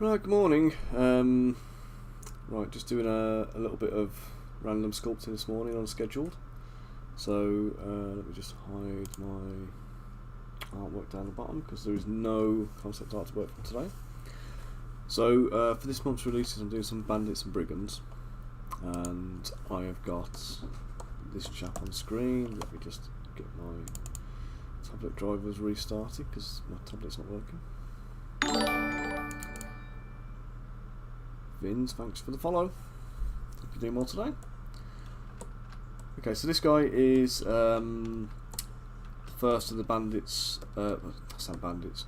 Right, good morning. Right, just doing a little bit of random sculpting this morning, unscheduled. So let me just hide my artwork down the bottom because there is no concept art to work from today. So for this month's releases, I'm doing some Bandits and Brigands, and I have got this chap on screen. Let me just get my tablet drivers restarted because my tablet's not working. Vins, thanks for the follow. Hope you're doing well today. Okay, so this guy is first of the bandits. I said bandits.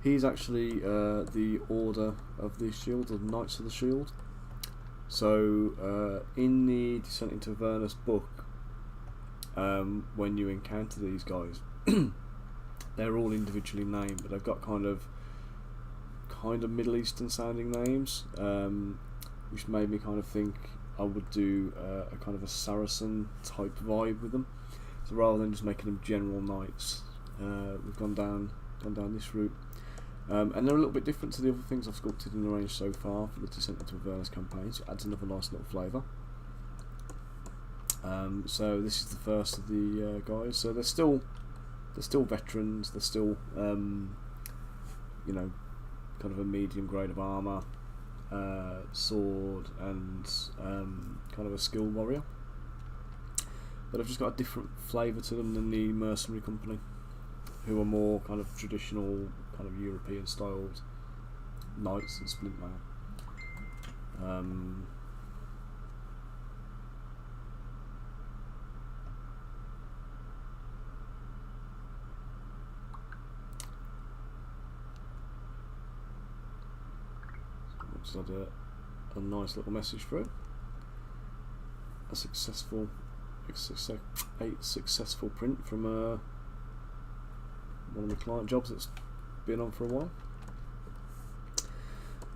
He's actually the Order of the Shield, or Knights of the Shield. So in the Descent into Avernus book, when you encounter these guys, they're all individually named, but they've got kind of Middle Eastern sounding names, which made me kind of think I would do a kind of a Saracen type vibe with them. So rather than just making them general knights, we've gone down this route, and they're a little bit different to the other things I've sculpted and arranged so far for the Descent into Avernus campaign. So it adds another nice little flavour. So this is the first of the guys. So they're still veterans. They're still kind of a medium grade of armour, sword, and kind of a skilled warrior. But I've just got a different flavour to them than the mercenary company, who are more kind of traditional, kind of European styled knights and splint mail. Just had a nice little message through. A successful print from one of my client jobs that's been on for a while.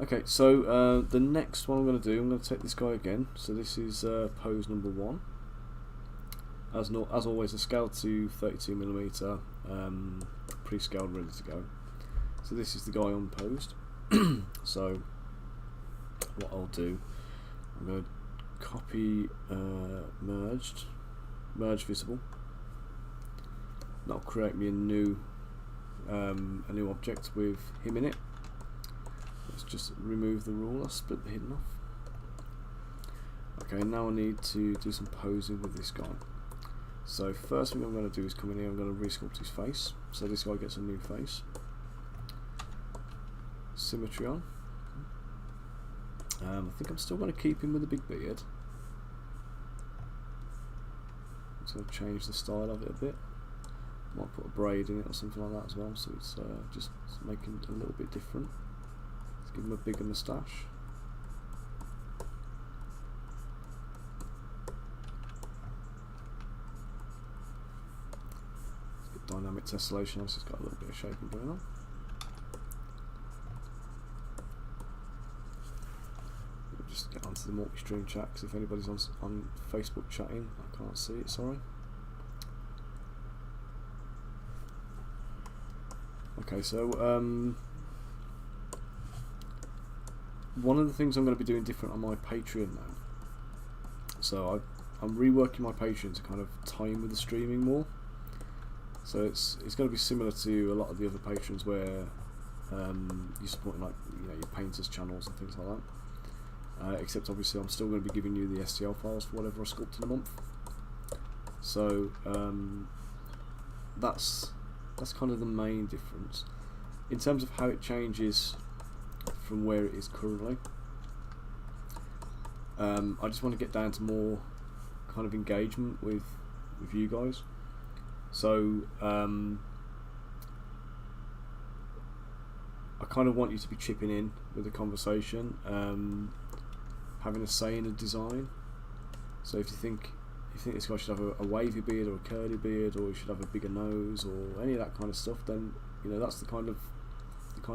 Okay, so the next one I'm going to do, I'm going to take this guy again. So this is pose number 1. As always, a scale to 32mm, pre-scaled, ready to go. So this is the guy unposed. So what I'll do, I'm going to copy merge visible. That'll create me a new object with him in it. Let's just remove the rule. I'll split the hidden off. Okay, now I need to do some posing with this guy. So first thing I'm going to do is come in here. I'm going to resculpt his face. So this guy gets a new face. Symmetry on. I think I'm still going to keep him with a big beard. I'm just going to change the style of it a bit. Might put a braid in it or something like that as well, so it's just making it a little bit different. Let's give him a bigger moustache. Let's get dynamic tessellation on, so it's got a little bit of shaping going on. Just get onto the multi-stream chat, because if anybody's on Facebook chatting, I can't see it, sorry. Okay, so one of the things I'm going to be doing different on my Patreon now, so I'm reworking my Patreon to kind of tie in with the streaming more. So it's going to be similar to a lot of the other patrons where you're supporting, like, your painters channels and things like that. Except obviously I'm still going to be giving you the STL files for whatever I sculpt in a month. So that's kind of the main difference. In terms of how it changes from where it is currently, I just want to get down to more kind of engagement with you guys. So I kind of want you to be chipping in with the conversation, having a say in a design. So if you think this guy should have a wavy beard or a curly beard, or he should have a bigger nose, or any of that kind of stuff, then that's the kind of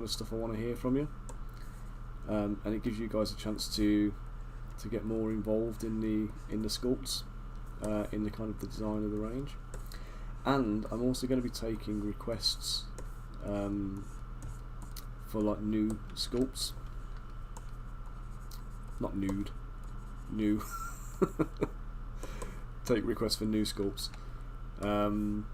stuff I want to hear from you. And it gives you guys a chance to get more involved in the sculpts, in the kind of the design of the range. And I'm also going to be taking requests for like new sculpts. not nude, new. Take requests for new sculpts, and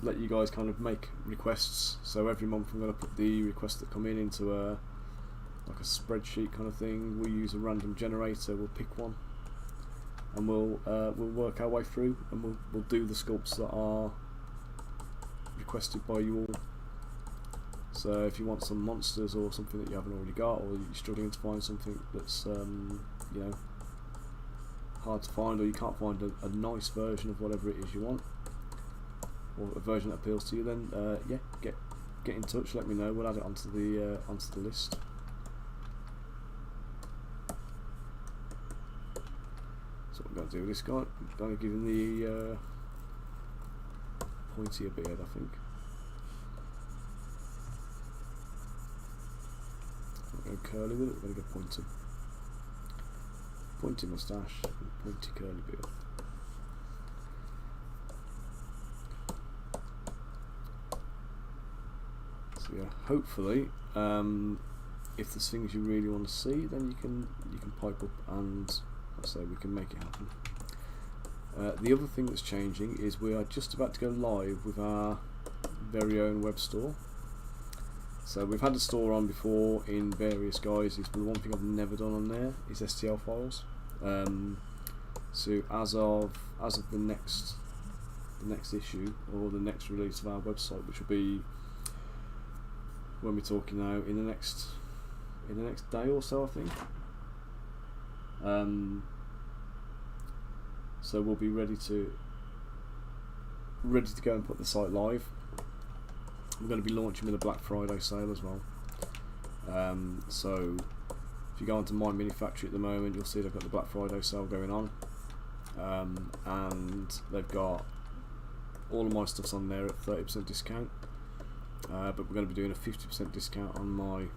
let you guys kind of make requests. So every month I'm going to put the requests that come in into like a spreadsheet kind of thing. We'll use a random generator. We'll pick one, and we'll work our way through, and we'll do the sculpts that are requested by you all. So if you want some monsters or something that you haven't already got, or you're struggling to find something that's you know, hard to find, or you can't find a nice version of whatever it is you want, or a version that appeals to you, then yeah, get in touch. Let me know. We'll add it onto the list. So what I'm going to do with this guy, I'm going to give him the pointier beard, I think. Go curly with it, we're going to go pointy. Pointy moustache and pointy curly beard. So yeah, hopefully, if there's things you really want to see, then you can pipe up, and like I say, we can make it happen. The other thing that's changing is we are just about to go live with our very own web store. So we've had a store on before in various guises, but the one thing I've never done on there is STL files. So as of the next issue, or the next release of our website, which will be, when we're talking now, in the next day or so, I think. So we'll be ready to go and put the site live. We're going to be launching with a Black Friday sale as well. So if you go onto My Mini Factory at the moment, you'll see they've got the Black Friday sale going on, and they've got all of my stuff's on there at 30% discount. But we're going to be doing a 50% discount on my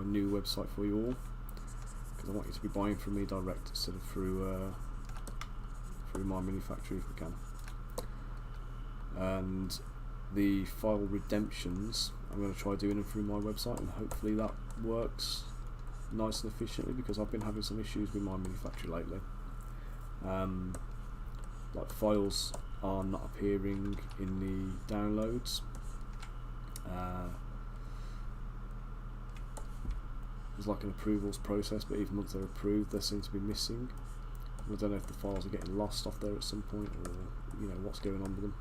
new website for you all, because I want you to be buying from me direct instead of through My Mini Factory if we can. And the file redemptions, I'm going to try doing them through my website, and hopefully that works nice and efficiently, because I've been having some issues with My Mini Factory lately. Like files are not appearing in the downloads. There's like an approvals process, but even once they're approved, they seem to be missing. I don't know if the files are getting lost off there at some point, or you know what's going on with them.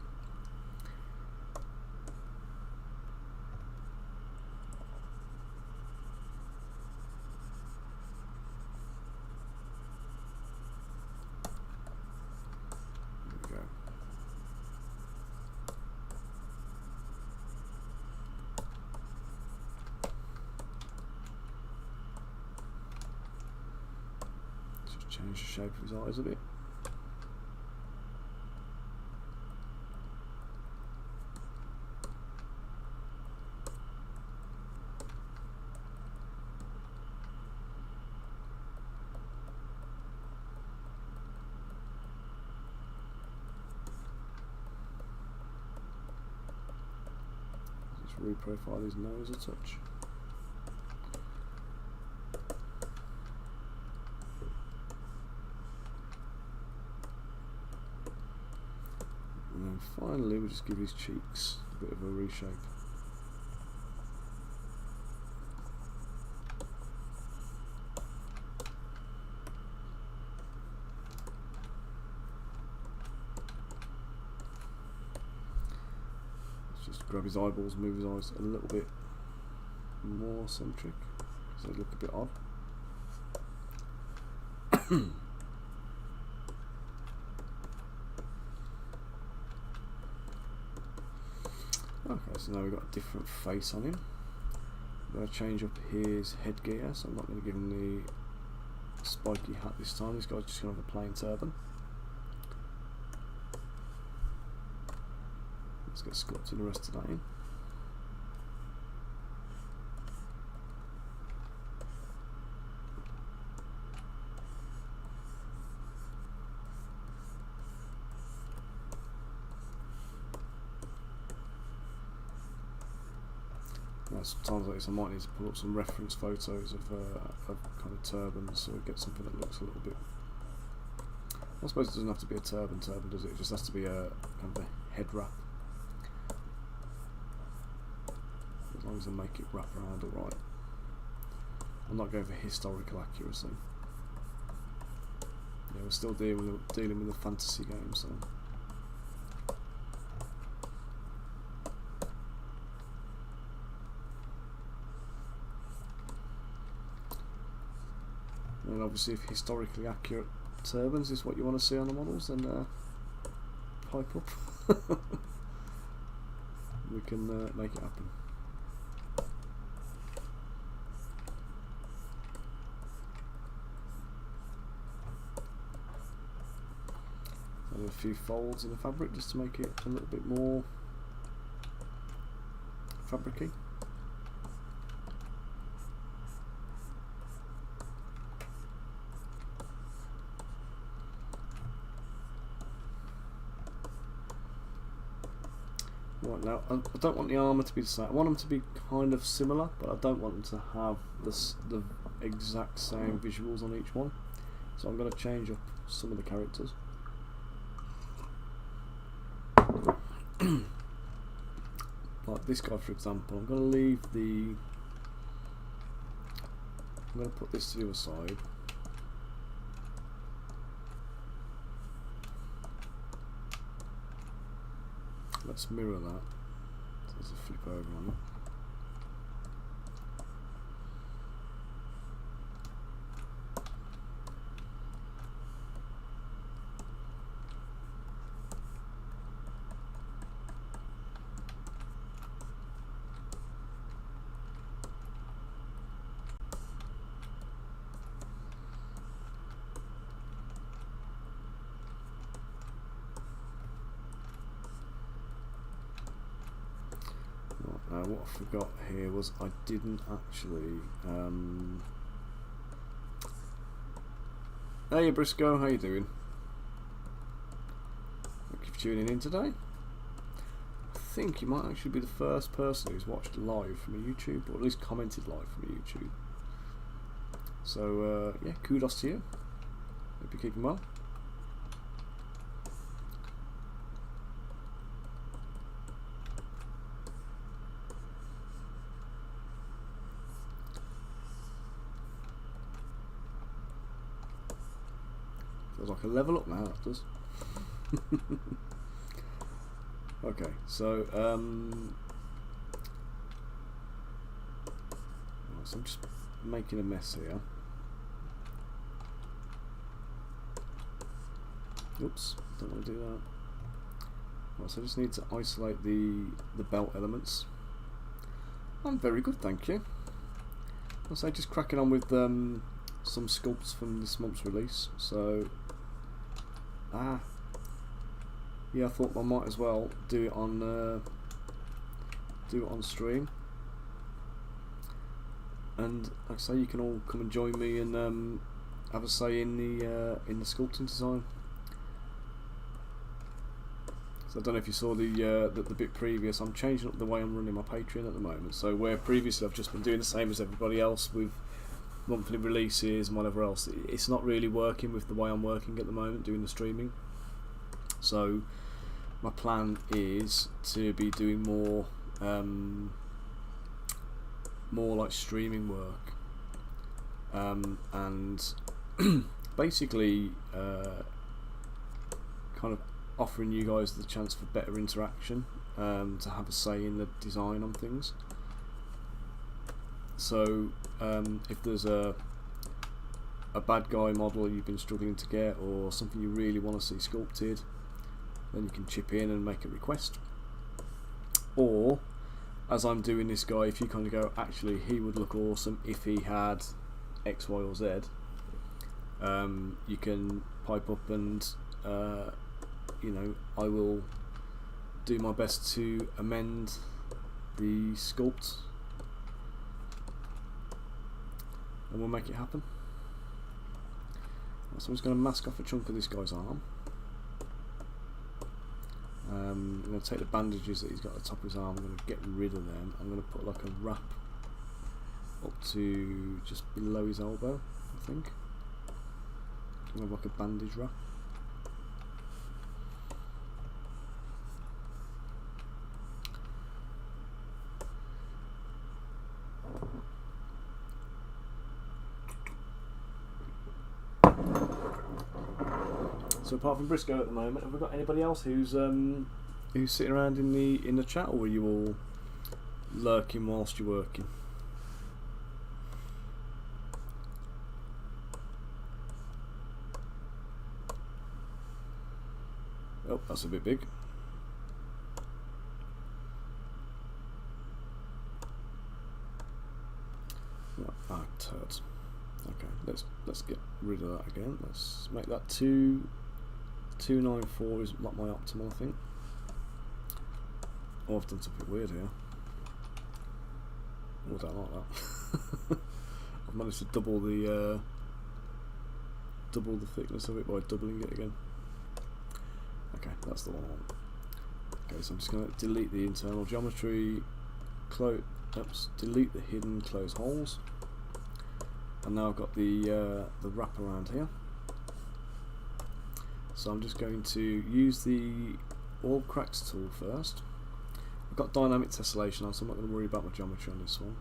Change the shape of his eyes a bit. Just reprofile his nose a touch. And then finally we'll just give his cheeks a bit of a reshape. Let's just grab his eyeballs, move his eyes a little bit more centric, because they look a bit odd. Okay, so now we've got a different face on him. I'm going to change up his headgear, so I'm not going to give him the spiky hat this time. This guy's just going to have a plain turban. Let's get sculpting the rest of that in. sometimes like this I might need to pull up some reference photos of kind of turbans, so we get something that looks a little bit. I suppose it doesn't have to be a turban, does it? It just has to be a kind of a head wrap. As long as I make it wrap around alright. I'm not going for historical accuracy. Yeah, we're still dealing with a fantasy game, so. And obviously, if historically accurate turbans is what you want to see on the models, then pipe up. We can make it happen. And a few folds in the fabric just to make it a little bit more fabricy. Right, now I don't want the armour to be the same. I want them to be kind of similar, but I don't want them to have the exact same visuals on each one. So I'm going to change up some of the characters. Like this guy, for example, I'm going to leave the. I'm going to put this to the other side. Let's mirror that. So there's a flip over on it. Now what I forgot here was I didn't actually Hey Briscoe, how you doing? Thank you for tuning in today. I think you might actually be the first person who's watched live from a YouTube, or at least commented live from a YouTube. So yeah, kudos to you. Hope you're keeping well. Feels like a level up now, that does. Okay, so so I'm just making a mess here. Oops, don't want to do that. Right, so I just need to isolate the belt elements. I'm very good, thank you. I'll say just cracking on with some sculpts from this month's release. So yeah, I thought I might as well do it on stream, and like I say, you can all come and join me and have a say in the sculpting design. So I don't know if you saw the bit previous. I'm changing up the way I'm running my Patreon at the moment. So where previously I've just been doing the same as everybody else with monthly releases and whatever else, it's not really working with the way I'm working at the moment, doing the streaming. So my plan is to be doing more like streaming work, and basically kind of offering you guys the chance for better interaction, to have a say in the design on things. So if there's a bad guy model you've been struggling to get, or something you really want to see sculpted, then you can chip in and make a request. Or, as I'm doing this guy, if you kind of go, actually he would look awesome if he had X, Y or Z, you can pipe up and you know, I will do my best to amend the sculpt, and we'll make it happen. So I'm just going to mask off a chunk of this guy's arm. I'm going to take the bandages that he's got at the top of his arm, I'm going to get rid of them. I'm going to put like a wrap up to just below his elbow, I think. Kind of like a bandage wrap. So apart from Briscoe at the moment, have we got anybody else who's sitting around in the chat, or are you all lurking whilst you're working? Oh, that's a bit big. Ah, turds. Okay, let's get rid of that again. Let's make that 294 is not my optimal, I think. Oh, I've done something weird here. Oh, I don't like that. I've managed to double the thickness of it by doubling it again. Okay, that's the one I want. Okay, so I'm just going to delete the internal geometry, delete the hidden close holes, and now I've got the wrap around here. So I'm just going to use the orb cracks tool first. I've got dynamic tessellation on, so I'm not going to worry about my geometry on this one.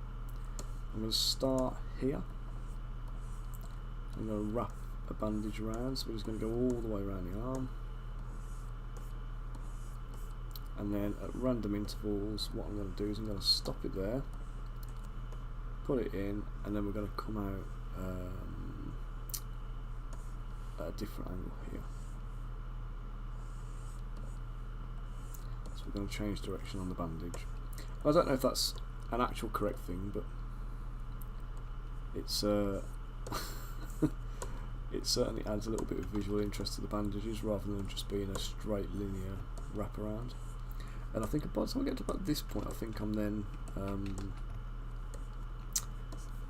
I'm going to start here. I'm going to wrap a bandage around, so we're just going to go all the way around the arm. And then at random intervals, what I'm going to do is I'm going to stop it there, put it in, and then we're going to come out at a different angle here. So we're going to change direction on the bandage. I don't know if that's an actual correct thing, but it's it certainly adds a little bit of visual interest to the bandages rather than just being a straight linear wraparound. And I think by the time I get to about this point, I think I'm then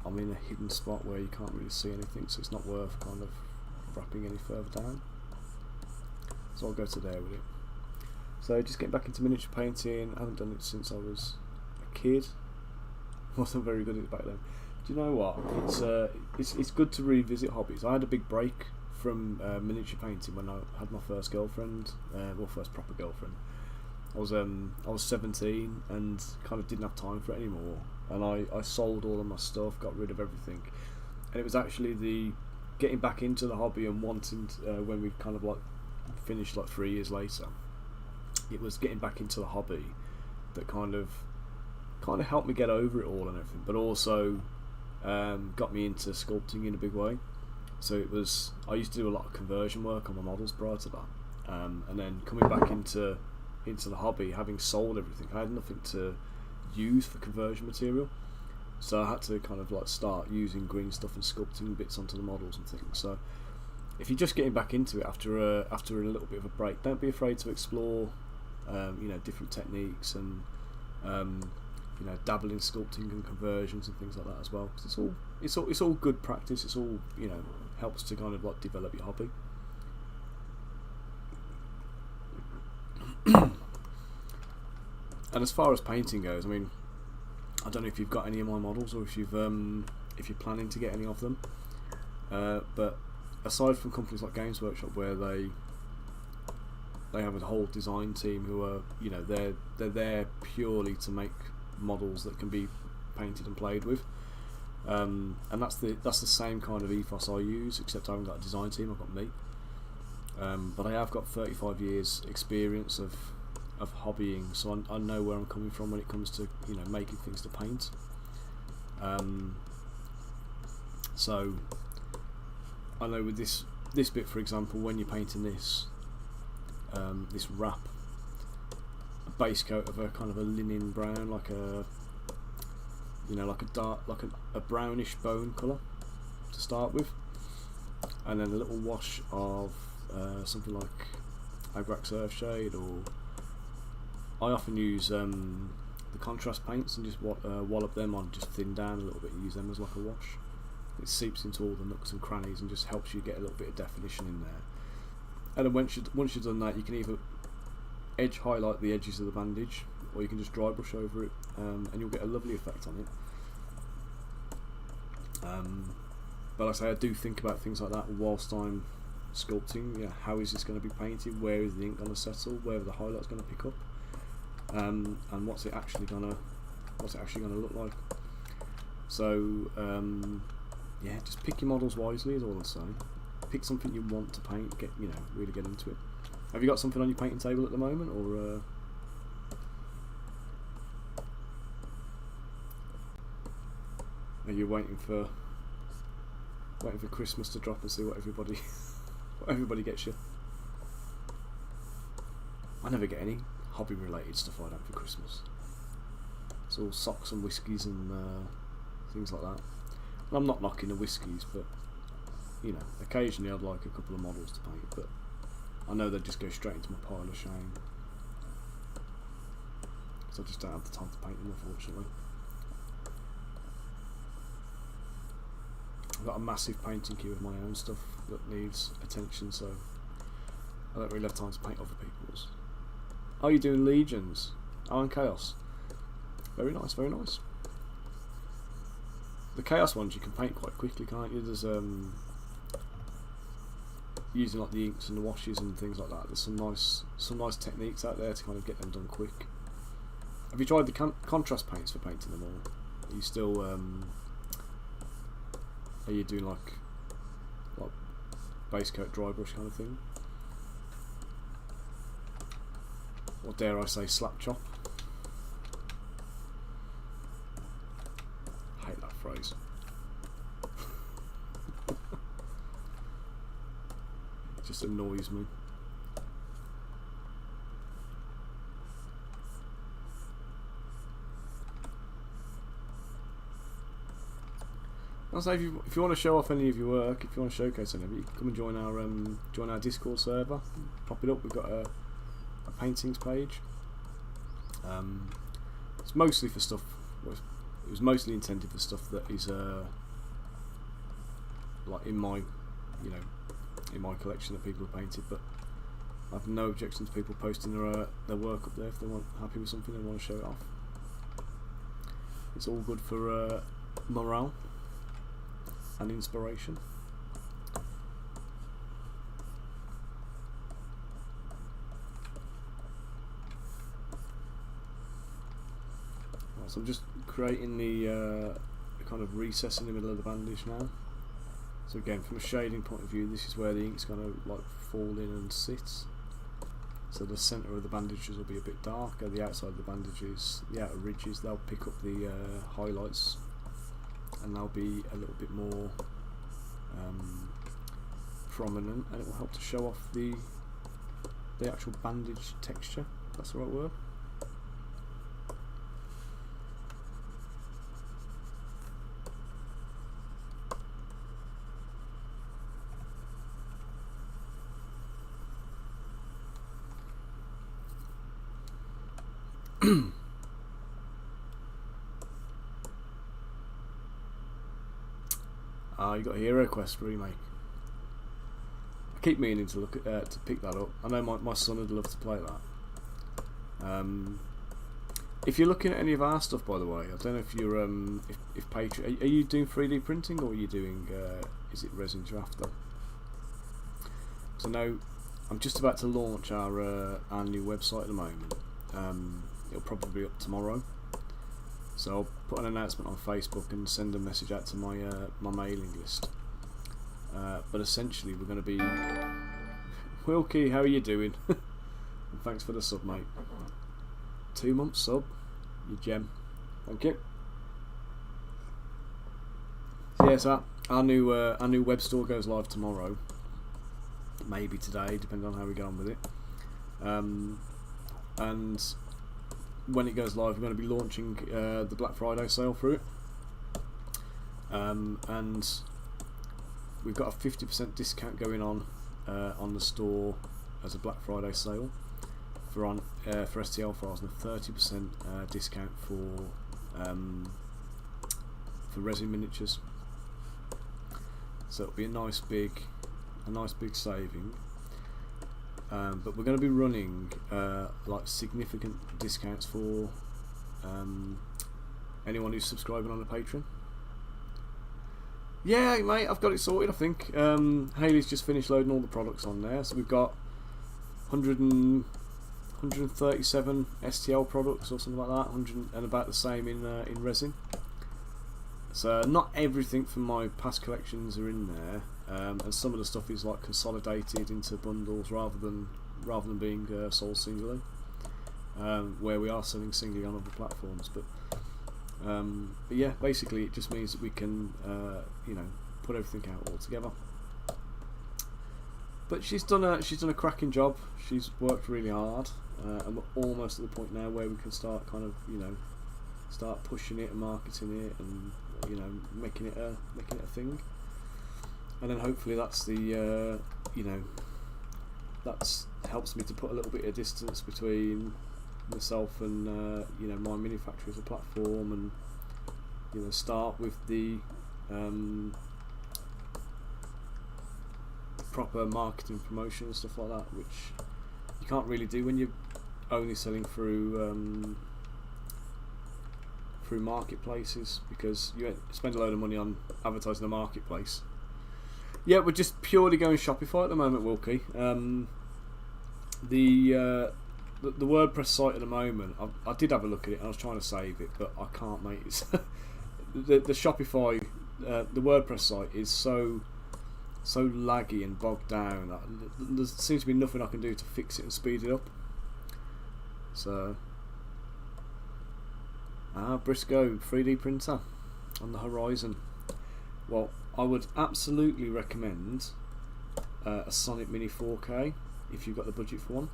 I'm in a hidden spot where you can't really see anything, so it's not worth kind of wrapping any further down. So I'll go to there with it. So just getting back into miniature painting. I haven't done it since I was a kid. Wasn't very good at it back then. Do you know what? It's good to revisit hobbies. I had a big break from miniature painting when I had my first girlfriend, well, first proper girlfriend. I was 17 and kind of didn't have time for it anymore, and I sold all of my stuff, got rid of everything, and it was actually the getting back into the hobby and wanting when we kind of like finished like 3 years later, it was getting back into the hobby that kind of helped me get over it all and everything, but also got me into sculpting in a big way. So it was, I used to do a lot of conversion work on my models prior to that, and then coming back into the hobby, having sold everything, I had nothing to use for conversion material, so I had to kind of like start using green stuff and sculpting bits onto the models and things. So if you're just getting back into it after a little bit of a break, don't be afraid to explore different techniques and dabble in sculpting and conversions and things like that as well, because it's all good practice. It's all helps to kind of like develop your hobby. And as far as painting goes, I mean, I don't know if you've got any of my models or if you're planning to get any of them. But aside from companies like Games Workshop, where they have a whole design team who are they're there purely to make models that can be painted and played with, and that's the same kind of ethos I use, except I haven't got a design team. I've got me. But I have got 35 years experience of hobbying, so I know where I'm coming from when it comes to making things to paint. So I know with this bit, for example, when you're painting this wrap, a base coat of a kind of a linen brown, like a dark, like a brownish bone colour to start with, and then a little wash of something like Agrax Earthshade, or I often use the contrast paints and just wallop them on, just thin down a little bit and use them as like a wash. It seeps into all the nooks and crannies and just helps you get a little bit of definition in there. And then once you've done that, you can either edge highlight the edges of the bandage, or you can just dry brush over it, and you'll get a lovely effect on it. But like I say, I do think about things like that whilst I'm sculpting. Yeah, how is this going to be painted? Where is the ink going to settle? Where are the highlights going to pick up? And what's it actually going to look like? So yeah, just pick your models wisely is all I'm saying. Pick something you want to paint. Really get into it. Have you got something on your painting table at the moment, or? Are you waiting for Christmas to drop and see what everybody gets you? I never get any hobby related stuff like that for Christmas. It's all socks and whiskies and things like that. And I'm not knocking the whiskies, but occasionally I'd like a couple of models to paint, but I know they'd just go straight into my pile of shame, because I just don't have the time to paint them, unfortunately. I've got a massive painting queue of my own stuff that needs attention, so I don't really have time to paint other people's. Oh, you're doing Legions? Oh, and Chaos. Very nice, very nice. The Chaos ones you can paint quite quickly, can't you? There's using like the inks and the washes and things like that. There's some nice techniques out there to kind of get them done quick. Have you tried the contrast paints for painting them all? Are you still are you doing like base coat dry brush kind of thing? Or dare I say slap chop? I hate that phrase. It just annoys me. I'll say if you want to show off any of your work, if you want to showcase any of it, you can come and join our Discord server. Pop it up. We've got a paintings page. It's mostly for stuff. It was mostly intended for stuff that is like in my collection that people have painted. But I have no objection to people posting their work up there if they're happy with something and want to show it off. It's all good for morale and inspiration. So I'm just creating the kind of recess in the middle of the bandage now. So again, from a shading point of view, this is where the ink's going to like fall in and sit. So the centre of the bandages will be a bit darker. The outside of the bandages, the outer ridges, they'll pick up the highlights, and they'll be a little bit more prominent, and it will help to show off the actual bandage texture. That's the right word. You got a Hero Quest remake. I keep meaning to look at to pick that up. I know my son would love to play that. If you're looking at any of our stuff, by the way, I don't know if you're if Patreon, are you doing 3D printing, or are you doing is it resin you're after? So now I'm just about to launch our new website at the moment. It'll probably be up tomorrow. So I'll put an announcement on Facebook and send a message out to my my mailing list. But essentially, we're going to be Wilkie. How are you doing? And thanks for the sub, mate. 2 months sub, you gem. Thank you. So yes, our new web store goes live tomorrow. Maybe today, depending on how we get on with it. And when it goes live, we're going to be launching the Black Friday sale through it, and we've got a 50% discount going on the store as a Black Friday sale for STL files, and a 30% discount for resin miniatures. So it'll be a nice big saving. But we're going to be running like significant discounts for anyone who's subscribing on the Patreon. Yeah, mate, I've got it sorted. I think Haley's just finished loading all the products on there, so we've got 137 STL products or something like that, 100 and about the same in resin. So not everything from my past collections are in there, and some of the stuff is like consolidated into bundles rather than being sold singly, where we are selling singly on other platforms. But yeah, basically it just means that we can put everything out all together. But she's done a cracking job. She's worked really hard, and we're almost at the point now where we can start kind of start pushing it and marketing it and making it a thing. And then hopefully that's the that's helps me to put a little bit of distance between myself and my mini factory as a platform, and start with the proper marketing, promotion and stuff like that, which you can't really do when you're only selling through marketplaces, because you spend a load of money on advertising the marketplace. Yeah, we're just purely going Shopify at the moment, Wilkie. The WordPress site at the moment, I did have a look at it and I was trying to save it, but I can't, mate. It's the Shopify, the WordPress site is so laggy and bogged down. There seems to be nothing I can do to fix it and speed it up. So Briscoe 3D printer on the horizon. Well, I would absolutely recommend a Sonic Mini 4K if you've got the budget for one.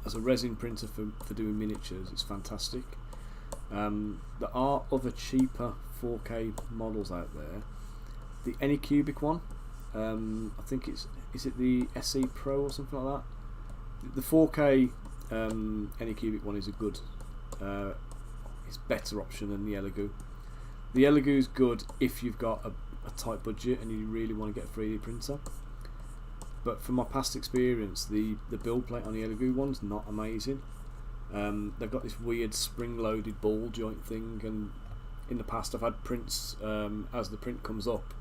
As a resin printer for doing miniatures, it's fantastic. There are other cheaper 4K models out there. The Anycubic one, I think is it the SE Pro or something like that. The 4K Anycubic one is a good, it's better option than the Elegoo. The Elegoo is good if you've got a tight budget and you really want to get a 3D printer. But from my past experience, the build plate on the Elegoo one's not amazing. They've got this weird spring-loaded ball joint thing, and in the past I've had prints, as the print comes up,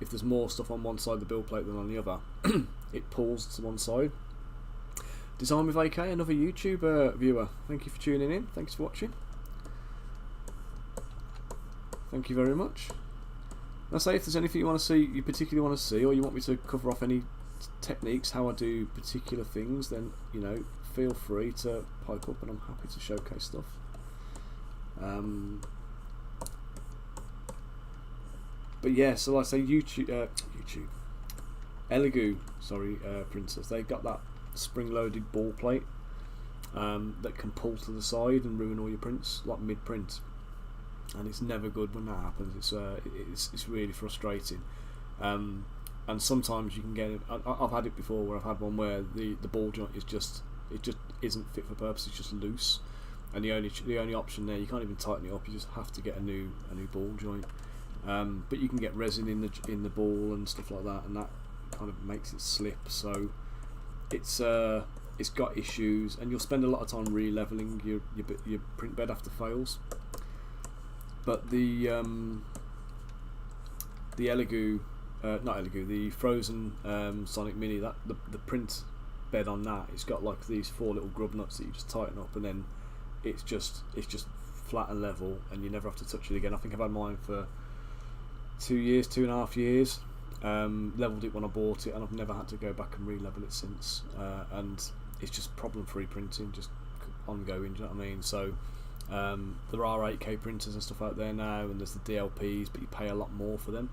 if there's more stuff on one side of the build plate than on the other, it pulls to one side. Design with AK, another YouTube viewer. Thank you for tuning in. Thanks for watching. Thank you very much. Now, say if there's anything you want to see, you particularly want to see, or you want me to cover off any techniques, how I do particular things, then feel free to pipe up, and I'm happy to showcase stuff. But yeah, so like I say, Elegoo, printers, they've got that spring-loaded ball plate that can pull to the side and ruin all your prints, like mid-print, and it's never good when that happens. It's really frustrating. And sometimes you can get it. I've had it before where I've had one where the ball joint is just isn't fit for purpose. It's just loose, and the only option there, you can't even tighten it up. You just have to get a new ball joint. But you can get resin in the ball and stuff like that, and that kind of makes it slip. So it's got issues, and you'll spend a lot of time re-leveling your print bed after fails. But the Elegoo, not Elegoo, the Frozen Sonic Mini, that the print bed on that, it's got like these 4 little grub nuts that you just tighten up, and then it's just flat and level, and you never have to touch it again. I think I've had mine for 2.5 years. Leveled it when I bought it, and I've never had to go back and re-level it since. And it's just problem-free printing, just ongoing. Do you know what I mean? So there are 8K printers and stuff out there now, and there's the DLPs, but you pay a lot more for them.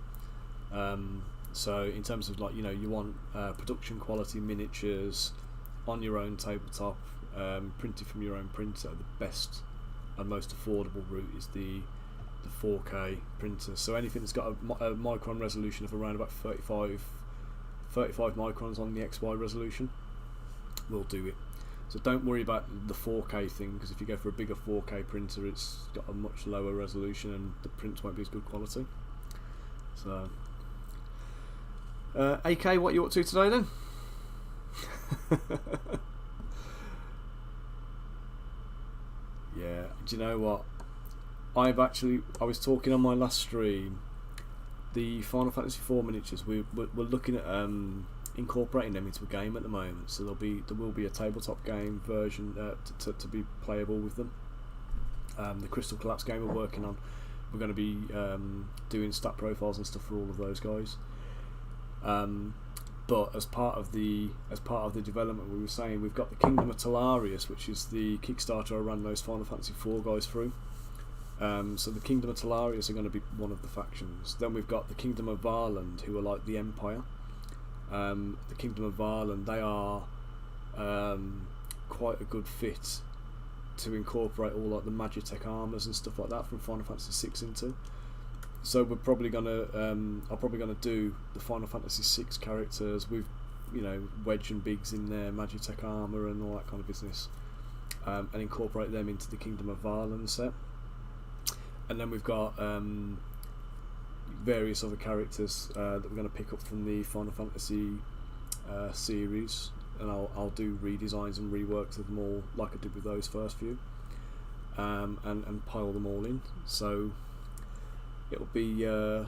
So in terms of you want production quality miniatures on your own tabletop, printed from your own printer, the best and most affordable route is the 4K printer. So anything that's got a micron resolution of around about 35 microns on the XY resolution will do it. So don't worry about the 4K thing, because if you go for a bigger 4K printer, it's got a much lower resolution and the prints won't be as good quality. So AK, what are you up to today then? Yeah, do you know what? I was talking on my last stream the Final Fantasy IV miniatures, we're looking at incorporating them into a game at the moment. So there will be a tabletop game version to be playable with them. The Crystal Collapse game we're working on, we're going to be doing stat profiles and stuff for all of those guys. But as part of the development, we were saying we've got the Kingdom of Telarius, which is the Kickstarter I ran those Final Fantasy IV guys through. So the Kingdom of Telarius are going to be one of the factions. Then we've got the Kingdom of Varland, who are like the Empire. The Kingdom of Varland, they are quite a good fit to incorporate all like the Magitech armors and stuff like that from Final Fantasy VI into. So we're probably gonna, I'm probably gonna do the Final Fantasy VI characters with, you know, Wedge and Biggs in their Magitech armor and all that kind of business, and incorporate them into the Kingdom of Varland set. And then we've got various other characters that we're going to pick up from the Final Fantasy series, and I'll do redesigns and reworks of them all like I did with those first few, and pile them all in. So it'll be a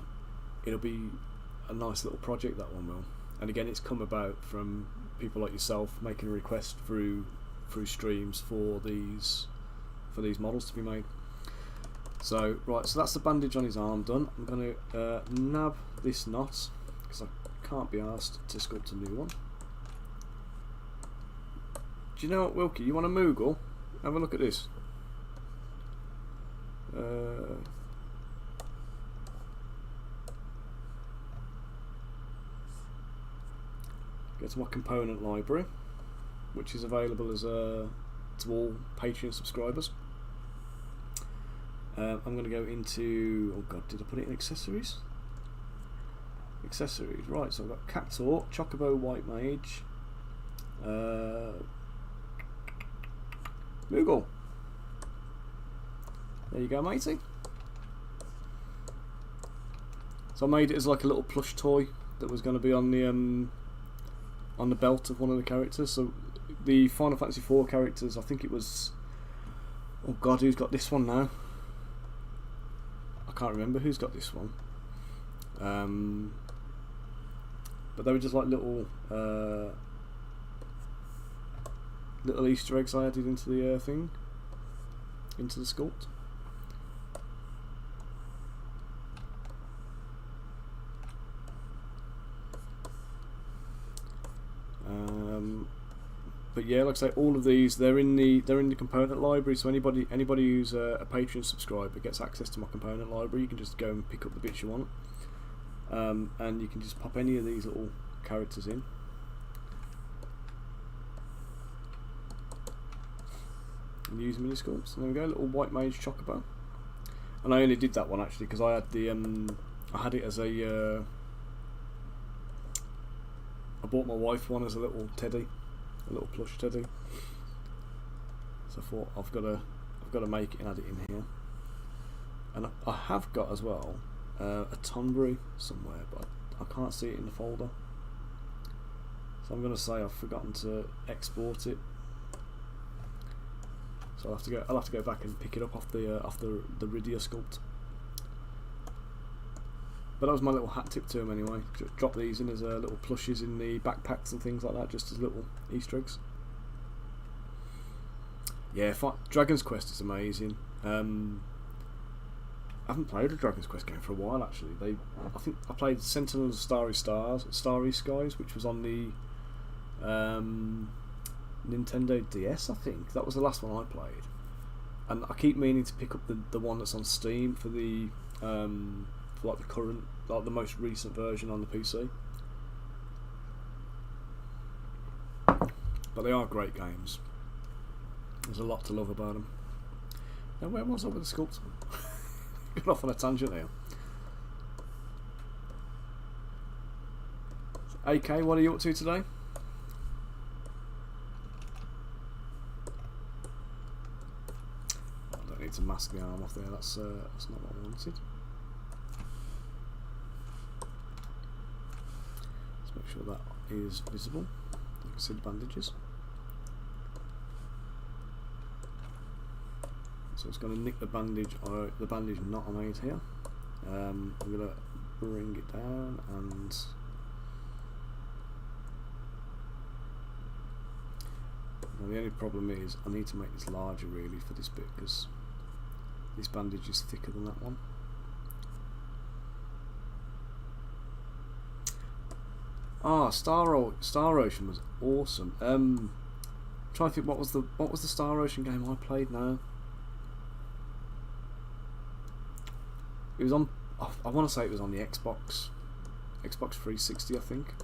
nice little project, that one will. And again, it's come about from people like yourself making a request through streams for these models to be made. So right, so that's the bandage on his arm done. I'm going to nab this knot because I can't be asked to sculpt a new one. Do you know what, Wilkie? You want a Moogle? Have a look at this. Go to my component library, which is available as to all Patreon subscribers. I'm going to go into, oh god, did I put it in accessories? Accessories, right, so I've got Cactor, Chocobo White Mage, Moogle. There you go, matey. So I made it as like a little plush toy that was going to be on the belt of one of the characters. So the Final Fantasy IV characters, I think it was, oh god, who's got this one now? I can't remember who's got this one, but they were just like little Easter eggs I added into the thing, into the sculpt. But yeah, like I say, all of these they're in the component library. So anybody who's a Patreon subscriber gets access to my component library. You can just go and pick up the bits you want, and you can just pop any of these little characters in. And use mini sculpts. And there we go, little White Mage Chocobo. And I only did that one actually because I had the I had it as a I bought my wife one as a little teddy. A little plush teddy. So I thought I've got to make it and add it in here. And I have got as well a Tonberry somewhere, but I can't see it in the folder. So I'm going to say I've forgotten to export it. So I'll have to go back and pick it up off the Rydia sculpt. But that was my little hat tip to him anyway. Drop these in as little plushes in the backpacks and things like that, just as little Easter eggs. Yeah, Dragon's Quest is amazing. I haven't played a Dragon's Quest game for a while actually. I think I played Sentinels of Starry Skies, which was on the Nintendo DS. I think that was the last one I played, and I keep meaning to pick up the one that's on Steam for the like the current, like the most recent version on the PC. But they are great games. There's a lot to love about them. Now where was I with the sculpt? Got off on a tangent here. AK, what are you up to today? I don't need to mask the arm off there. That's not what I wanted. Make sure that is visible. You can see the bandages. So it's going to nick the bandage knot I made here. I'm going to bring it down, and now the only problem is I need to make this larger really for this bit, because this bandage is thicker than that one. Ah, Star Ocean was awesome. Trying to think what was the Star Ocean game I played now. It was on. I want to say it was on the Xbox 360, I think.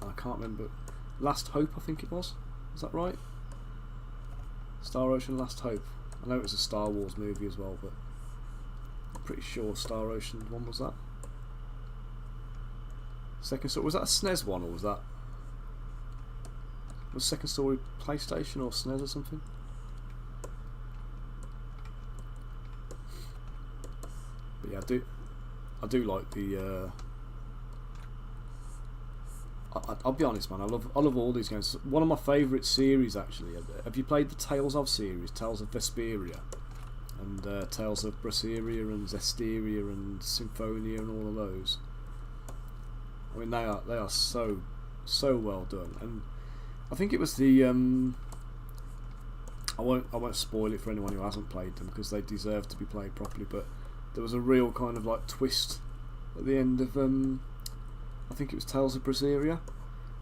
I can't remember. Last Hope, I think it was. Is that right? Star Ocean Last Hope. I know it was a Star Wars movie as well, but I'm pretty sure Star Ocean one was that. Second Story, was that a SNES one, or was Second Story PlayStation or SNES or something? But yeah, I do like the. I'll be honest, man. I love all these games. One of my favourite series, actually. Have you played the Tales of series? Tales of Vesperia, and Tales of Braceria and Zestiria and Symphonia and all of those. I mean, they are so well done, and I think it was the I won't spoil it for anyone who hasn't played them, because they deserve to be played properly. But there was a real kind of like twist at the end of I think it was Tales of Braceria,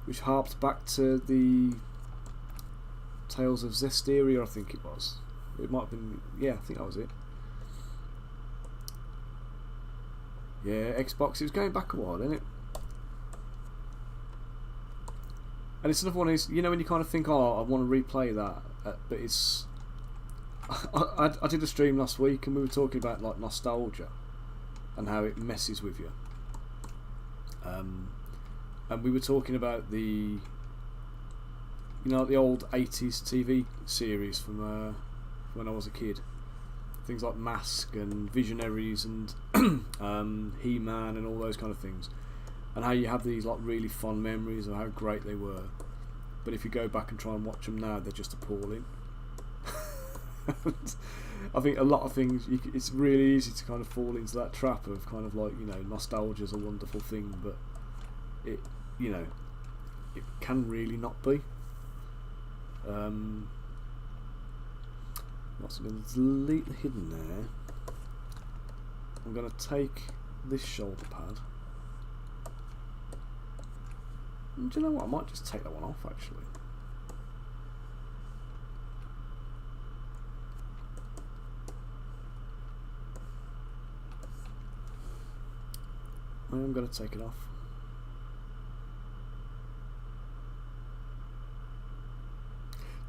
which harped back to the Tales of Zestiria. I think it was. It might have been. Yeah, I think that was it. Yeah, Xbox. It was going back a while, isn't it? And it's another one is, you know, when you kind of think, oh, I want to replay that, but it's. I did a stream last week and we were talking about like nostalgia and how it messes with you. And we were talking about the old 80s TV series from when I was a kid. Things like Mask and Visionaries and He-Man and all those kind of things. And how you have these like really fond memories of how great they were, but if you go back and try and watch them now, they're just appalling. I think a lot of things it's really easy to kind of fall into that trap of kind of like, you know, nostalgia's a wonderful thing, but it can really not be. What's been hidden there? I'm going to take this shoulder pad. Do you know what? I might just take that one off, actually. I am going to take it off.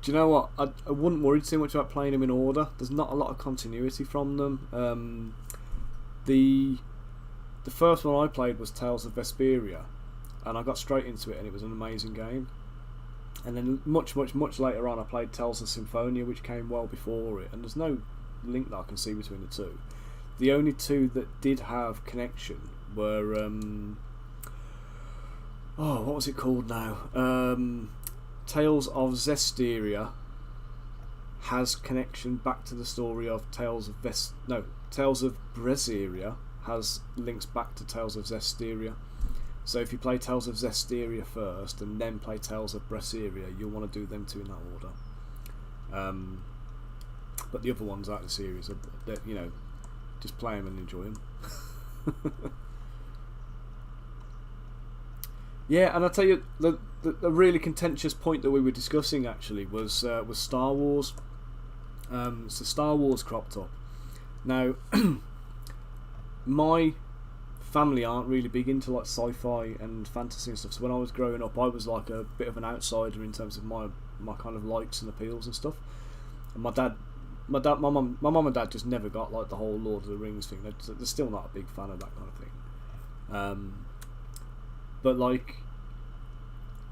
Do you know what? I wouldn't worry too much about playing them in order. There's not a lot of continuity from them. The first one I played was Tales of Vesperia, and I got straight into it, and it was an amazing game. And then much later on, I played Tales of Symphonia, which came well before it, and there's no link that I can see between the two. The only two that did have connection were what was it called now? Tales of Zestiria has connection back to the story of Tales of Braceria has links back to Tales of Zestiria. So if you play Tales of Zestiria first and then play Tales of Braceria, you'll want to do them two in that order. But the other ones out of the series are, you know, just play them and enjoy them. Yeah, and I'll tell you, the really contentious point that we were discussing actually was Star Wars. So Star Wars cropped up. Now, my family aren't really big into like sci-fi and fantasy and stuff. So when I was growing up, I was like a bit of an outsider in terms of my kind of likes and appeals and stuff. And my mum and dad just never got like the whole Lord of the Rings thing. They're still not a big fan of that kind of thing. But like,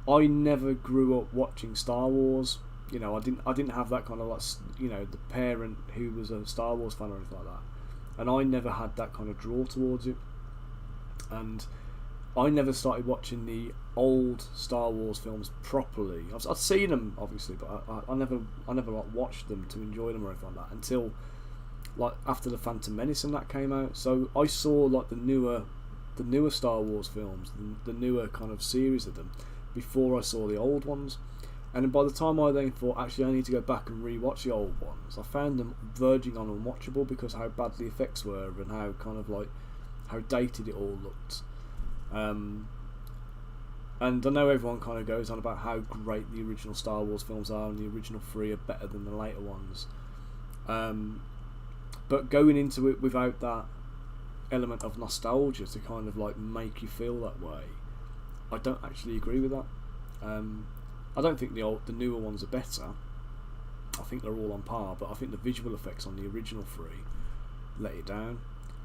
I never grew up watching Star Wars. You know, I didn't have that kind of like, you know, the parent who was a Star Wars fan or anything like that. And I never had that kind of draw towards it. And I never started watching the old Star Wars films properly. I've seen them obviously, but I never like watched them to enjoy them or anything like that until like after the Phantom Menace and that came out. So I saw like the newer the newer Star Wars films, the newer kind of series of them, before I saw the old ones. And by the time I then thought, actually, I need to go back and re-watch the old ones, I found them verging on unwatchable because how bad the effects were and how kind of like how dated it all looked. And I know everyone kind of goes on about how great the original Star Wars films are, and the original 3 are better than the later ones. But going into it without that element of nostalgia to kind of like make you feel that way, I don't actually agree with that. I don't think the newer ones are better. I think they're all on par, but I think the visual effects on the original 3 let it down.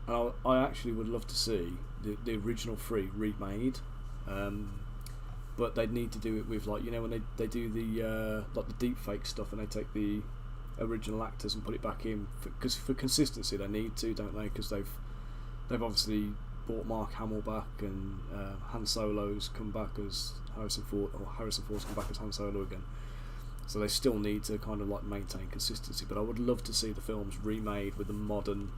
And I actually would love to see the original 3 remade, but they'd need to do it with, like, you know, when they do the like the deep fake stuff and they take the original actors and put it back in, because for consistency they need to, don't they? Because they've obviously brought Mark Hamill back, and Han Solo's come back as Harrison Ford's come back as Han Solo again. So they still need to kind of like maintain consistency. But I would love to see the films remade with the modern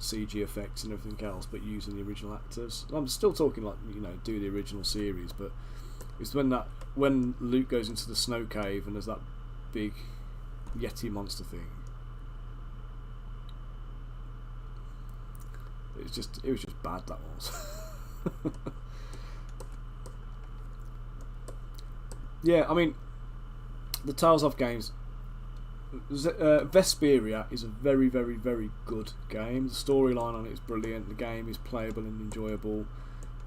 CG effects and everything else, but using the original actors. I'm still talking like, you know, do the original series, but it's when Luke goes into the snow cave and there's that big Yeti monster thing. It was just bad, that was. Yeah, I mean, the Tales of games, Vesperia is a very, very, very good game. The storyline on it is brilliant. The game is playable and enjoyable.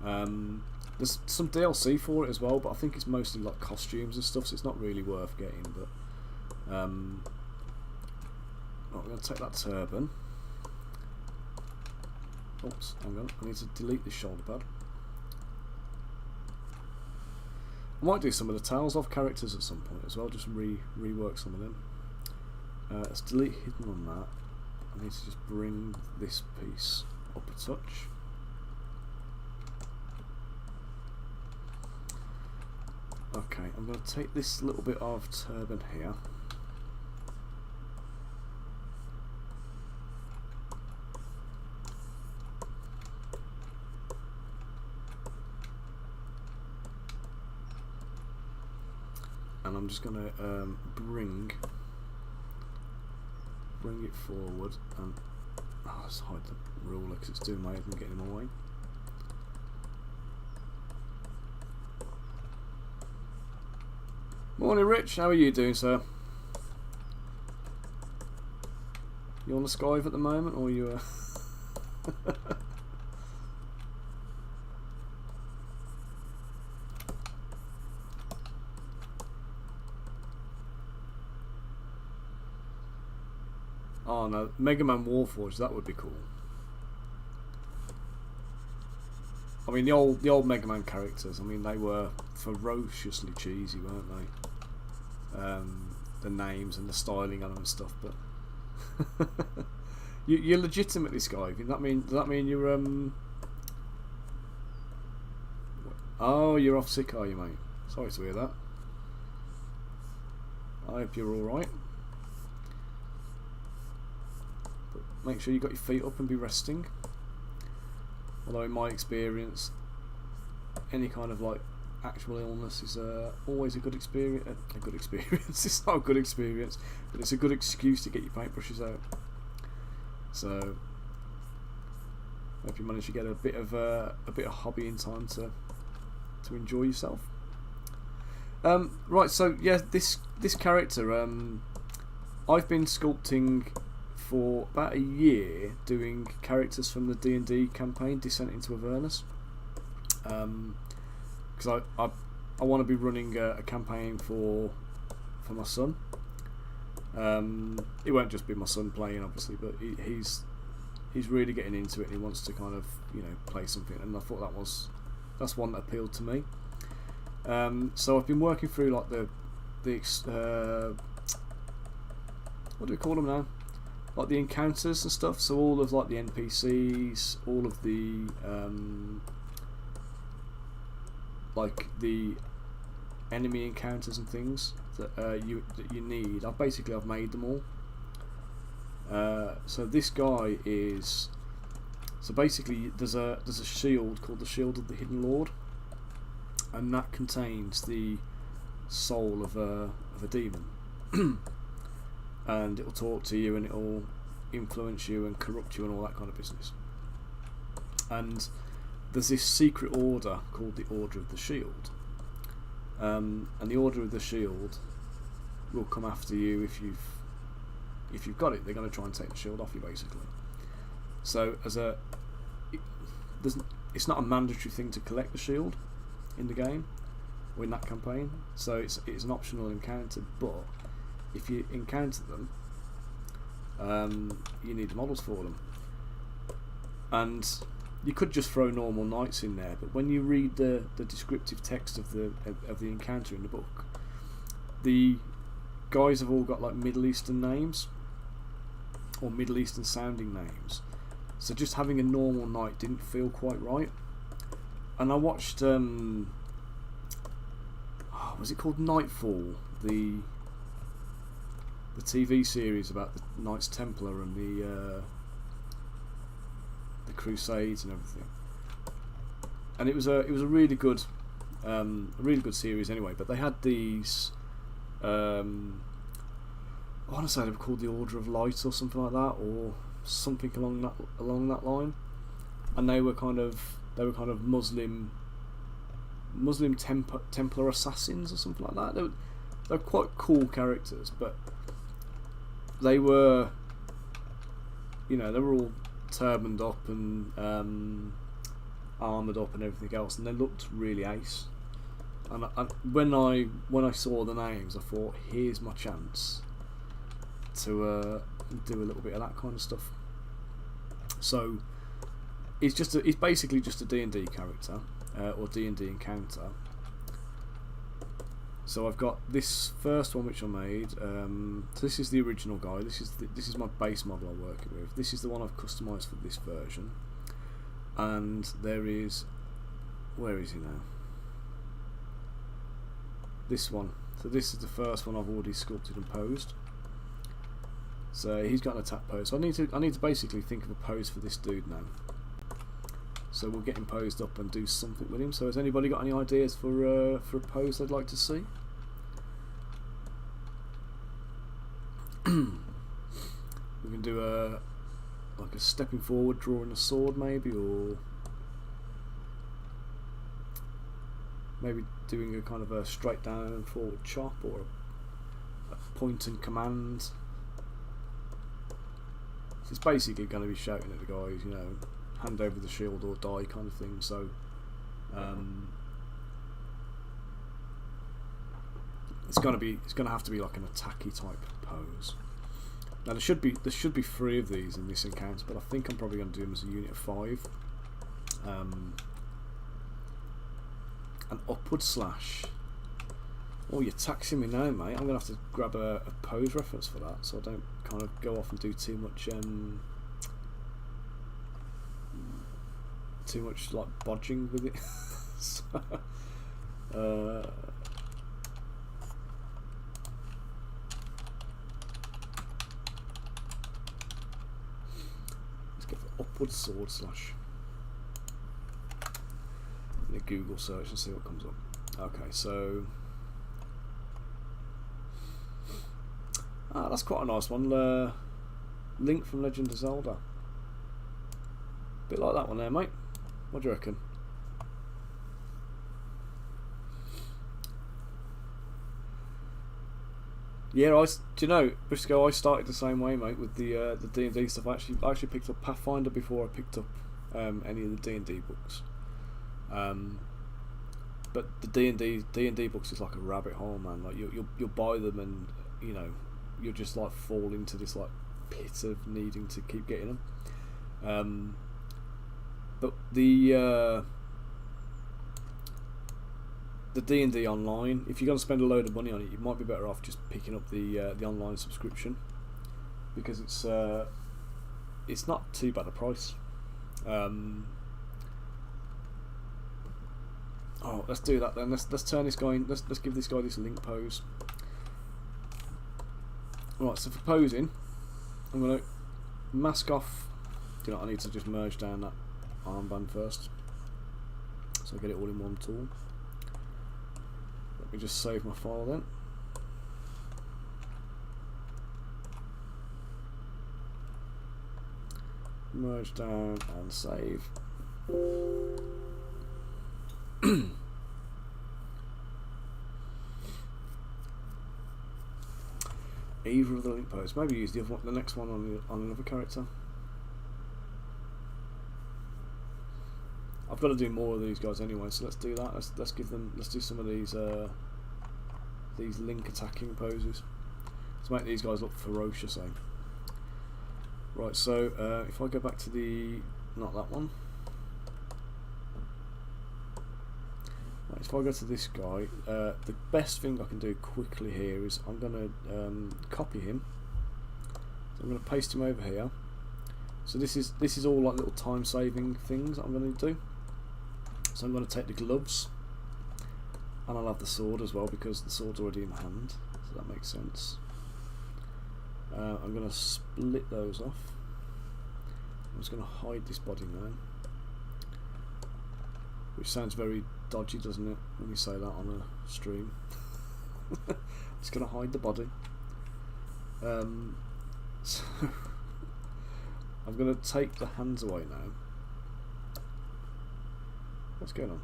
There's some DLC for it as well, but I think it's mostly like costumes and stuff, so it's not really worth getting. But I'm going to take that turban. Oops, hang on, I need to delete this shoulder pad. I might do some of the Tales of characters at some point as well, just rework some of them. Let's delete hidden on that. I need to just bring this piece up a touch. Okay, I'm going to take this little bit of turban here. And I'm just going to bring it forward and let's hide the ruler because it's doing my head and getting in my way. Morning, Rich. How are you doing, sir? You on the Skype at the moment, or you? Oh no, Mega Man Warforged, that would be cool. I mean, the old Mega Man characters, I mean, they were ferociously cheesy, weren't they? The names and the styling on them and stuff, but you're legitimately Skype. Does that mean you're Oh, you're off sick, are you, mate? Sorry to hear that. I hope you're alright. Make sure you got your feet up and be resting. Although in my experience, any kind of like actual illness is always a good experience. A good experience. It's not a good experience, but it's a good excuse to get your paintbrushes out. So, hope you manage to get a bit of hobby in time to enjoy yourself. Right. So yeah, this character. I've been sculpting for about a year, doing characters from the D&D campaign Descent into Avernus, because I want to be running a campaign for my son. It won't just be my son playing, obviously, but he's really getting into it and he wants to kind of, you know, play something, and I thought that's one that appealed to me. So I've been working through like the what do we call them now? Like the encounters and stuff. So all of like the NPCs, all of the like the enemy encounters and things that you need. I've made them all. So this guy is So basically, there's a shield called the Shield of the Hidden Lord, and that contains the soul of a demon, and it'll talk to you and it'll influence you and corrupt you and all that kind of business. And there's this secret order called the Order of the Shield, and the Order of the Shield will come after you if you've got it. They're going to try and take the shield off you, basically. So it's not a mandatory thing to collect the shield in the game or in that campaign, so it's an optional encounter. But if you encounter them, you need the models for them, and you could just throw normal knights in there. But when you read the descriptive text of the encounter in the book, the guys have all got like Middle Eastern names or Middle Eastern sounding names, so just having a normal knight didn't feel quite right. And I watched was it called Nightfall, the TV series about the Knights Templar and the Crusades and everything, and it was a really good series anyway. But they had these I want to say they were called the Order of Light or something like that, or something along that line, and they were kind of Muslim Templar assassins or something like that. They were quite cool characters, but they were, they were all turbaned up and armoured up and everything else, and they looked really ace. And when I saw the names, I thought, here's my chance to do a little bit of that kind of stuff. So it's basically just a D&D character, or D&D encounter. So I've got this first one which I made. So this is the original guy. This is my base model I'm working with. This is the one I've customised for this version. And there is, where is he now? This one. So this is the first one I've already sculpted and posed. So he's got an attack pose. So I need to basically think of a pose for this dude now. So we'll get him posed up and do something with him. So has anybody got any ideas for a pose they'd like to see? We can do a stepping forward, drawing a sword maybe, or maybe doing a kind of a straight down and forward chop, or a point and command. So it's basically going to be shouting at the guys, hand over the shield or die kind of thing. So it's going to have to be like an attacky type pose. Now there should be 3 of these in this encounter, but I think I'm probably going to do them as a unit of 5. An upward slash. Oh, you're taxing me now, mate. I'm going to have to grab a pose reference for that, so I don't kind of go off and do too much like bodging with it. So, let's go for upward sword slash. I'm going to Google search and see what comes up. Okay, so that's quite a nice one. Link from Legend of Zelda. Bit like that one there, mate. What do you reckon? Yeah, Briscoe, I started the same way, mate, with the D&D stuff. I actually picked up Pathfinder before I picked up any of the D&D books. But the D&D books is like a rabbit hole, man. Like you'll buy them and you'll just like fall into this like pit of needing to keep getting them. But the D&D online, if you're going to spend a load of money on it, you might be better off just picking up the online subscription, because it's not too bad a price. Oh, let's do that then. Let's turn this guy in. Let's give this guy this link pose. Right, so for posing, I'm going to mask off you know, I need to just merge down that armband first, so I get it all in one tool. Let me just save my file then. Merge down and save. Either of the link posts. Maybe use the other one, the next one on another character. I've got to do more of these guys anyway, so let's do that. Let's give them. Let's do some of these link attacking poses to make these guys look ferocious. Eh? Right. So if I go back to the not that one. Right, if I go to this guy, the best thing I can do quickly here is I'm going to copy him. So I'm going to paste him over here. So this is all like little time saving things I'm going to do. So I'm going to take the gloves, and I'll have the sword as well because the sword's already in hand, so that makes sense. I'm going to split those off. I'm just going to hide this body now, which sounds very dodgy, doesn't it, when you say that on a stream. Just going to hide the body. So I'm going to take the hands away now. What's going on?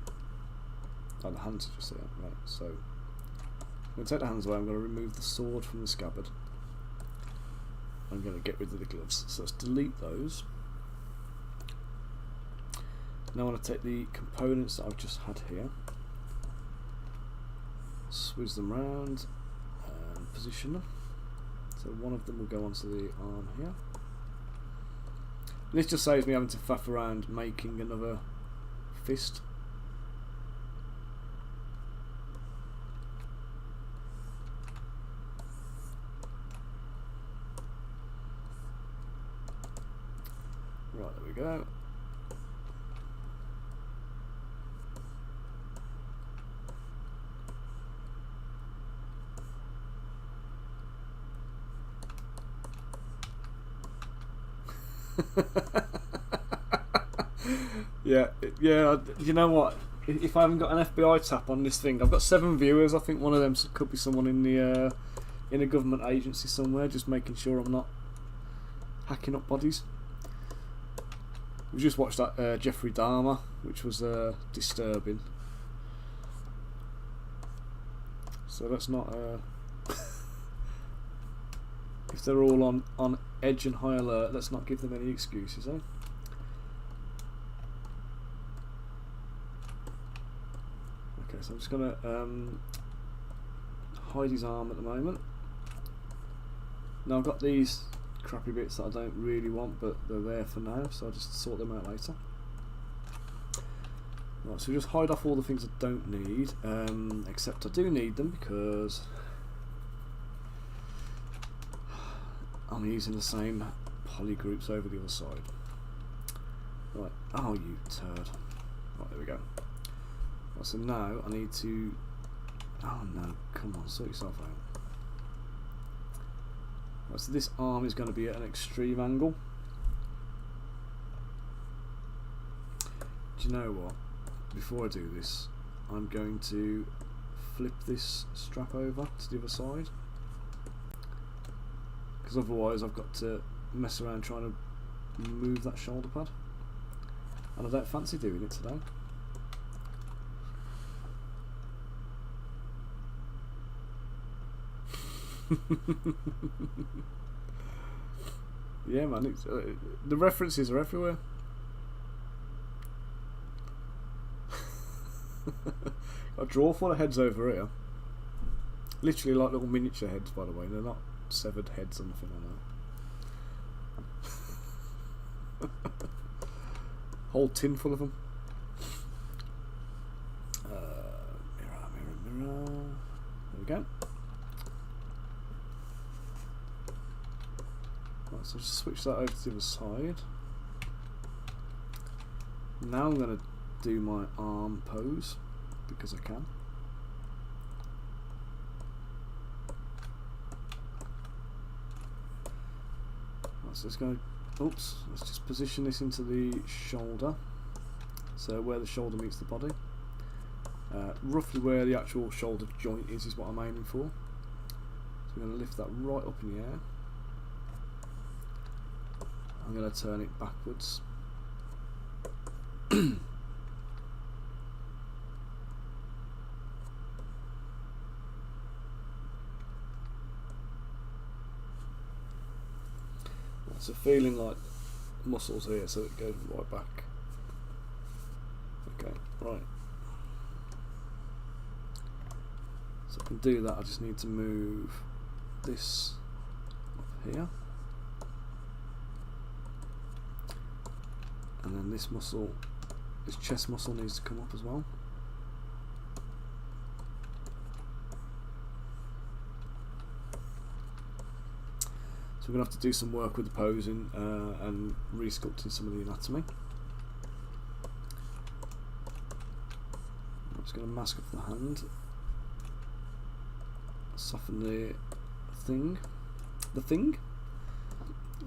Oh, the hands are just there. Right, so I'm going to take the hands away. I'm going to remove the sword from the scabbard. I'm going to get rid of the gloves. So let's delete those. Now I want to take the components that I've just had here, swizz them round and position them. So one of them will go onto the arm here. And this just saves me having to faff around making another fist. Right, there we go. Yeah, you know what? If I haven't got an FBI tap on this thing, I've got 7 viewers. I think one of them could be someone in the in a government agency somewhere, just making sure I'm not hacking up bodies. We just watched that Jeffrey Dahmer, which was disturbing. So let's not. If they're all on edge and high alert, let's not give them any excuses, eh? Okay, so I'm just gonna hide his arm at the moment. Now I've got these crappy bits that I don't really want, but they're there for now, so I'll just sort them out later. Right, so just hide off all the things I don't need, except I do need them because I'm using the same poly groups over the other side. Right, oh you turd. Right, there we go. Right, so now I need to... Oh no, come on, sort yourself out. Right, so this arm is going to be at an extreme angle. Do you know what? Before I do this, I'm going to flip this strap over to the other side, because otherwise I've got to mess around trying to move that shoulder pad, and I don't fancy doing it today. Yeah man, it's, the references are everywhere. I draw full of heads over here, literally like little miniature heads, by the way. They're not severed heads or nothing like that. Whole tin full of them. Mirror. There we go. Right, so just switch that over to the other side. Now I'm going to do my arm pose because I can. Right, so it's going to oops, let's just position this into the shoulder, so where the shoulder meets the body. Roughly where the actual shoulder joint is what I'm aiming for. So I'm going to lift that right up in the air. I'm going to turn it backwards. So feeling like muscles here, so it goes right back. Okay, right. So I can do that, I just need to move this up here. And then this muscle, this chest muscle needs to come up as well. So we're going to have to do some work with the posing and re-sculpting some of the anatomy. I'm just going to mask off the hand, soften the thing,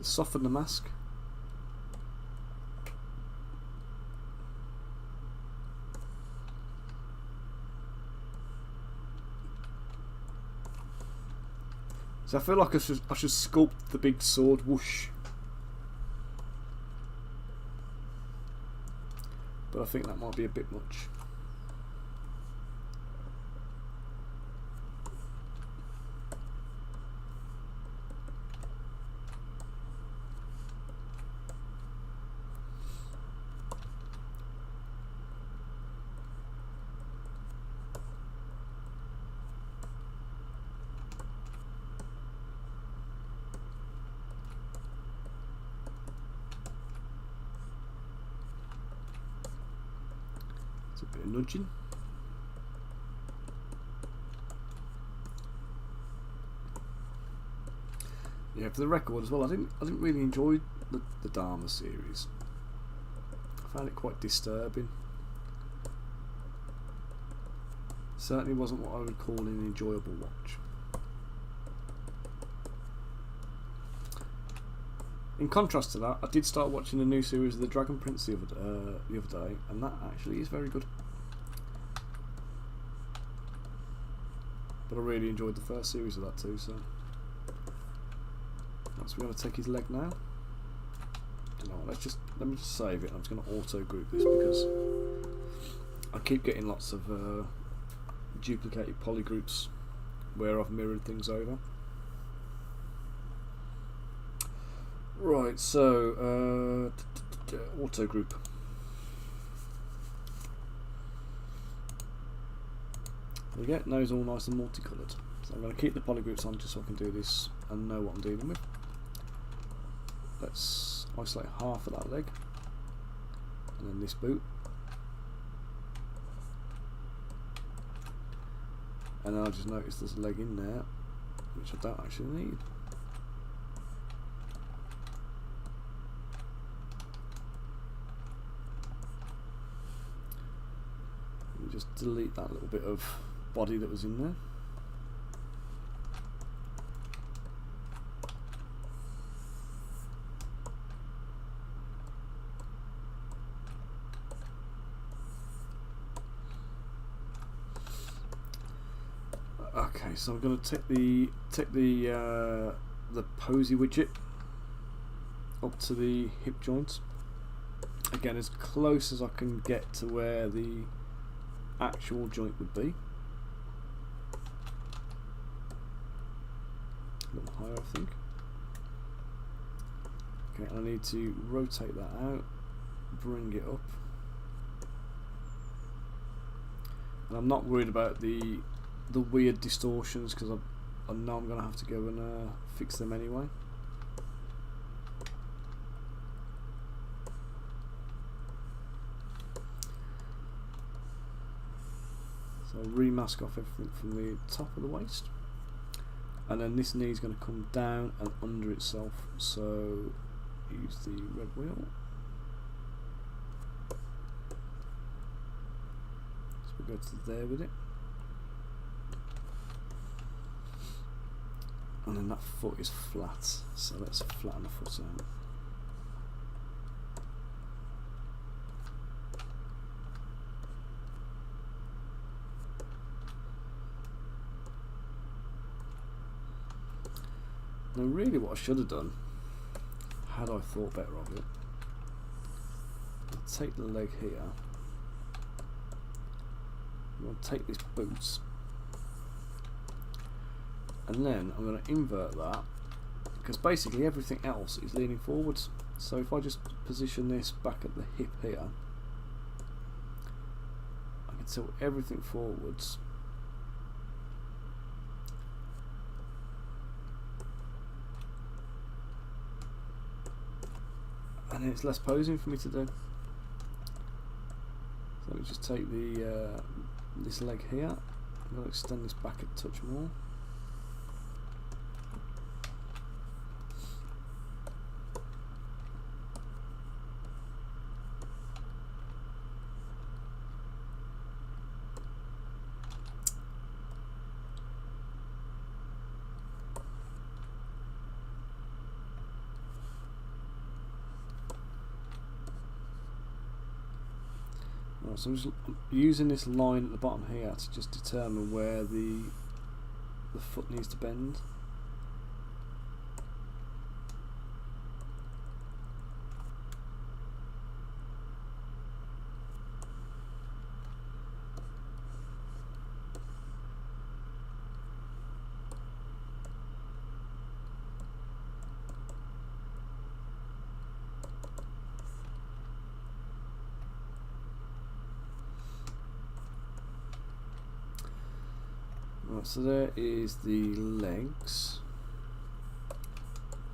soften the mask. So I feel like I should sculpt the big sword whoosh, but I think that might be a bit much. It's a bit of nudging. Yeah, for the record as well, I didn't really enjoy the Dharma series. I found it quite disturbing. Certainly wasn't what I would call an enjoyable watch. In contrast to that, I did start watching a new series of The Dragon Prince the other day, and that actually is very good. But I really enjoyed the first series of that too, so we're going to take his leg now. You know, let me just save it. I'm just going to auto group this because I keep getting lots of duplicated polygroups where I've mirrored things over. Right, so auto group. There we go. Now it's all nice and multicoloured. So I'm going to keep the polygroups on just so I can do this and know what I'm dealing with. Let's isolate half of that leg, and then this boot, and then I just noticed there's a leg in there which I don't actually need. Let me just delete that little bit of body that was in there. Okay, so I'm going to take the posy widget up to the hip joint. Again, as close as I can get to where the actual joint would be. A little higher, I think. Okay, I need to rotate that out, bring it up, and I'm not worried about the weird distortions because I know I'm going to have to go and fix them anyway. So I'll remask off everything from the top of the waist, and then this knee is going to come down and under itself, so use the red wheel. So we'll go to there with it. And then that foot is flat, so let's flatten the foot out. Now really what I should have done, had I thought better of it, I'll take the leg here, I'm going to take this boot, and then I'm going to invert that, because basically everything else is leaning forwards. So if I just position this back at the hip here, I can tilt everything forwards. And it's less posing for me to do. So let me just take the this leg here. I'm going to extend this back a touch more. So I'm just using this line at the bottom here to just determine where the foot needs to bend. Right, so there is the legs.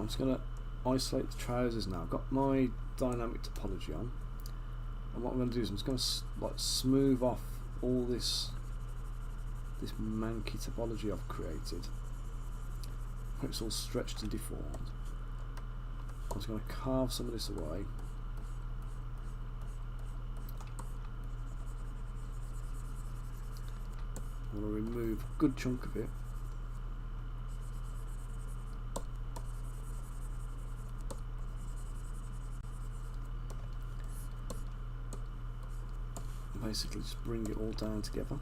I'm just going to isolate the trousers now. I've got my dynamic topology on, and what I'm going to do is I'm just going to like smooth off all this manky topology I've created. It's all stretched and deformed. I'm just going to carve some of this away. I'm going to remove a good chunk of it. And basically just bring it all down together.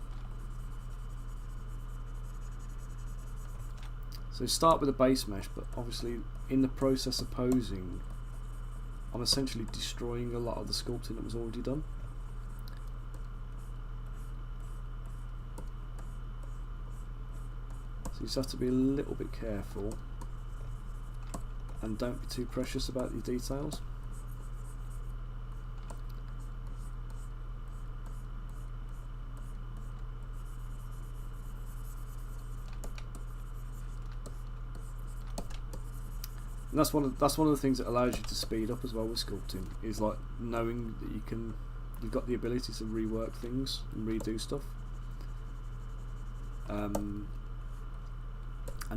So start with a base mesh, but obviously in the process of posing, I'm essentially destroying a lot of the sculpting that was already done. So you just have to be a little bit careful and don't be too precious about your details. And that's one of the things that allows you to speed up as well with sculpting, is like knowing that you've got the ability to rework things and redo stuff. And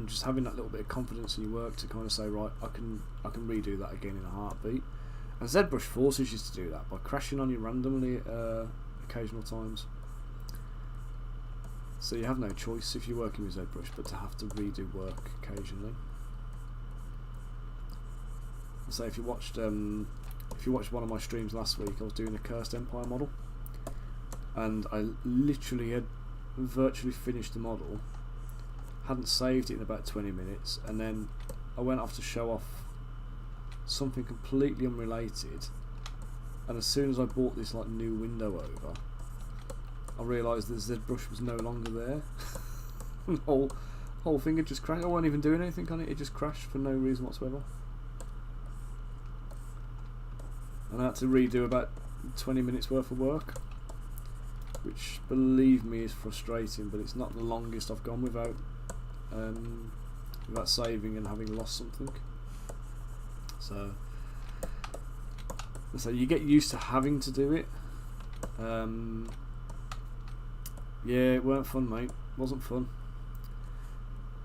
just having that little bit of confidence in your work to kind of say, right, I can redo that again in a heartbeat. And ZBrush forces you to do that by crashing on you randomly occasional times. So you have no choice if you're working with ZBrush but to have to redo work occasionally. So if you watched one of my streams last week, I was doing a Cursed Empire model, and I literally had virtually finished the model, hadn't saved it in about 20 minutes, and then I went off to show off something completely unrelated, and as soon as I brought this like new window over, I realised that ZBrush was no longer there. The whole thing had just crashed. I wasn't even doing anything on it, it just crashed for no reason whatsoever. And I had to redo about 20 minutes worth of work, which, believe me, is frustrating, but it's not the longest I've gone without saving and having lost something. So you get used to having to do it. Yeah, it weren't fun, mate. It wasn't fun.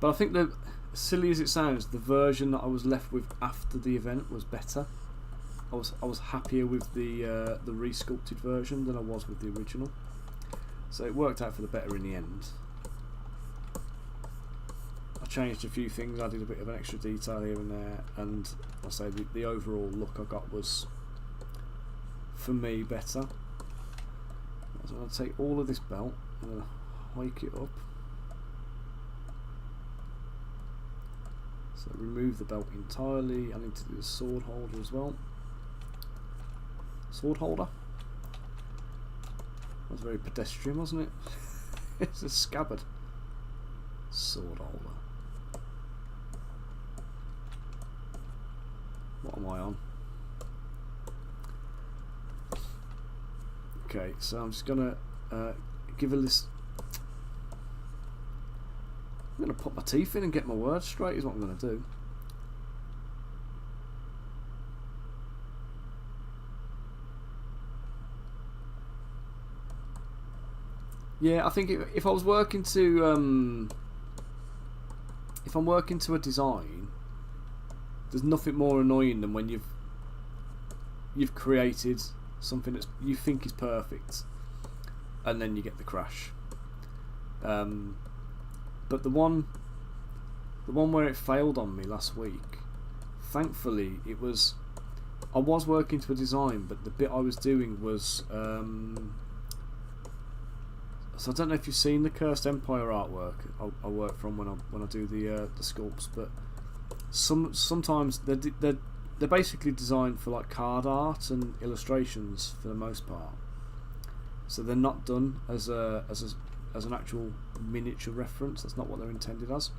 But I think that, silly as it sounds, the version that I was left with after the event was better. I was happier with the re-sculpted version than I was with the original. So it worked out for the better in the end. I changed a few things, added a bit of an extra detail here and there, and I say the overall look I got was, for me, better. So I'm going to take all of this belt, I'm going to hike it up. So So remove the belt entirely. I need to do the sword holder as well. Sword holder? That was very pedestrian, wasn't it? It's a scabbard. Sword holder. What am I on? Okay, so I'm just gonna give a list. I'm gonna put my teeth in and get my words straight. Is what I'm gonna do. Yeah, I think if I was working to if I'm working to a design, there's nothing more annoying than when you've created something that you think is perfect, and then you get the crash. But the one where it failed on me last week, thankfully I was working to a design, but the bit I was doing was so I don't know if you've seen the Cursed Empire artwork I work from when I do the sculpts, but sometimes they're basically designed for like card art and illustrations for the most part. So they're not done as an actual miniature reference. That's not what they're intended as.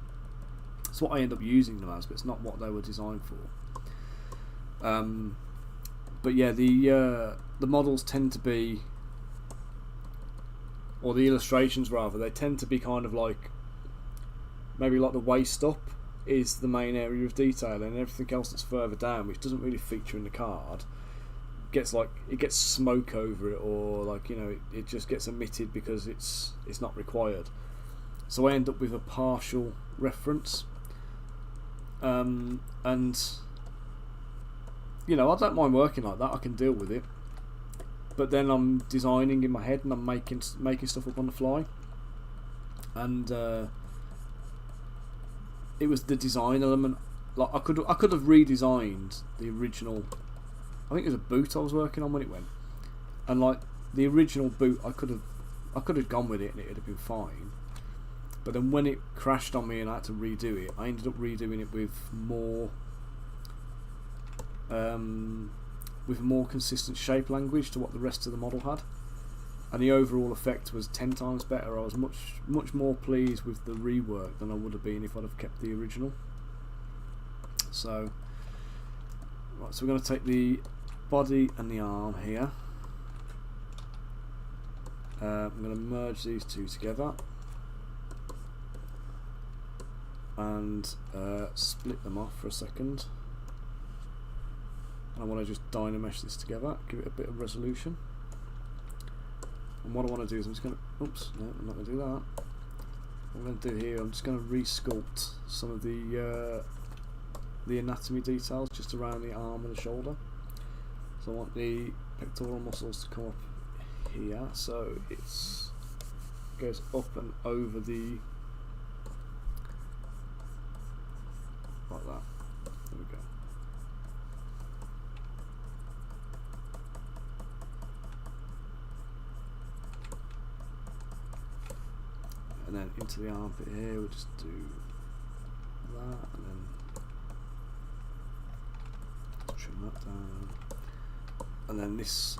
It's what I end up using them as, but it's not what they were designed for. But yeah, the models tend to be, or the illustrations rather, they tend to be kind of like maybe like the waist up is the main area of detail, and everything else that's further down, which doesn't really feature in the card, gets smoke over it, or like, you know, it just gets omitted because it's not required. So I end up with a partial reference, and you know, I don't mind working like that. I can deal with it. But then I'm designing in my head and I'm making stuff up on the fly, and it was the design element. Like I could have redesigned the original. I think it was a boot I was working on when it went, and like the original boot, I could have gone with it and it'd have been fine. But then when it crashed on me and I had to redo it, I ended up redoing it with more consistent shape language to what the rest of the model had, and the overall effect was 10 times better. I was much more pleased with the rework than I would have been if I'd have kept the original. So right, so we're going to take the body and the arm here. I'm going to merge these two together and split them off for a second. I want to just dynamesh this together, give it a bit of resolution. And what I want to do is I'm just going to, oops, no, I'm not going to do that. What I'm going to do here, I'm just going to re-sculpt some of the anatomy details just around the arm and the shoulder. So I want the pectoral muscles to come up here, so it goes up and over the, like that. There we go. And then into the armpit here, we'll just do that, and then trim that down. And then this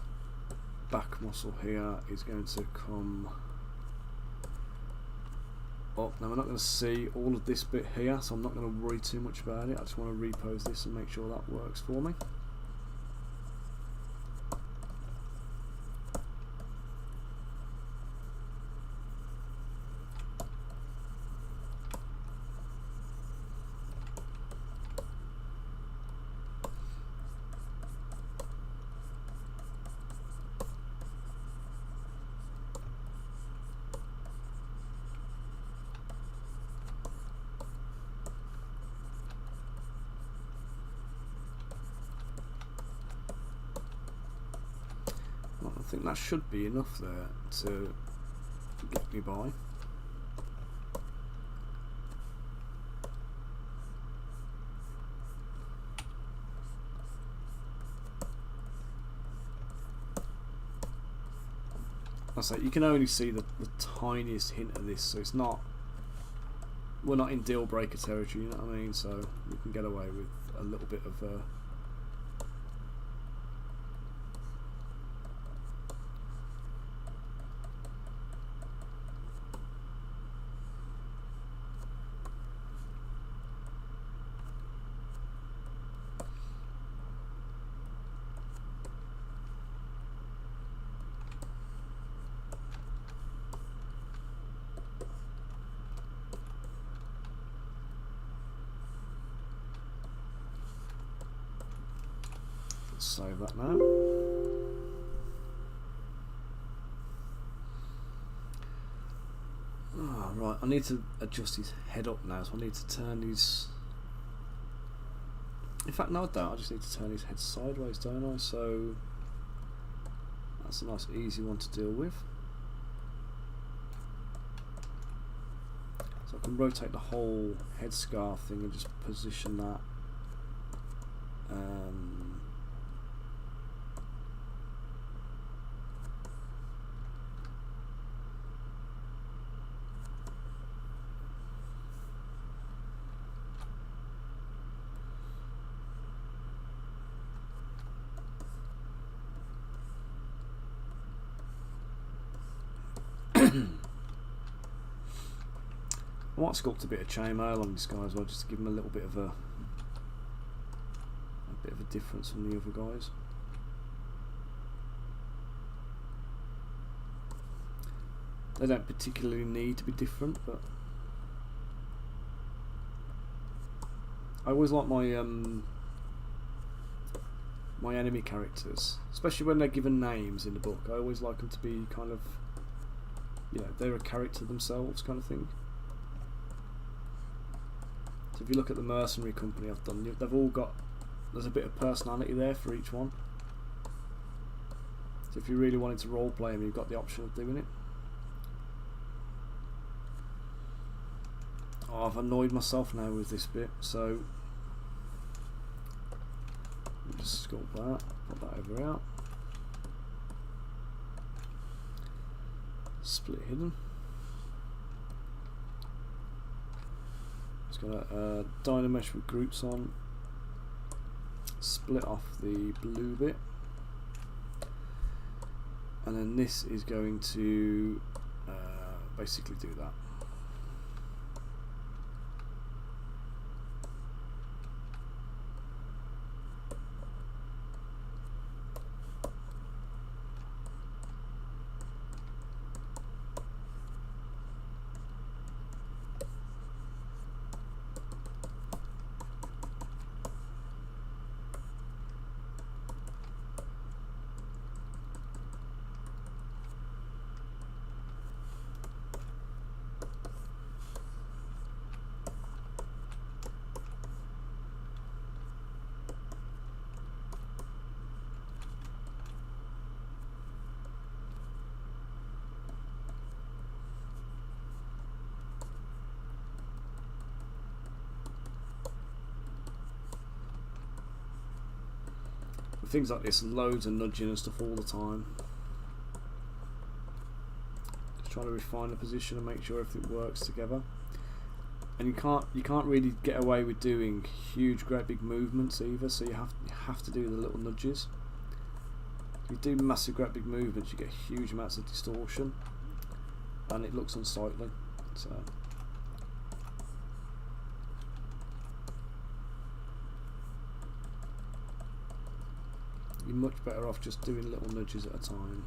back muscle here is going to come up. Now we're not going to see all of this bit here, so I'm not going to worry too much about it. I just want to repose this and make sure that works for me. I think that should be enough there to get me by. I say you can only see the tiniest hint of this, so it's not we're not in deal breaker territory, you know what I mean? So we can get away with a little bit of save that now. Oh, right, I need to adjust his head up now, so I need to turn his... In fact, no I don't, I just need to turn his head sideways, don't I? So that's a nice easy one to deal with. So I can rotate the whole headscarf thing and just position that. I might sculpt a bit of chainmail on this guy as well, just to give him a little bit of a difference from the other guys. They don't particularly need to be different, but I always like my my enemy characters, especially when they're given names in the book. I always like them to be kind of, you know, they're a character themselves, kind of thing. So if you look at the mercenary company I've done, they've all got, there's a bit of personality there for each one. So if you really wanted to roleplay them, you've got the option of doing it. Oh, I've annoyed myself now with this bit, so just sculpt that, put that over out. Split hidden. Just got a dynamesh with groups on. Split off the blue bit, and then this is going to basically do that. Things like this, loads of nudging and stuff all the time. Just trying to refine the position and make sure everything works together. And you can't really get away with doing huge, great big movements either. So you have to do the little nudges. If you do massive, great big movements, you get huge amounts of distortion, and it looks unsightly. So. You're much better off just doing little nudges at a time.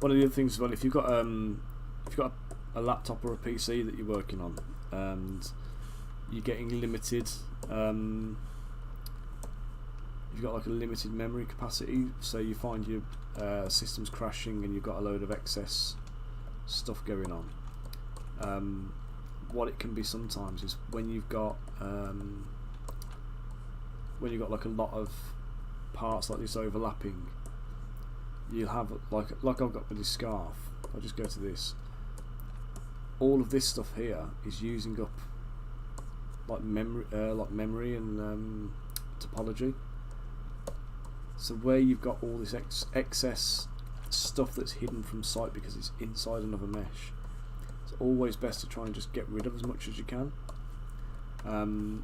One of the other things as well, if you've got a laptop or a PC that you're working on and you're getting limited you've got like a limited memory capacity, so you find your system's crashing and you've got a load of excess stuff going on. What it can be sometimes is when you've got like a lot of parts like this overlapping, you'll have like I've got with this scarf. I'll just go to this. All of this stuff here is using up like memory and topology. So where you've got all this excess stuff that's hidden from sight because it's inside another mesh, it's always best to try and just get rid of as much as you can, because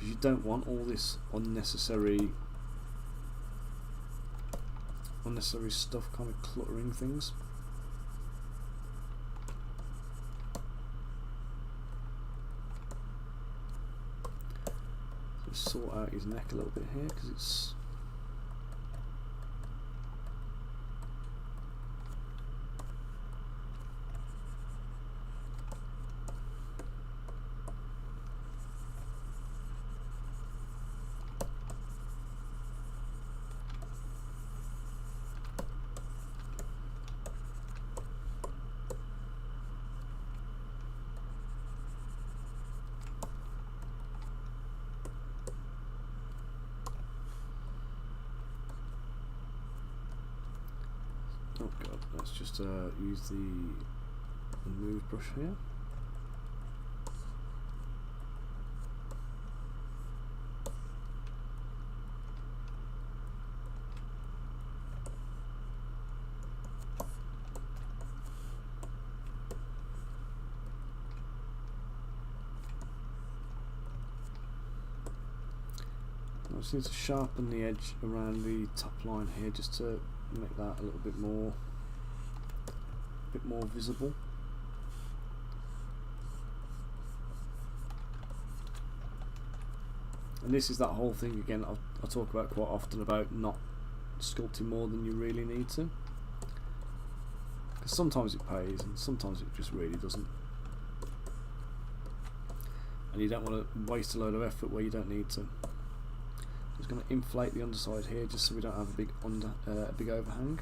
you don't want all this unnecessary stuff kind of cluttering things. Just sort out his neck a little bit here because it's oh god, let's just use the move brush here. I just need to sharpen the edge around the top line here just to make that a little bit more visible. And this is that whole thing again I talk about quite often about not sculpting more than you really need to, because sometimes it pays and sometimes it just really doesn't, and you don't want to waste a load of effort where you don't need to. Just going to inflate the underside here just so we don't have a big overhang.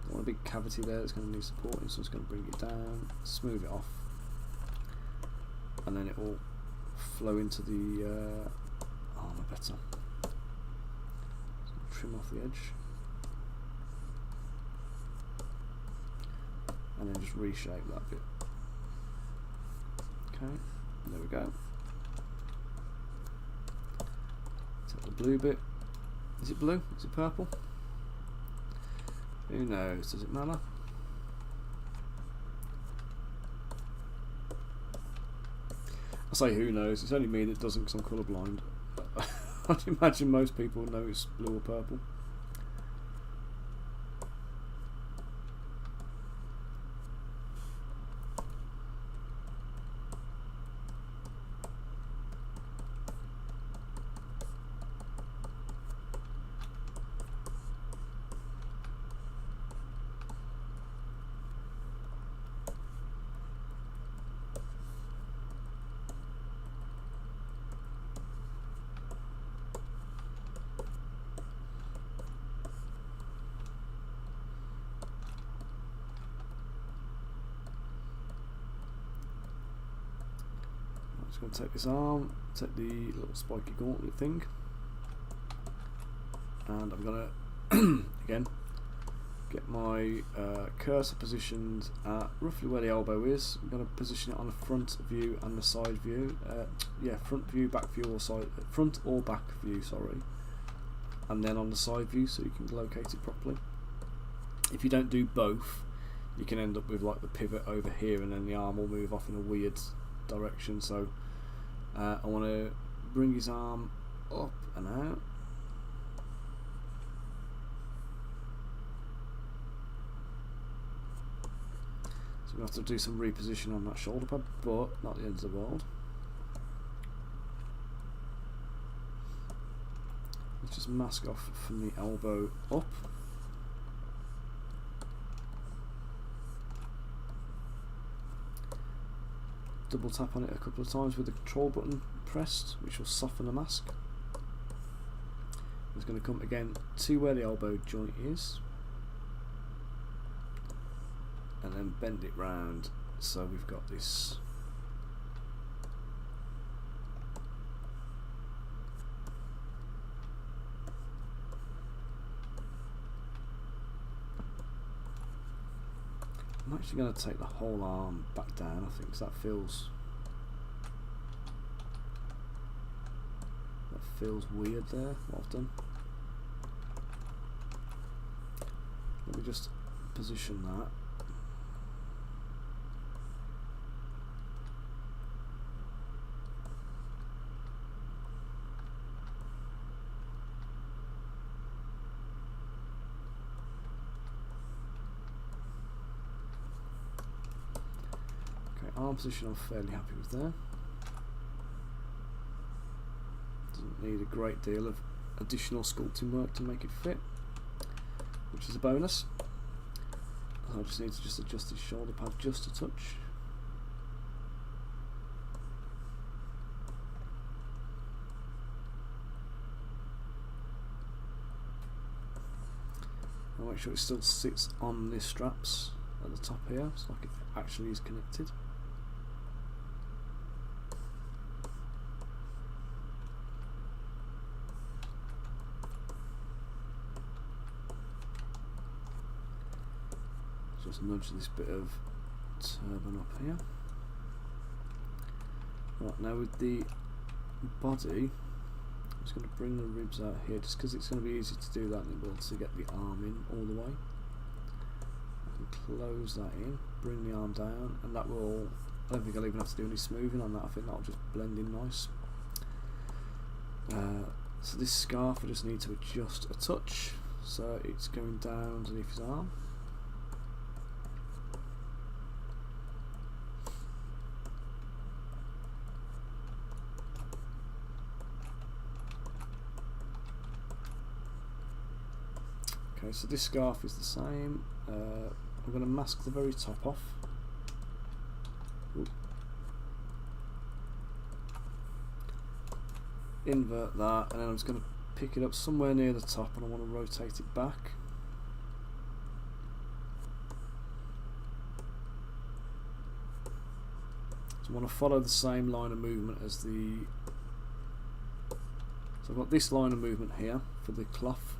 Don't want a big cavity there that's going to need supporting, so I'm just going to bring it down, smooth it off, and then it will flow into the armour better. So trim off the edge, and then just reshape that bit. Okay, there we go. The blue bit. Is it blue? Is it purple? Who knows? Does it matter? I say who knows. It's only me that doesn't because I'm colourblind. I'd imagine most people know it's blue or purple. Just going to take this arm, take the little spiky gauntlet thing, and I'm going to again get my cursor positioned at roughly where the elbow is. I'm going to position it on the front view and the side view. Yeah, front view, back view, or side, front or back view, sorry, and then on the side view so you can locate it properly. If you don't do both, you can end up with like the pivot over here, and then the arm will move off in a weird direction. So I want to bring his arm up and out. So we have to do some reposition on that shoulder pad, but not the end of the world. Let's just mask off from the elbow up. Double tap on it a couple of times with the control button pressed, which will soften the mask. It's going to come again to where the elbow joint is, and then bend it round so we've got this I'm actually going to take the whole arm back down, I think, 'cause that feels weird there, what I've done. Let me just position that. Okay, arm position I'm fairly happy with there. Doesn't need a great deal of additional sculpting work to make it fit, which is a bonus. I just need to just adjust his shoulder pad just a touch. I'll make sure it still sits on the straps at the top here, so like it actually is connected. Just nudge this bit of turban up here. Right, now with the body, I'm just going to bring the ribs out here, just because it's going to be easy to do that and be able to get the arm in all the way. I can close that in, bring the arm down, and that will, I don't think I'll even have to do any smoothing on that, I think that'll just blend in nice. So this scarf I just need to adjust a touch, so it's going down underneath his arm. Okay, so this scarf is the same. I'm going to mask the very top off. Ooh. Invert that, and then I'm just going to pick it up somewhere near the top, and I want to rotate it back. So I want to follow the same line of movement as the... So I've got this line of movement here for the cloth.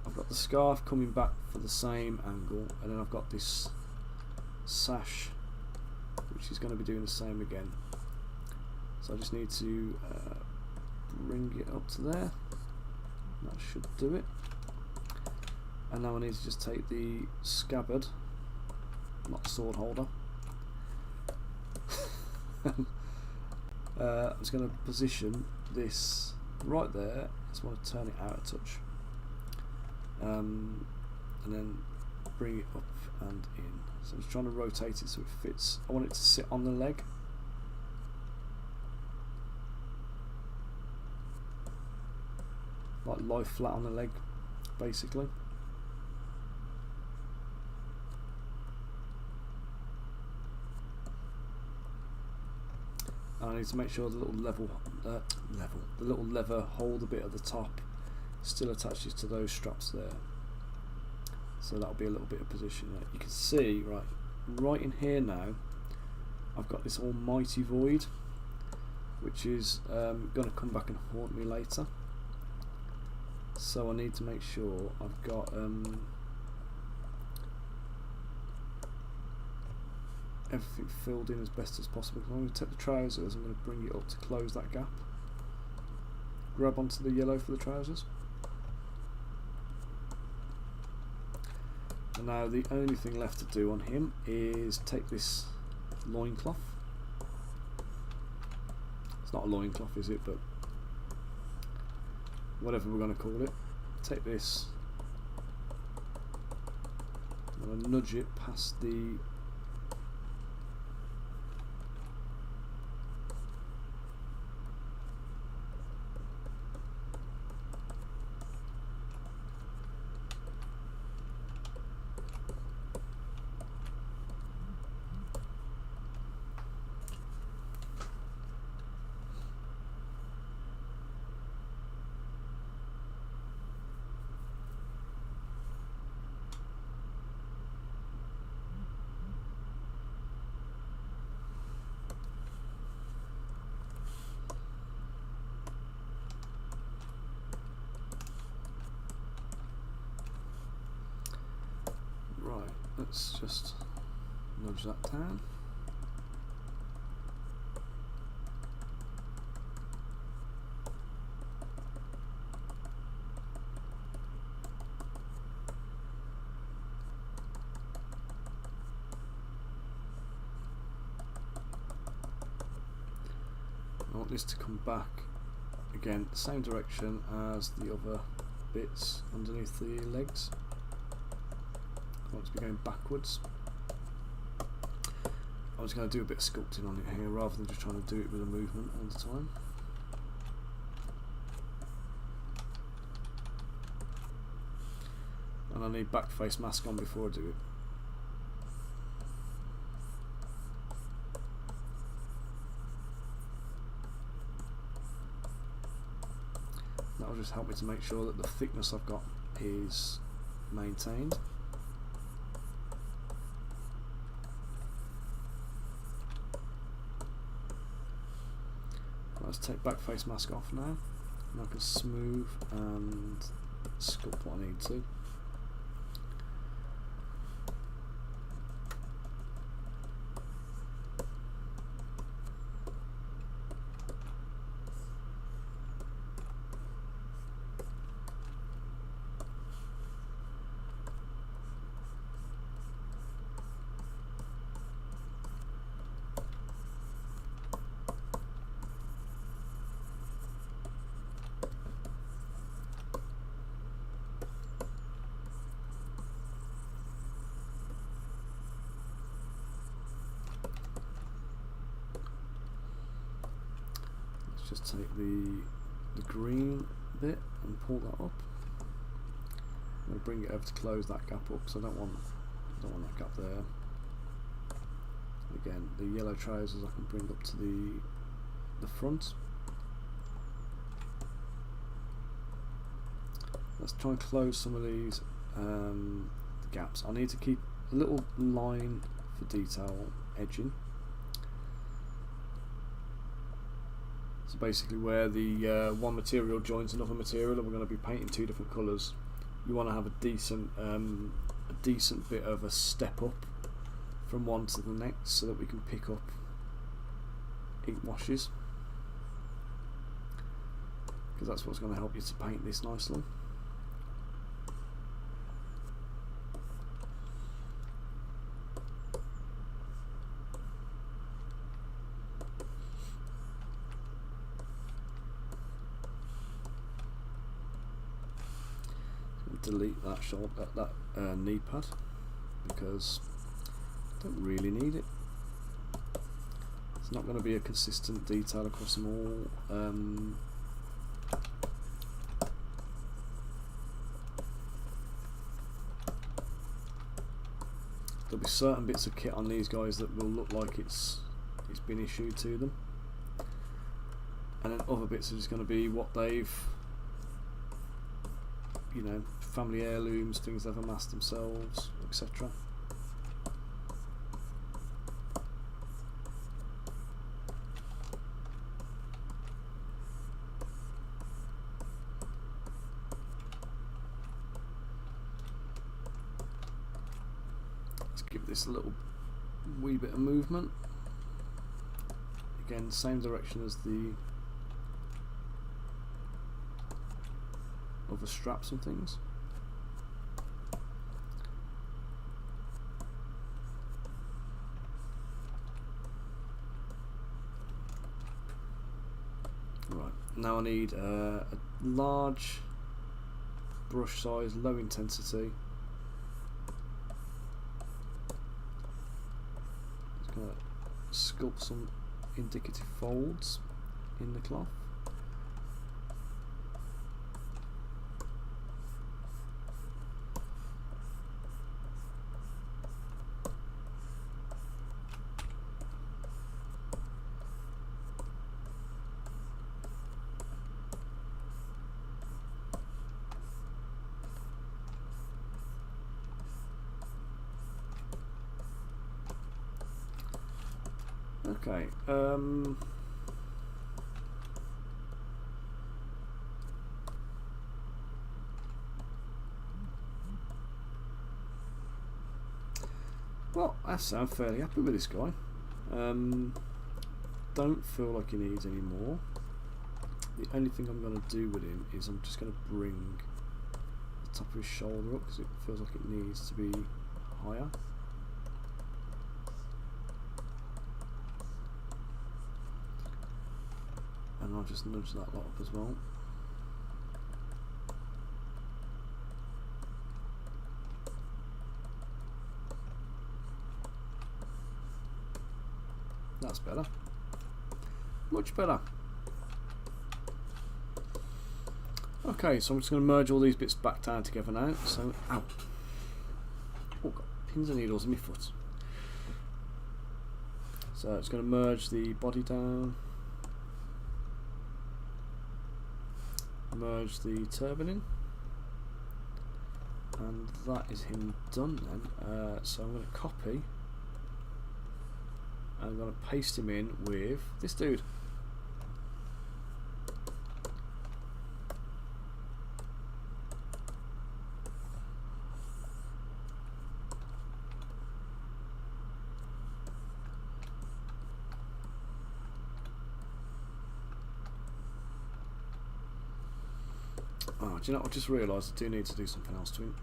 I've got the scarf coming back for the same angle, and then I've got this sash which is going to be doing the same again. So I just need to bring it up to there. That should do it. And now I need to just take the scabbard, not the sword holder. I'm just going to position this right there. I just want to turn it out a touch. And then bring it up and in. So I'm just trying to rotate it so it fits. I want it to sit on the leg. Like lie flat on the leg, basically. And I need to make sure the little the little lever holder bit at the top still attaches to those straps there, so that'll be a little bit of position there. You can see right in here now I've got this almighty void which is going to come back and haunt me later, so I need to make sure I've got everything filled in as best as possible. I'm going to take the trousers, I'm going to bring it up to close that gap, grab onto the yellow for the trousers. And now the only thing left to do on him is take this loincloth. It's not a loincloth, is it? But whatever we're going to call it. Take this. I'm going to nudge it past the let's just nudge that down. I want this to come back again, the same direction as the other bits underneath the legs. I want it to be going backwards. I was going to do a bit of sculpting on it here rather than just trying to do it with a movement all the time. And I need back face mask on before I do it. That will just help me to make sure that the thickness I've got is maintained. Let's take back face mask off now, and I can smooth and sculpt what I need to. Just take the green bit and pull that up. I'm going to bring it over to close that gap up because I don't want that gap there. Again, the yellow trousers I can bring up to the front. Let's try and close some of these gaps. I need to keep a little line for detail edging. So basically where the one material joins another material and we're going to be painting two different colours, you want to have a decent bit of a step up from one to the next so that we can pick up ink washes, because that's what's going to help you to paint this nicely. Delete that knee pad because I don't really need it. It's not going to be a consistent detail across them all. There'll be certain bits of kit on these guys that will look like it's been issued to them, and then other bits are just going to be what they've, you know, family heirlooms, things they've amassed themselves, etc. Let's give this a little wee bit of movement. Again, same direction as the other straps and things. Right, now I need a large brush size, low intensity. Just going to sculpt some indicative folds in the cloth. Okay, Well, I sound fairly happy with this guy. Don't feel like he needs any more. The only thing I'm going to do with him is I'm just going to bring the top of his shoulder up because it feels like it needs to be higher. And I'll just nudge that lot up as well. That's better. Much better. Okay, so I'm just going to merge all these bits back down together now. So, ow. Oh, got pins and needles in my foot. So it's going to merge the body down. Merge the turban in. And that is him done then. So I'm going to copy. I'm going to paste him in with this dude. Oh, do you know what? I just realised I do need to do something else to him.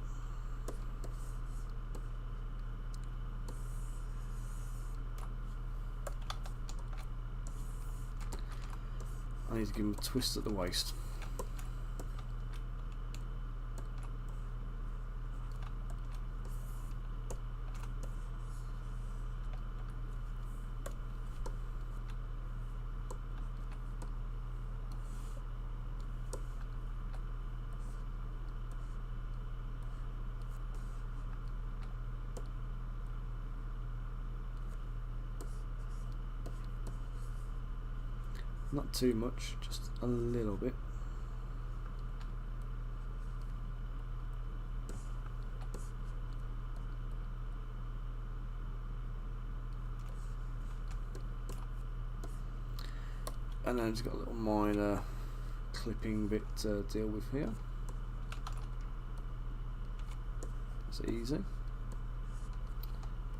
I need to give him a twist at the waist. Not too much, just a little bit. And then just got a little minor clipping bit to deal with here. It's easy.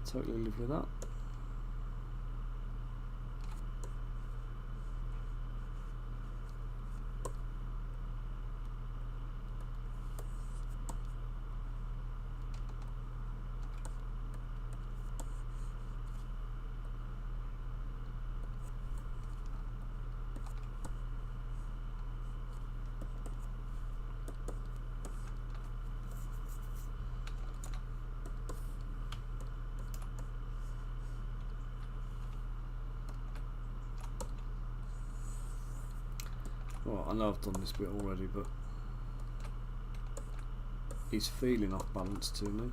Totally live with that. Well, I know I've done this bit already, but he's feeling off balance to me.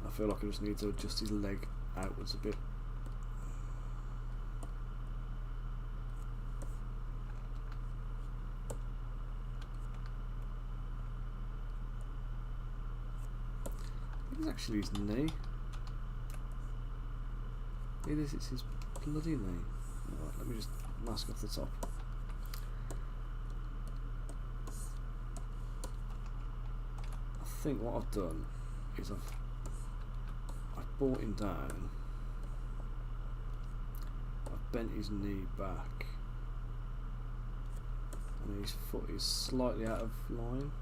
I feel like I just need to adjust his leg outwards a bit. It's actually his knee. It is, it's his bloody knee. Right, let me just mask off the top. I think what I've done is I've brought him down. I've bent his knee back. And his foot is slightly out of line.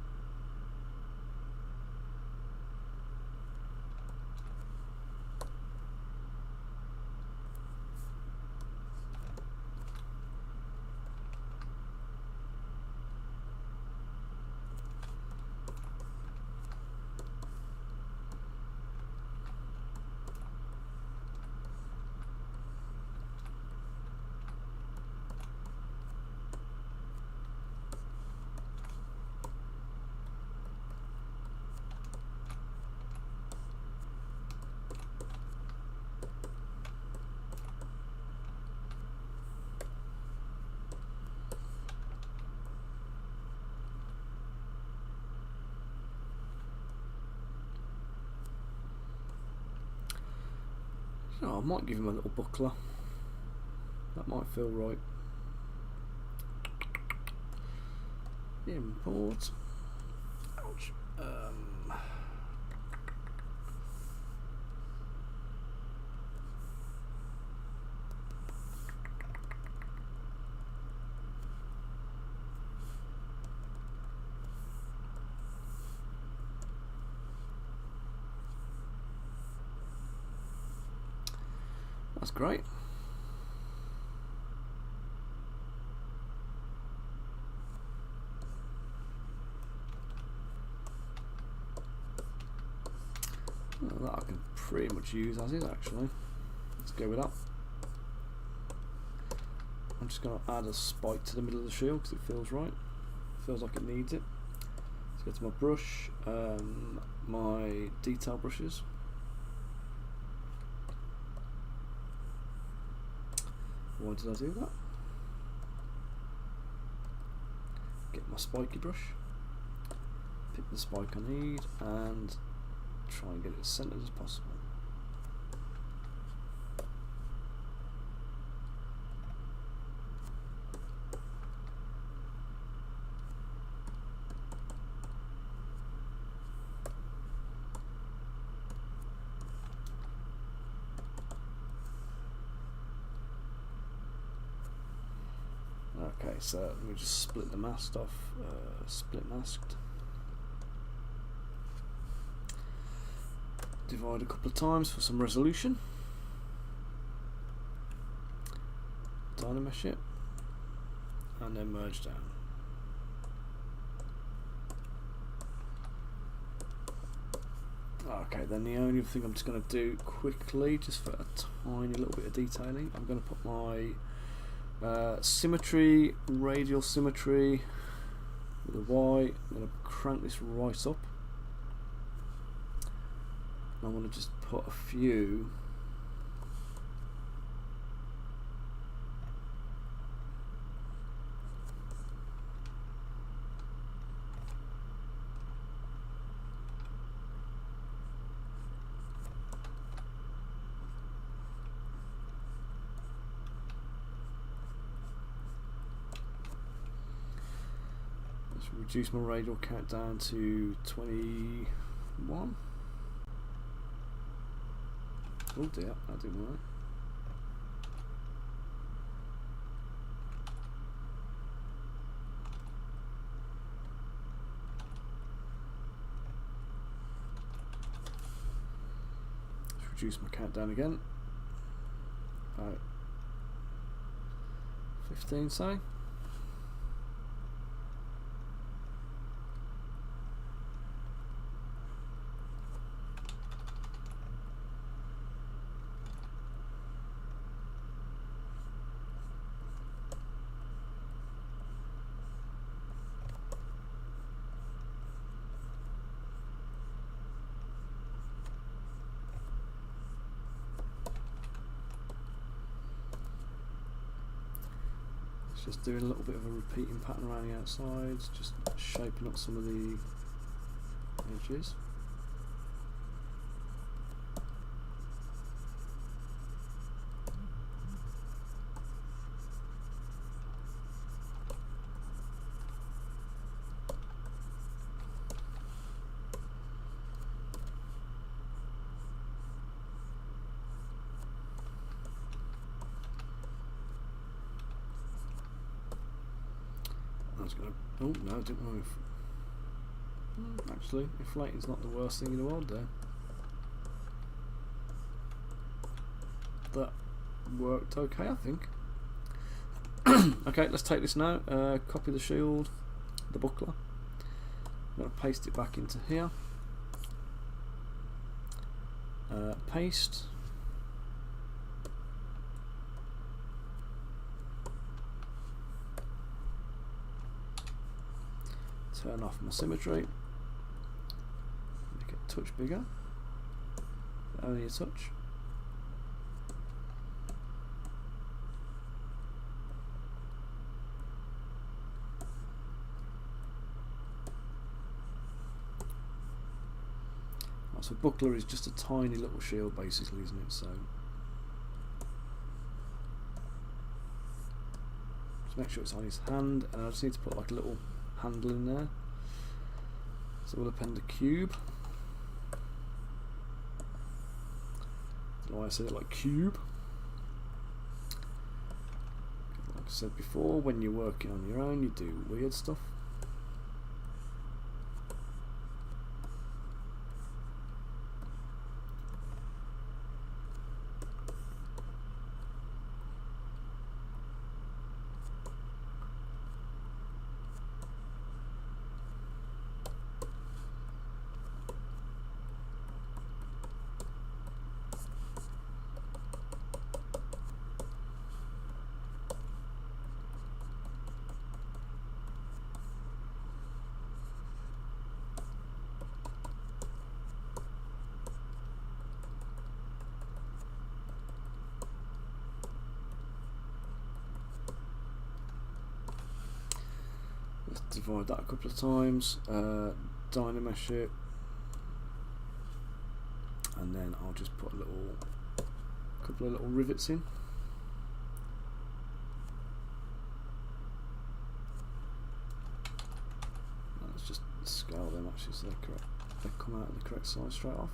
Oh, I might give him a little buckler. That might feel right. import. Ouch. That's great. Well, that I can pretty much use as is actually. Let's go with that. I'm just going to add a spike to the middle of the shield because it feels right. Feels like it needs it. Let's go to my brush, my detail brushes. Why did I do that? Get my spiky brush, pick the spike I need, and try and get it as centered as possible. Okay, so let me just split the mask off, split masked. Divide a couple of times for some resolution. Dynamesh it, and then merge down. Okay, then the only thing I'm just going to do quickly, just for a tiny little bit of detailing, I'm going to put my symmetry, radial symmetry with a Y. I'm going to crank this right up. I want to just put a few reduce my radial count down to 21. Oh dear, that didn't work. Let's reduce my count down again. About 15, say. Just doing a little bit of a repeating pattern around the outsides, just shaping up some of the edges. Oh no, I didn't know if... Actually, inflating's not the worst thing in the world there. That worked okay, I think. Okay, let's take this now. Copy the shield, the buckler. I'm going to paste it back into here. Paste. Turn off my symmetry, make it a touch bigger, only a touch. Right, so buckler is just a tiny little shield basically, isn't it? So just make sure it's on his hand, and I just need to put like a little handle in there. So we'll append a cube. Don't know why I said it like cube. Like I said before, when you're working on your own, you do weird stuff. Let's divide that a couple of times, dynamesh it, and then I'll just put a couple of little rivets in. Let's just scale them actually so they come out the correct size straight off.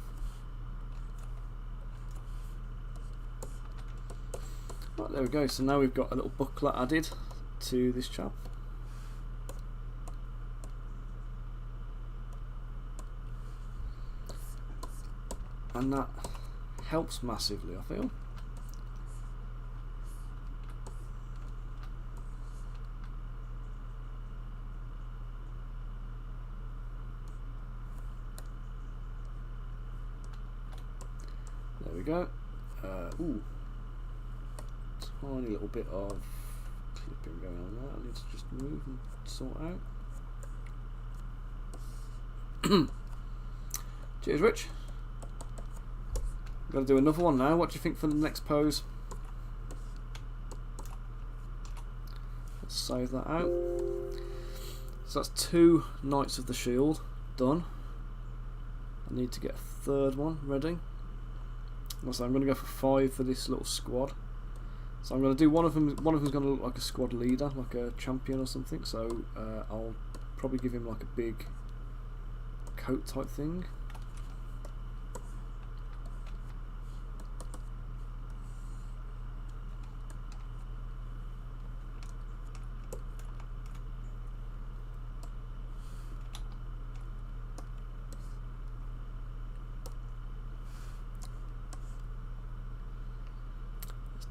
Right, there we go. So now we've got a little buckler added to this chap. And that helps massively, I feel. There we go. Ooh, tiny little bit of clipping going on there. I need to just move and sort out. Cheers, Rich. We've got to do another one now. What do you think for the next pose? Let's save that out. So that's 2 Knights of the Shield done. I need to get a third one ready. So I'm going to go for 5 for this little squad. So I'm going to do one of them. One of them's going to look like a squad leader, like a champion or something. So I'll probably give him like a big coat type thing.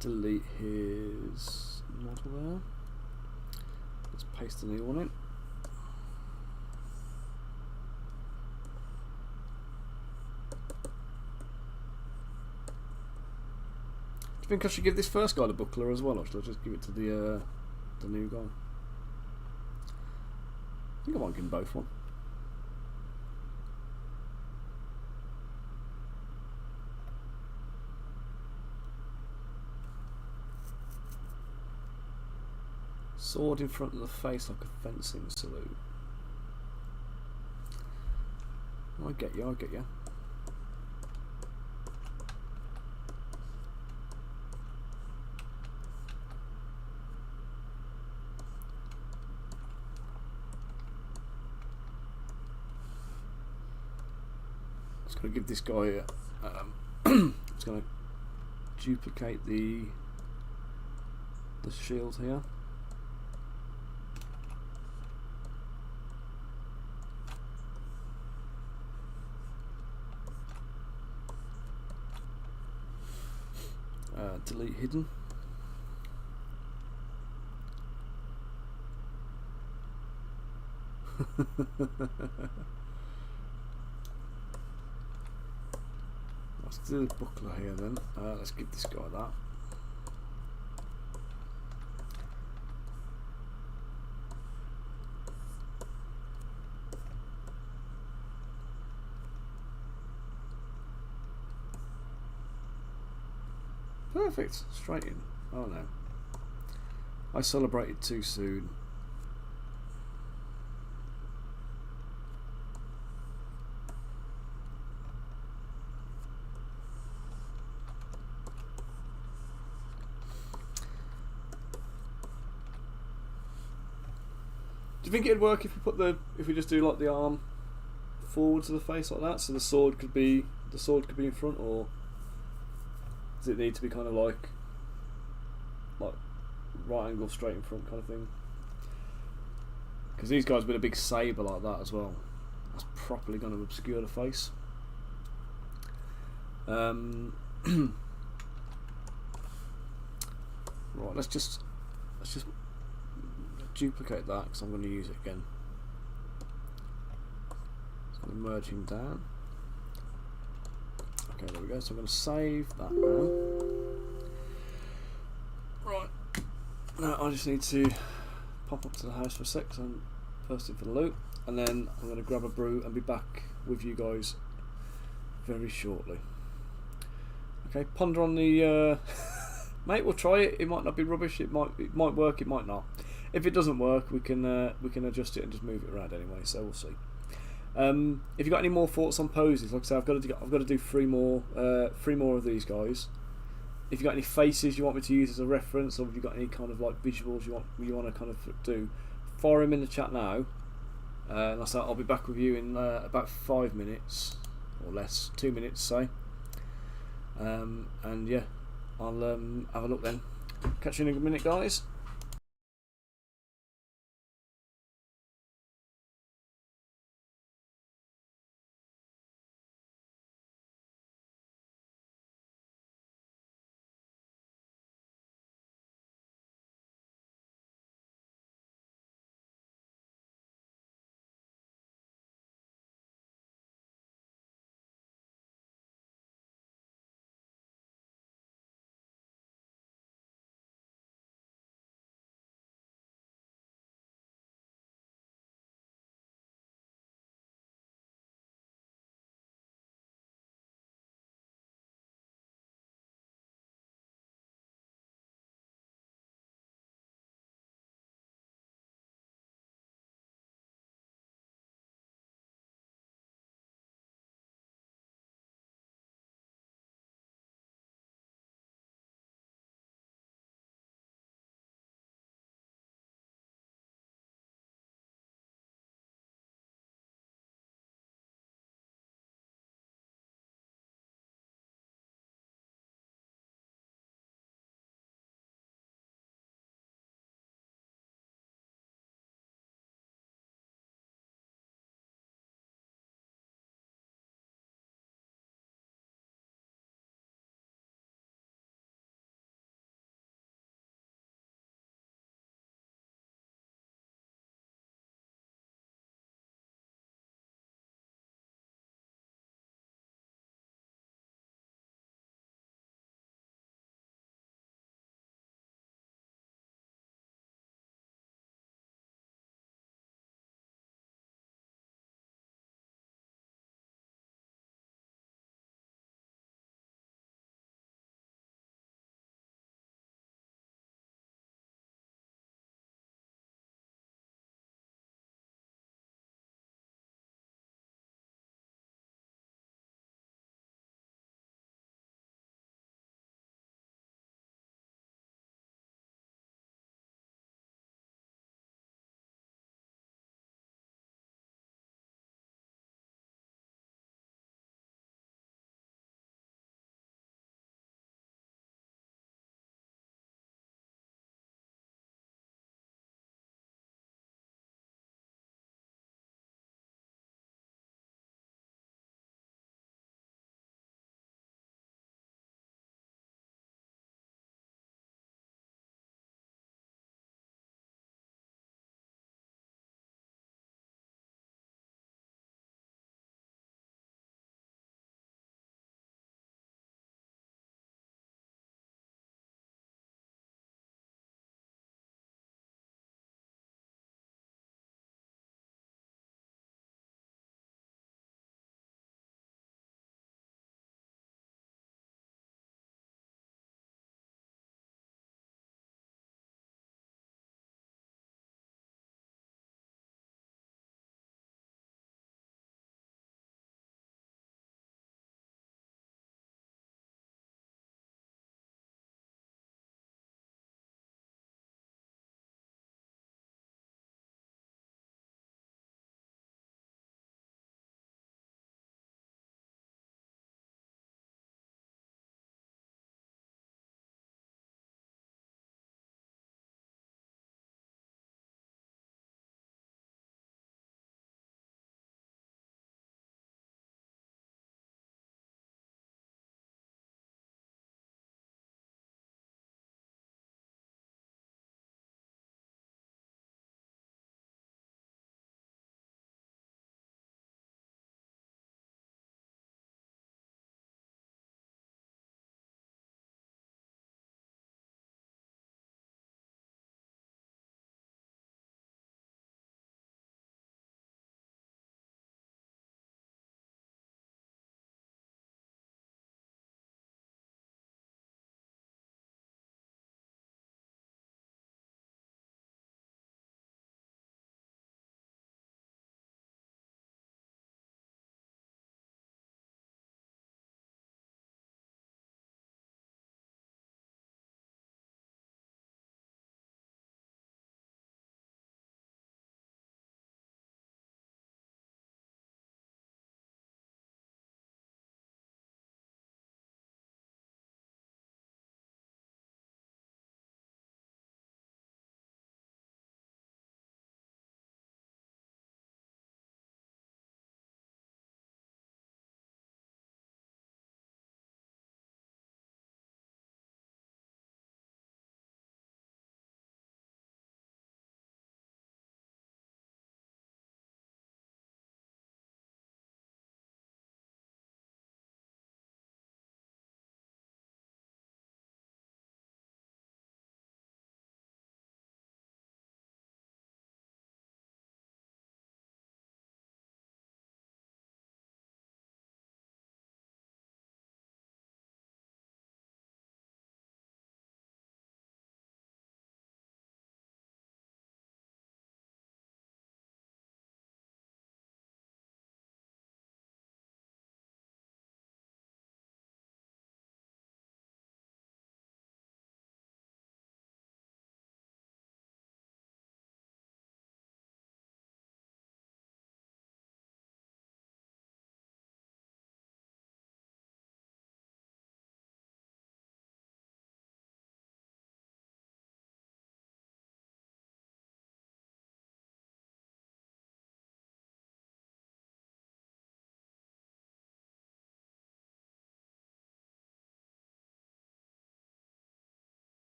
Delete his model there. Let's paste a new one in. Do you think I should give this first guy the buckler as well, or should I just give it to the new guy? I think I might give them both one. Sword in front of the face like a fencing salute. I get you, I get you. Just going to give this guy just going to duplicate the shield here. Delete hidden. Let's do the buckler here then. Let's give this guy that. Perfect, straight in. Oh no, I celebrated too soon. you think it'd work if we just do like the arm forward to the face like that, so the sword could be in front, or does it need to be kind of like right angle straight in front kind of thing? Because these guys with a big saber like that as well, that's properly going to obscure the face. Right, let's just duplicate that because I'm going to use it again. So I'm merging down. Okay, there we go. So I'm going to save that now. Right. Now I just need to pop up to the house for a sec, because I'm thirsty for the loot, and then I'm going to grab a brew and be back with you guys very shortly. Okay, ponder on the mate. We'll try it. It might not be rubbish. It might work. It might not. If it doesn't work, we can adjust it and just move it around anyway. So we'll see. If you've got any more thoughts on poses, like I say, I've got to do three more of these guys. If you've got any faces you want me to use as a reference, or if you've got any kind of like visuals you want to kind of do, fire them in the chat now. And I'll be back with you in about 5 minutes or less, 2 minutes, say. And yeah, I'll have a look then. Catch you in a minute, guys.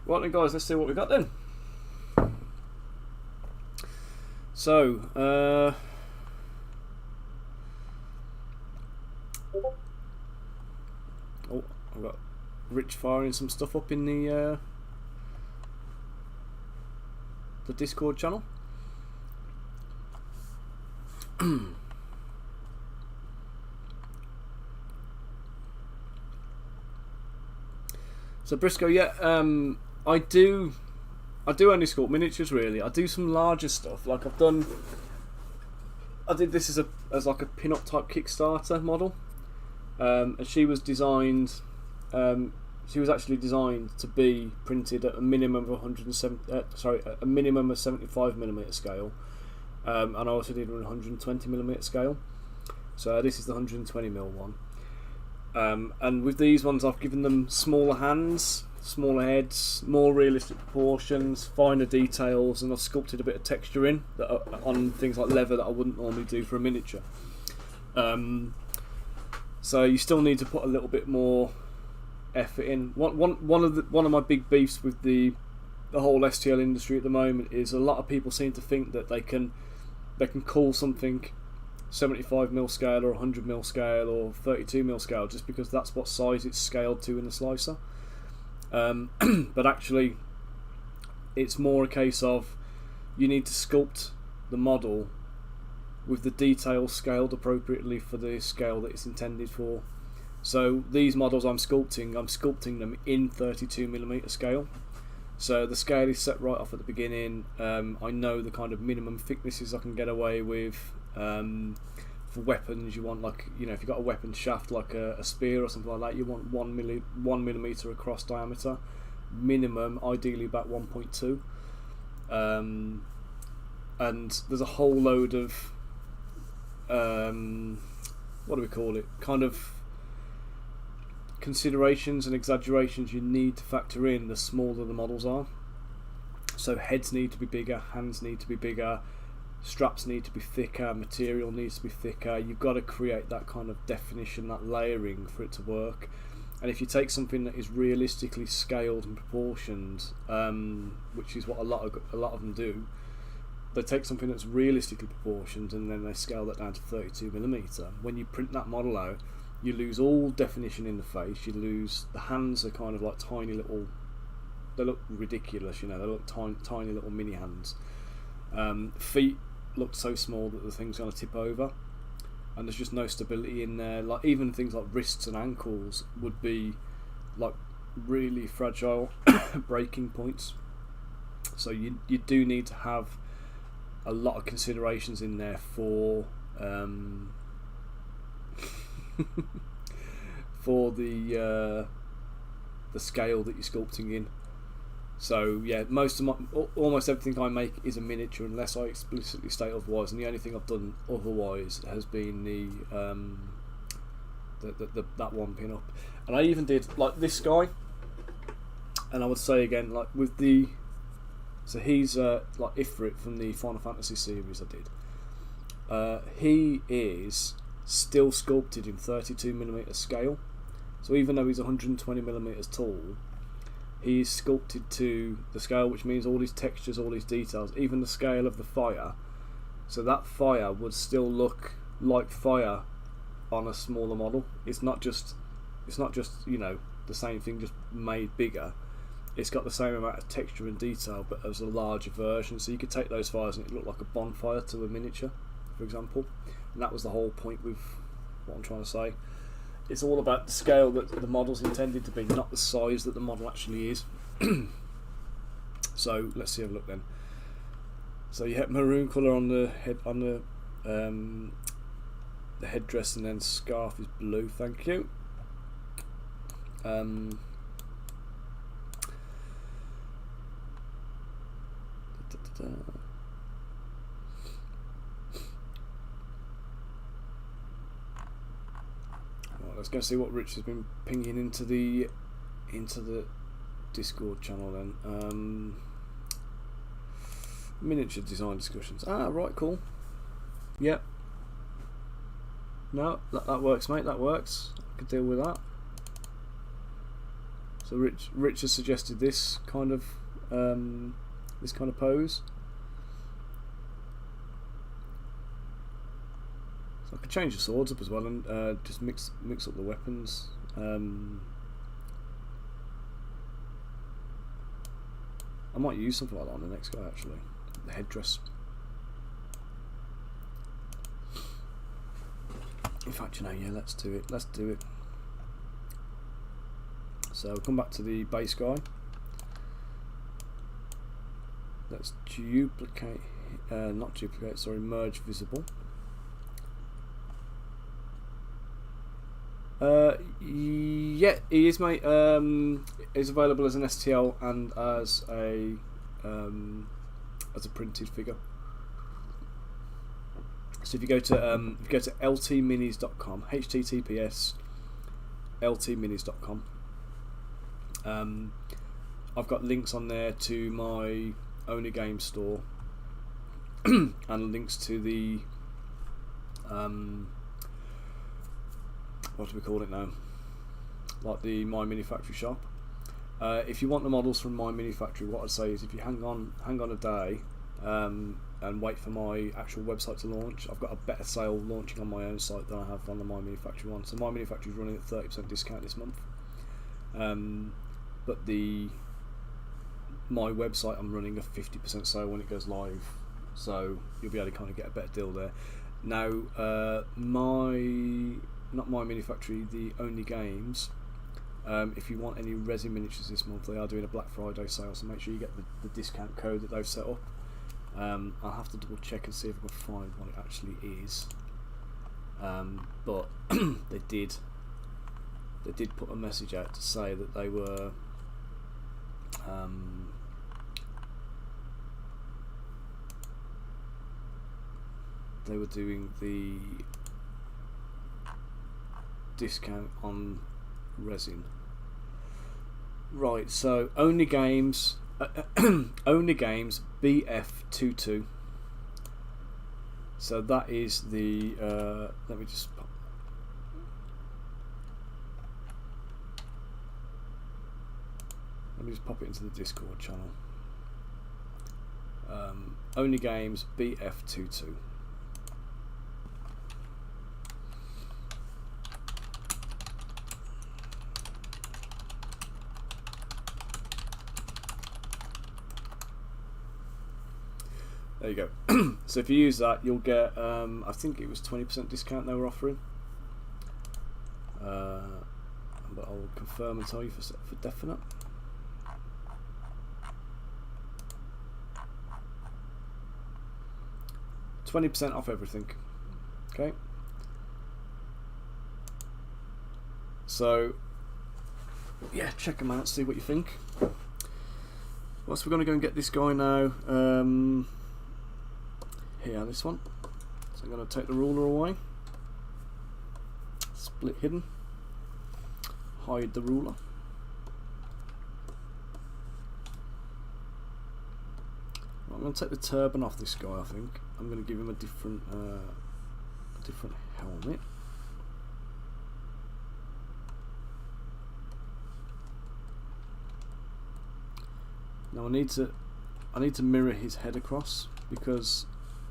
Right then, guys, let's see what we got then. So, oh, I've got Rich firing some stuff up in the Discord channel. So Briscoe, yeah, I do only sculpt miniatures really. I do some larger stuff. Like I did this as like a pin-up type Kickstarter model, and she was designed. She was actually designed to be printed at a minimum of 75mm scale, and I also did a 120mm scale. So this is the 120mm one. And with these ones, I've given them smaller hands, smaller heads, more realistic proportions, finer details, and I've sculpted a bit of texture in on things like leather that I wouldn't normally do for a miniature. So you still need to put a little bit more effort in. One of my big beefs with the whole STL industry at the moment is a lot of people seem to think that they can call something 75mm scale or 100mm scale or 32mm scale just because that's what size it's scaled to in the slicer. But actually it's more a case of you need to sculpt the model with the details scaled appropriately for the scale that it's intended for. So these models I'm sculpting them in 32mm scale. So the scale is set right off at the beginning. I know the kind of minimum thicknesses I can get away with. For weapons, you want, like, you know, if you've got a weapon shaft like a spear or something like that, you want 1mm across diameter, minimum, ideally about 1.2. And there's a whole load of what do we call it? Kind of considerations and exaggerations you need to factor in the smaller the models are. So heads need to be bigger, hands need to be bigger, straps need to be thicker, material needs to be thicker. You've got to create that kind of definition, that layering for it to work. And if you take something that is realistically scaled and proportioned, which is what a lot of them do, they take something that's realistically proportioned and then they scale that down to 32mm. When you print that model out, you lose all definition in the face. You lose, the hands are kind of like tiny little, they look ridiculous, you know, they look tiny little mini hands. Feet look so small that the thing's going to tip over, and there's just no stability in there. Like even things like wrists and ankles would be like really fragile breaking points. So you do need to have a lot of considerations in there for for the scale that you're sculpting in. So yeah, almost everything I make is a miniature unless I explicitly state otherwise, and the only thing I've done otherwise has been that one pin up. And I even did like this guy, and I would say again, like with the, so he's like Ifrit from the Final Fantasy series I did. He is still sculpted in 32mm scale, so even though he's 120mm tall, he's sculpted to the scale, which means all his textures, all his details, even the scale of the fire. So that fire would still look like fire on a smaller model. It's not just you know, the same thing just made bigger. It's got the same amount of texture and detail, but as a larger version. So you could take those fires and it looked like a bonfire to a miniature, for example. And that was the whole point with what I'm trying to say. It's all about the scale that the model's intended to be, not the size that the model actually is. So let's see, have a look then. So you have maroon colour on the head, on the headdress, and then scarf is blue. Thank you. Let's go see what Rich has been pinging into the Discord channel then. Miniature design discussions. Ah, right, cool. Yep. No, that works, mate. That works. I could deal with that. So Rich has suggested this kind of pose. So I could change the swords up as well and just mix up the weapons. I might use something like that on the next guy actually. The headdress. In fact, yeah, let's do it. So we'll come back to the base guy. Let's duplicate, not duplicate, sorry, merge visible. Yeah, he is, mate. Is available as an STL and as a printed figure. So if you go to ltminis.com, https ltminis.com, I've got links on there to my Only Game store and links to the what do we call it now? Like the My Mini Factory shop. If you want the models from My Mini Factory, what I'd say is if you hang on a day and wait for my actual website to launch, I've got a better sale launching on my own site than I have on the My Mini Factory one. So My Mini Factory is running at 30% discount this month. But my website, I'm running a 50% sale when it goes live, so you'll be able to kind of get a better deal there. Now, not My Mini Factory, the Only Games. If you want any resin miniatures this month, they are doing a Black Friday sale, so make sure you get the discount code that they've set up. I'll have to double check and see if I can find what it actually is. But they did put a message out to say that they were doing the discount on resin. Right, so Only Games Only Games BF22. So that is the let me just pop it into the Discord channel. Only Games BF22. There you go. So if you use that, you'll get I think it was 20% discount they were offering. But I'll confirm and tell you for definite. %20 off everything. Okay. So yeah, check them out, see what you think. Whilst we're going to go and get this guy now. Here, this one. So I'm going to take the ruler away. Split hidden. Hide the ruler. Right, I'm going to take the turban off this guy. I think I'm going to give him a different helmet. Now I need to mirror his head across because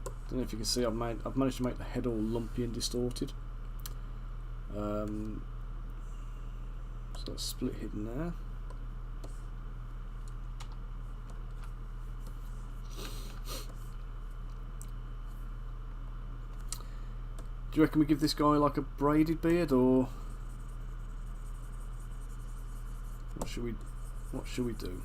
I don't know if you can see I've managed to make the head all lumpy and distorted. So that's split hidden there. Do you reckon we give this guy like a braided beard, or what should we do?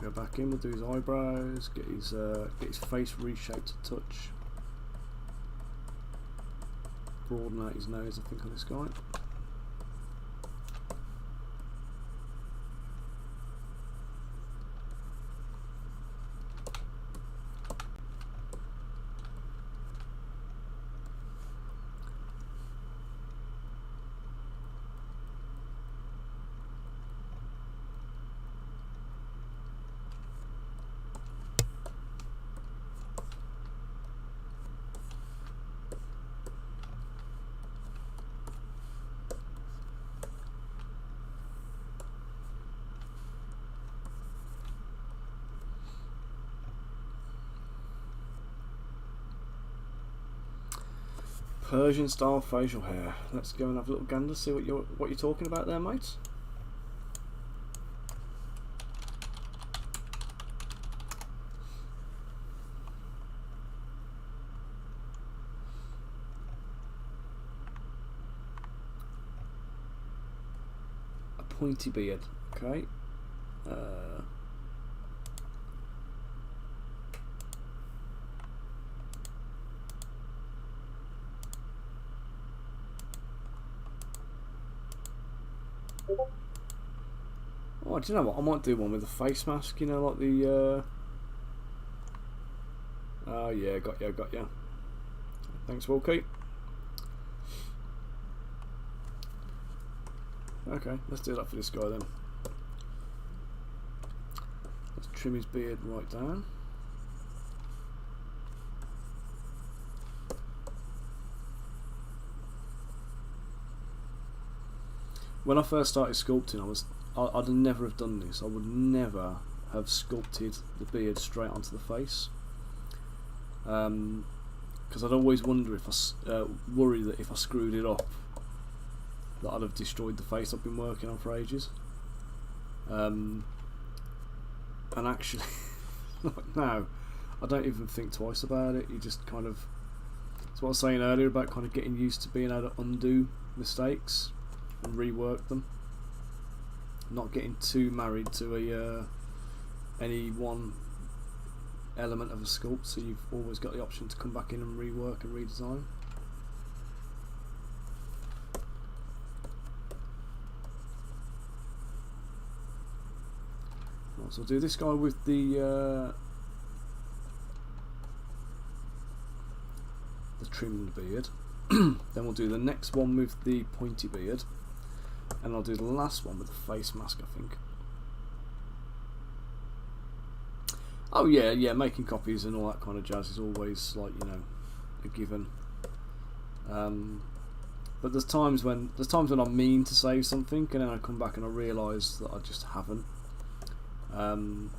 go back in, we'll do his eyebrows, get his face reshaped a touch. Broaden out his nose, I think, on this guy. Persian style facial hair. Let's go and have a little gander, see what you're talking about there, mate. A pointy beard, okay. Oh, do you know what? I might do one with a face mask, you know, like the. Oh, yeah, got ya. Thanks, Wilkie. Okay, let's do that for this guy then. Let's trim his beard right down. When I first started sculpting, I'd never have done this. I would never have sculpted the beard straight onto the face, because I'd always wonder if worry that if I screwed it up, that I'd have destroyed the face I've been working on for ages. And actually, now I don't even think twice about it. You just kind of, that's what I was saying earlier about kind of getting used to being able to undo mistakes and rework them, not getting too married to any one element of a sculpt, so you've always got the option to come back in and rework and redesign. Right, so I'll do this guy with the trimmed beard. Then we'll do the next one with the pointy beard, and I'll do the last one with the face mask, I think. Oh yeah, making copies and all that kind of jazz is always, like, you know, a given. But there's times when I mean to save something, and then I come back and I realise that I just haven't. And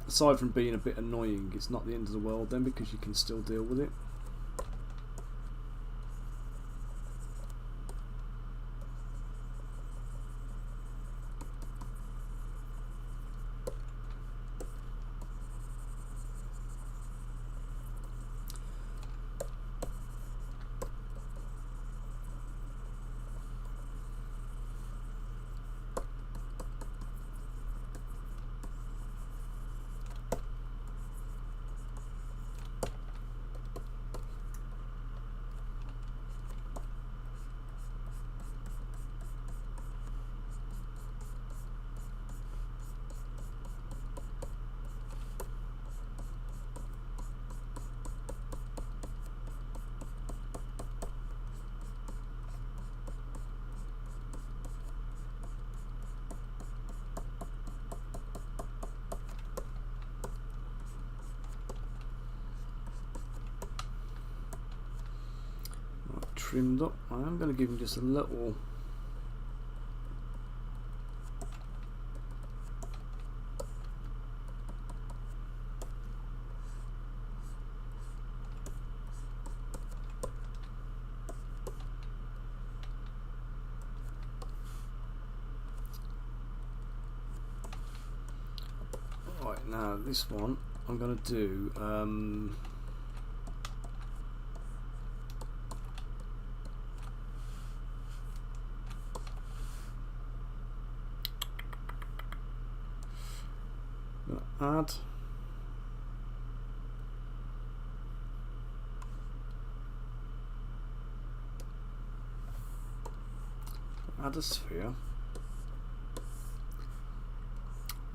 aside from being a bit annoying, it's not the end of the world then, because you can still deal with it. Trimmed up. I am going to give him just a little right. Now this one I'm going to do add a sphere. I'm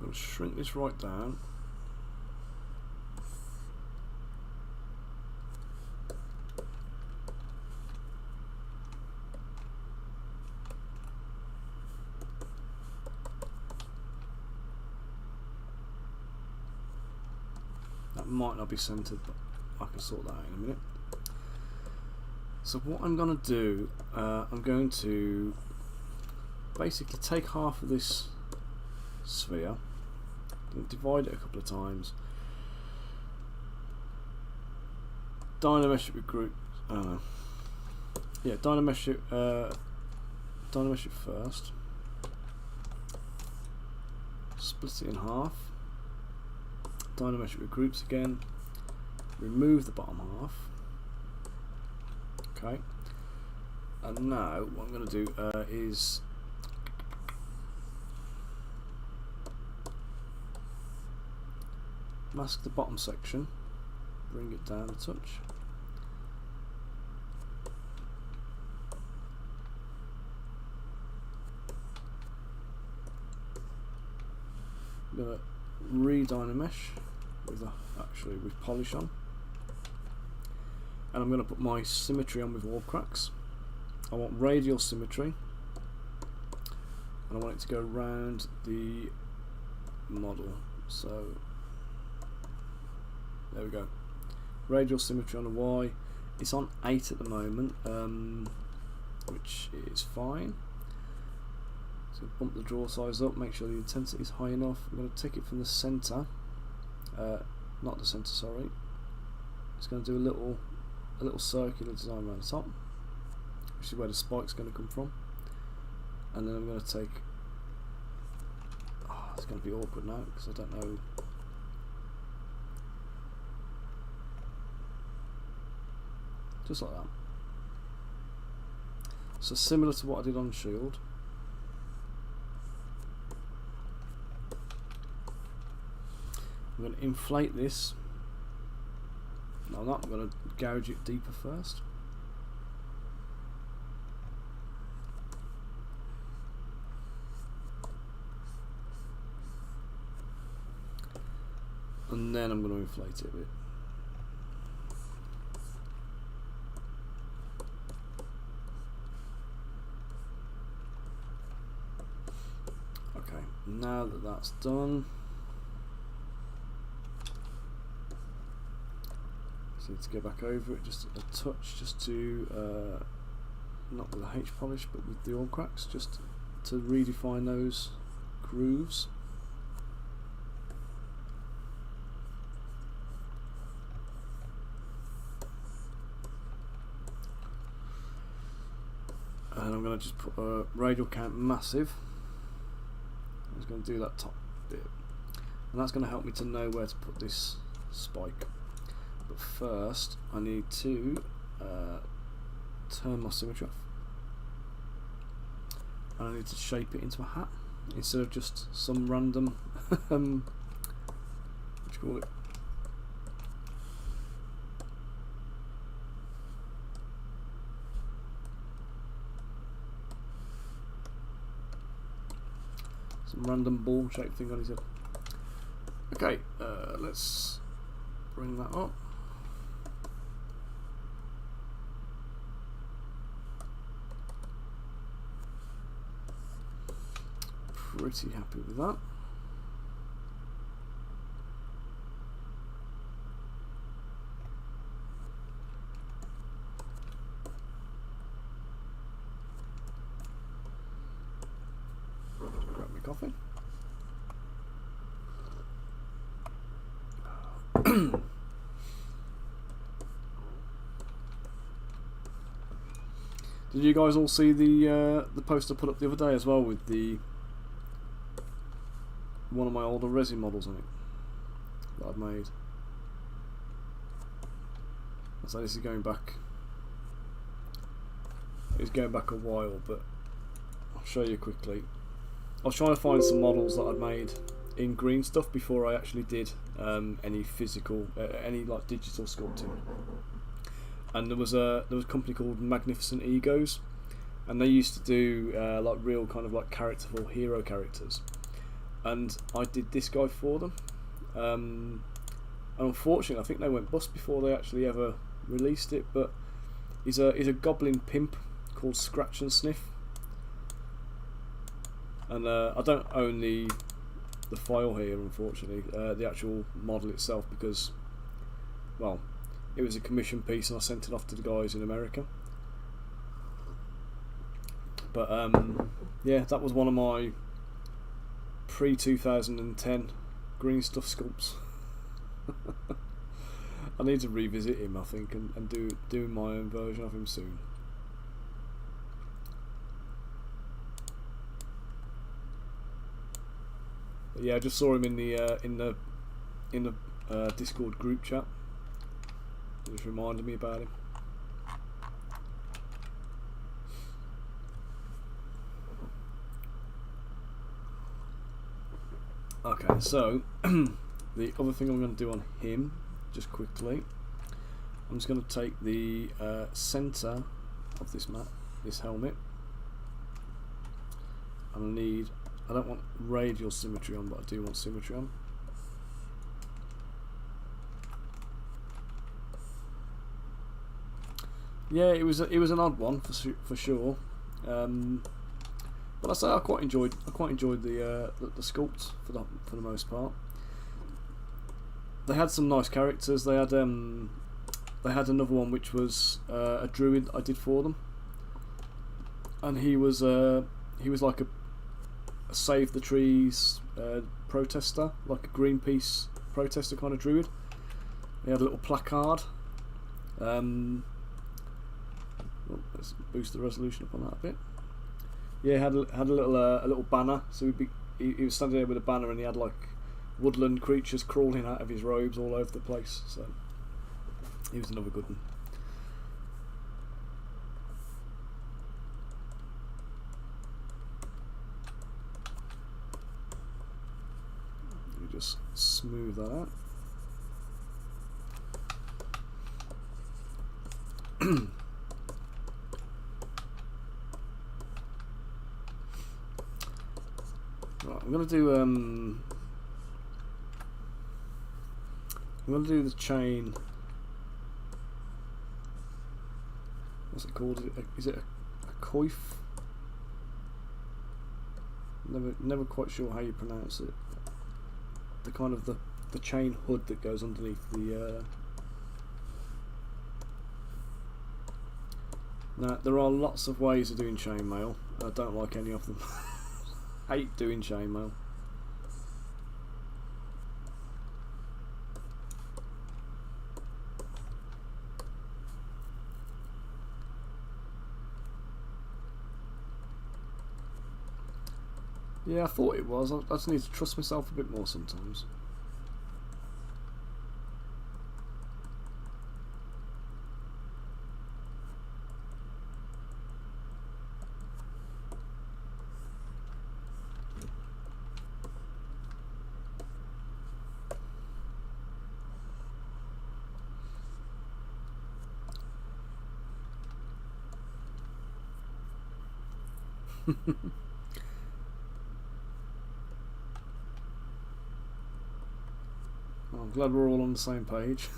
going to shrink this right down. That might not be centered, but I can sort that out in a minute. So what I'm going to do, I'm going to basically take half of this sphere and divide it a couple of times, dynamesh it with group, dynamesh it first, split it in half, dynamesh it with groups again, remove the bottom half. Okay, and now what I'm going to do is mask the bottom section, bring it down a touch, I'm going to re-dynamesh with polish on, and I'm going to put my symmetry on with wall cracks. I want radial symmetry, and I want it to go around the model. So there we go. Radial symmetry on the Y. It's on 8 at the moment, which is fine. So bump the draw size up, make sure the intensity is high enough. I'm going to take it from the centre, not the centre, sorry. It's going to do a little circular design around the top, which is where the spike's going to come from. And then I'm going to take. Oh, it's going to be awkward now because I don't know. Just like that. So similar to what I did on Shield. I'm going to inflate this. No, I'm not. I'm going to gouge it deeper first. And then I'm going to inflate it a bit. Okay, now that that's done, just need to go back over it just a touch, just to not with the H polish but with the oil cracks, just to redefine those grooves. And I'm going to just put a radial count massive. I'm just going to do that top bit, and that's going to help me to know where to put this spike. But first I need to turn my symmetry off, and I need to shape it into a hat instead of just some random what do you call it, some random ball shaped thing on his head. Okay, let's bring that up. Pretty happy with that. Grab my coffee. Did you guys all see the post I put up the other day as well with the one of my older resin models on it that I've made? So this is going back. It's going back a while, but I'll show you quickly. I was trying to find some models that I'd made in green stuff before I actually did any physical, any like digital sculpting. And there was a company called Magnificent Egos, and they used to do like real kind of like characterful hero characters. And I did this guy for them. And unfortunately, I think they went bust before they actually ever released it. But he's a goblin pimp called Scratch and Sniff. And I don't own the file here, unfortunately, the actual model itself, because, well, it was a commission piece and I sent it off to the guys in America. But yeah, that was one of my pre-2010 green stuff sculpts. I need to revisit him, I think, and do my own version of him soon. But yeah, I just saw him in the Discord group chat. It just reminded me about him. Okay, so the other thing I'm going to do on him, just quickly, I'm just going to take the centre of this helmet, and I don't want radial symmetry on, but I do want symmetry on. Yeah, it was an odd one for sure. But I say I quite enjoyed the sculpt for the most part. They had some nice characters. They had another one which was a druid I did for them, and he was like a save the trees protester, like a Greenpeace protester kind of druid. He had a little placard. Let's boost the resolution up on that a bit. Yeah, had a little banner. So he was standing there with a banner, and he had like woodland creatures crawling out of his robes all over the place. So he was another good one. Let me just smooth that out. Right, I'm gonna do the chain. What's it called? Is it a coif? Never quite sure how you pronounce it. The kind of the chain hood that goes underneath the. Now there are lots of ways of doing chainmail. I don't like any of them. Hate doing chainmail. Yeah, I thought it was. I just need to trust myself a bit more sometimes. I'm glad we're all on the same page.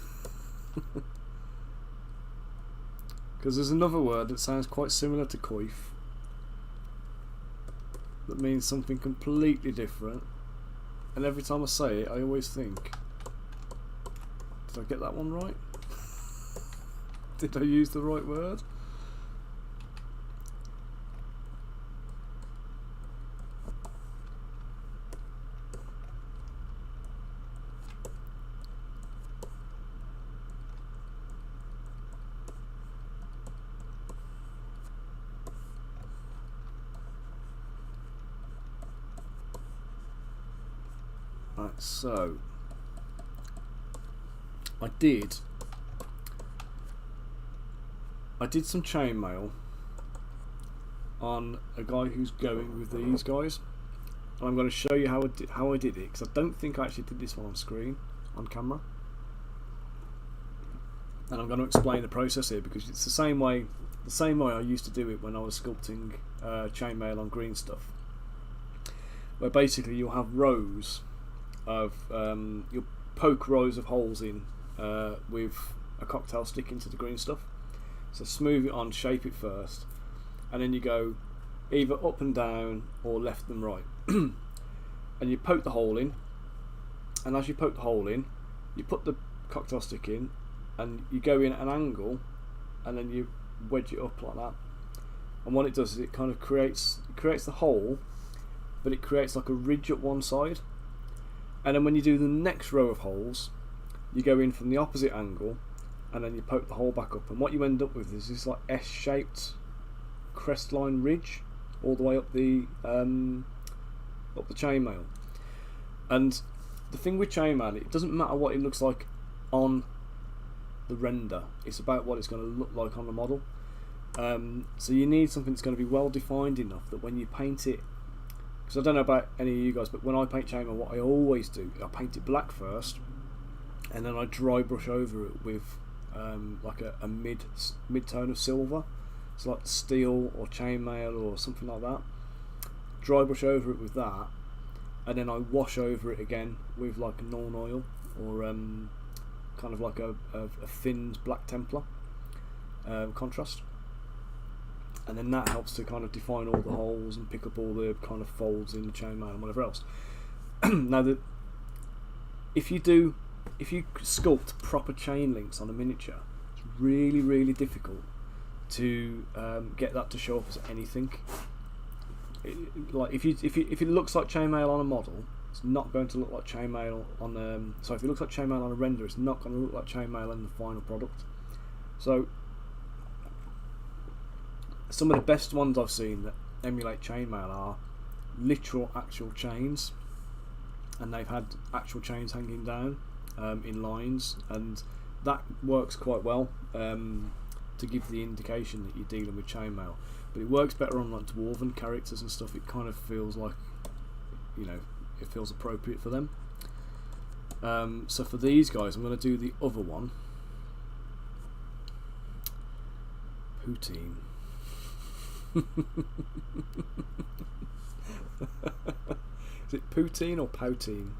Because there's another word that sounds quite similar to coif that means something completely different, and every time I say it I always think, did I get that one right? Did I use the right word? Right, so I did some chainmail on a guy who's going with these guys, and I'm going to show you how I did it, because I don't think I actually did this one on camera. And I'm going to explain the process here, because it's the same way I used to do it when I was sculpting chainmail on green stuff, where basically you'll have rows of you'll poke rows of holes in with a cocktail stick into the green stuff. So smooth it on, shape it first, and then you go either up and down or left and right. And you poke the hole in, and as you poke the hole in, you put the cocktail stick in, and you go in at an angle, and then you wedge it up like that. And what it does is it kind of creates the hole, but it creates like a ridge at one side. And then when you do the next row of holes, you go in from the opposite angle, and then you poke the hole back up. And what you end up with is this like S-shaped crestline ridge all the way up the chainmail. And the thing with chainmail, it doesn't matter what it looks like on the render, it's about what it's going to look like on the model. So you need something that's going to be well defined enough that when you paint it, because I don't know about any of you guys, but when I paint chainmail, what I always do, I paint it black first, and then I dry brush over it with like a mid tone of silver, so like steel or chainmail or something like that. Dry brush over it with that, and then I wash over it again with like a Norn oil or kind of like a thinned black Templar contrast, and then that helps to kind of define all the holes and pick up all the kind of folds in the chainmail and whatever else. Now, if you sculpt proper chain links on a miniature, it's really, really difficult to get that to show up as anything. Like if it looks like chainmail on a model, it's not going to look like chainmail on so if it looks like chainmail on a render, it's not going to look like chainmail in the final product. So some of the best ones I've seen that emulate chainmail are literal actual chains, and they've had actual chains hanging down in lines, and that works quite well to give the indication that you're dealing with chainmail. But it works better on like dwarven characters and stuff. It kind of feels like, you know, it feels appropriate for them. So for these guys, I'm going to do the other one, poutine. Is it poutine or poutine?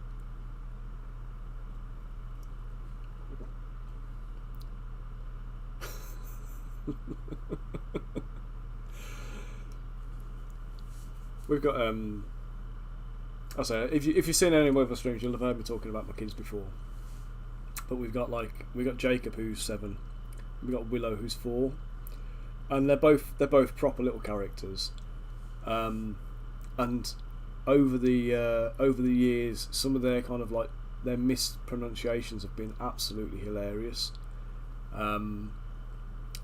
We've got I'll say, if you've seen any of my other streams, you'll have heard me talking about my kids before. But we've got Jacob, who's 7, we've got Willow, who's 4, and they're both proper little characters. And over the years, some of their kind of like their mispronunciations have been absolutely hilarious.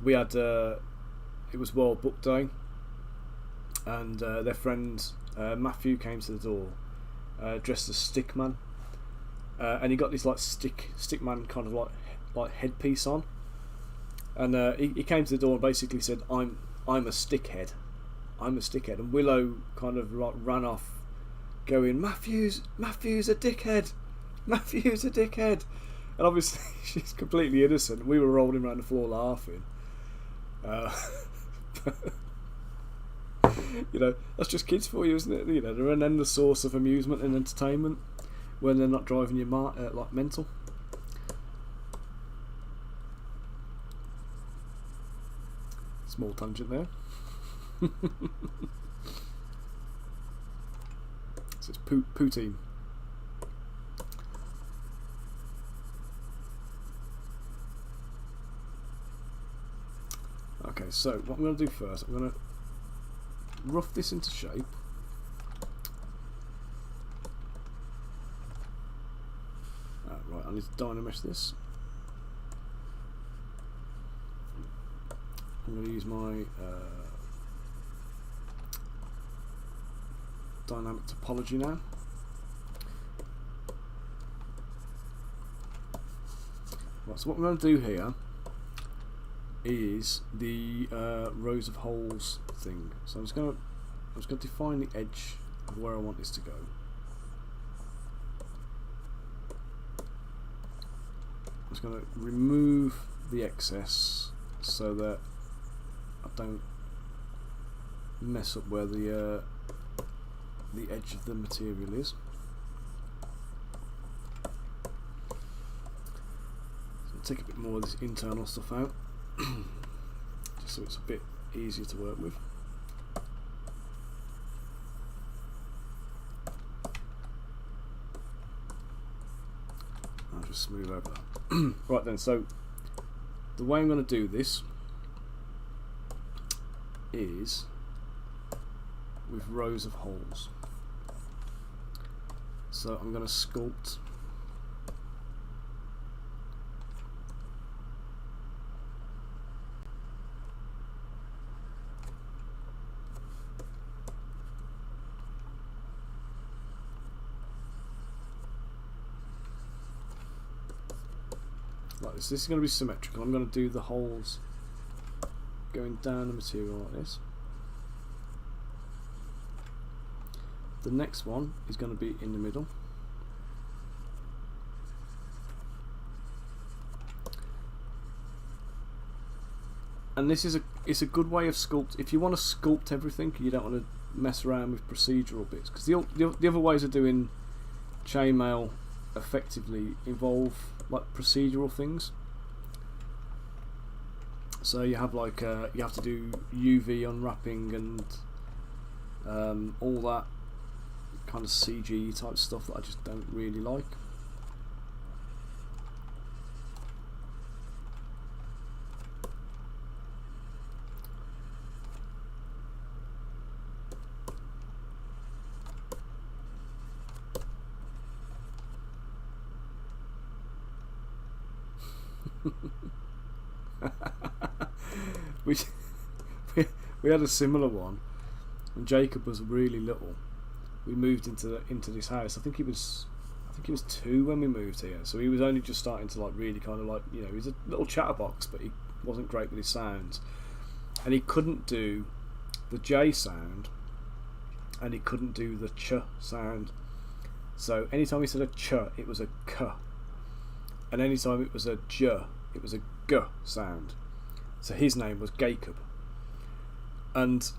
We had it was World Book Day, and their friend Matthew came to the door dressed as Stickman, and he got this like Stickman kind of like headpiece on, and he came to the door and basically said, I'm a stickhead, and Willow kind of like ran off going, Matthew's a dickhead, and obviously she's completely innocent. We were rolling around the floor laughing. You know, that's just kids for you, isn't it? You know, they're an endless source of amusement and entertainment when they're not driving you like mental. Small tangent there. So it's poutine. Okay, so what I'm going to do first, I'm going to rough this into shape. Right, I need to dynamesh this. I'm going to use my dynamic topology now. Right, so what we're going to do here is the rows of holes thing. So I'm just going to define the edge of where I want this to go. I'm just going to remove the excess so that I don't mess up where the edge of the material is. So I'll take a bit more of this internal stuff out, just so it's a bit easier to work with. I'll just smooth over that. Right then, so the way I'm going to do this is with rows of holes. So I'm going to sculpt like this. This is going to be symmetrical. I'm going to do the holes going down the material like this. The next one is going to be in the middle. And this is it's a good way of sculpt. If you want to sculpt everything, you don't want to mess around with procedural bits, because the other ways of doing chainmail effectively involve like procedural things. So you have like you have to do UV unwrapping and all that kind of CG type stuff that I just don't really like. we had a similar one when Jacob was really little. We moved into this house. I think he was 2 when we moved here, so he was only just starting to like really kind of like, you know, he's a little chatterbox, but he wasn't great with his sounds, and he couldn't do the J sound and he couldn't do the ch sound. So anytime he said a ch, it was a k, and anytime it was a j, it was a g sound. So his name was Jacob. And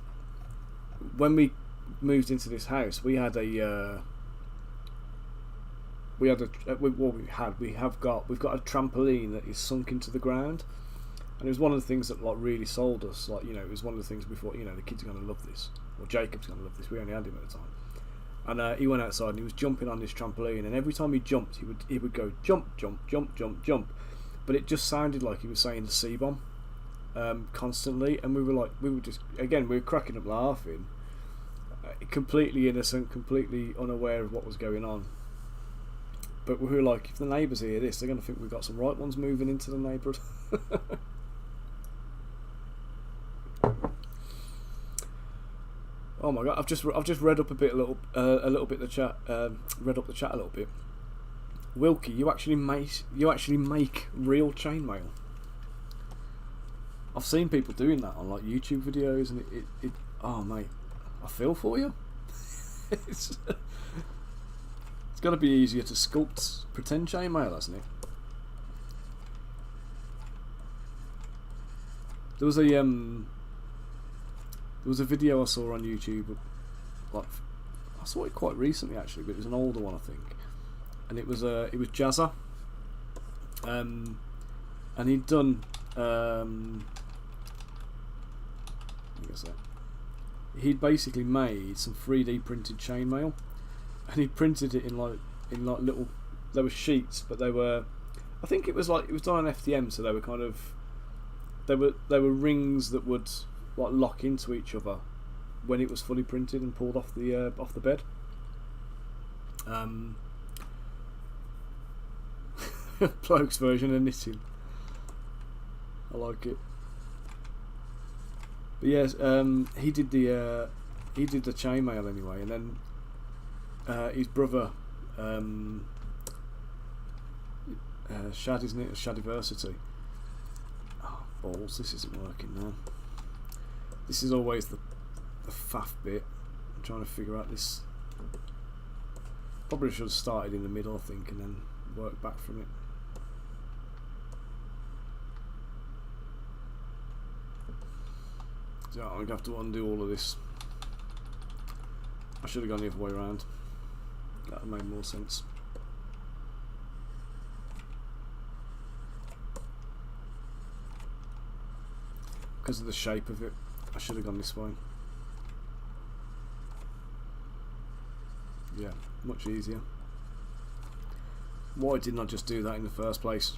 when we moved into this house, we've got a trampoline that is sunk into the ground, and it was one of the things that like really sold us. Like, you know, it was one of the things we thought, you know, the kids are going to love this, or Jacob's going to love this. We only had him at the time, and he went outside and he was jumping on this trampoline, and every time he jumped, he would go jump, jump, jump, jump, jump, but it just sounded like he was saying the C-bomb constantly, and we were cracking up laughing. Completely innocent, completely unaware of what was going on. But we were like, if the neighbours hear this, they're going to think we've got some right ones moving into the neighbourhood. Oh my god! I've just read up a little bit the chat. Read up the chat a little bit. Wilkie, you actually make real chainmail. I've seen people doing that on like YouTube videos, and it oh mate, I feel for you. It's got to be easier to sculpt pretend chainmail, hasn't it? There was a video I saw on YouTube, like I saw it quite recently actually, but it was an older one I think, and it was Jazza, and he'd done he'd basically made some 3D printed chainmail, and he printed it in like little, there were sheets, but they were, I think it was done on FDM, so they were kind of, they were rings that would like lock into each other when it was fully printed and pulled off the bed. Bloke's version of knitting. I like it. But yes, he did the chainmail anyway, and then his brother, Shad, isn't it? Shadiversity. Oh balls! This isn't working now. This is always the faff bit. I'm trying to figure out this Probably should have started in the middle, I think, and then worked back from it. So I'm going to have to undo all of this. I should have gone the other way around. That would have made more sense. Because of the shape of it, I should have gone this way. Yeah, much easier. Why didn't I just do that in the first place?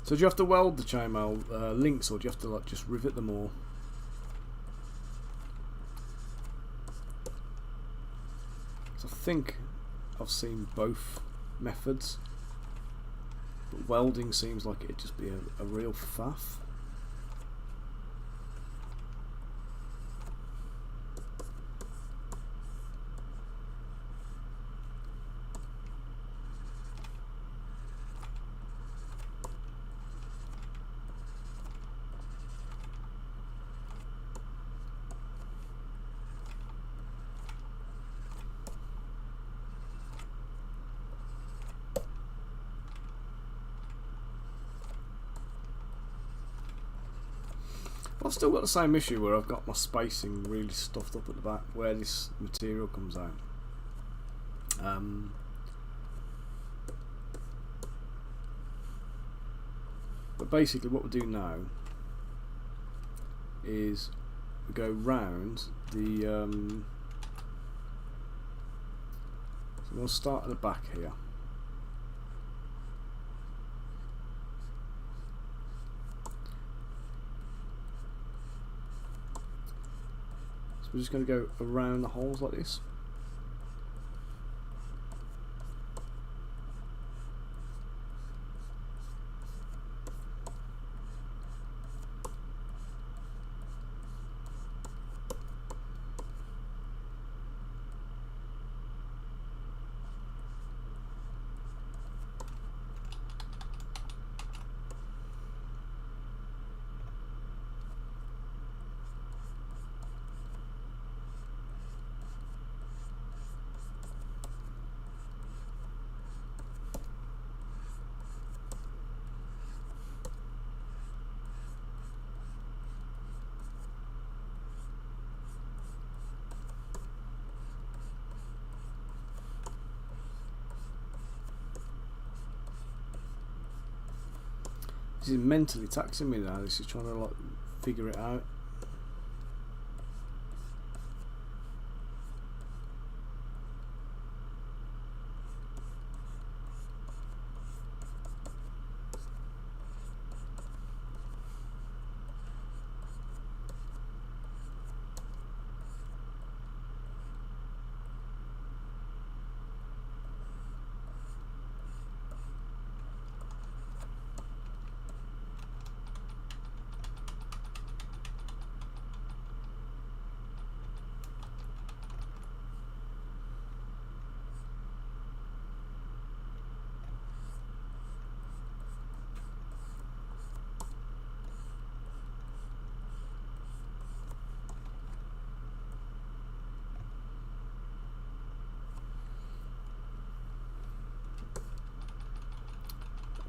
So do you have to weld the chainmail links, or do you have to like just rivet them all? So I think I've seen both methods, but welding seems like it'd just be a real faff. I've still got the same issue where I've got my spacing really stuffed up at the back where this material comes out. But basically what we'll do now is we go round the so we'll start at the back here. So we're just going to go around the holes like this. This is mentally taxing me now. This is trying to like figure it out.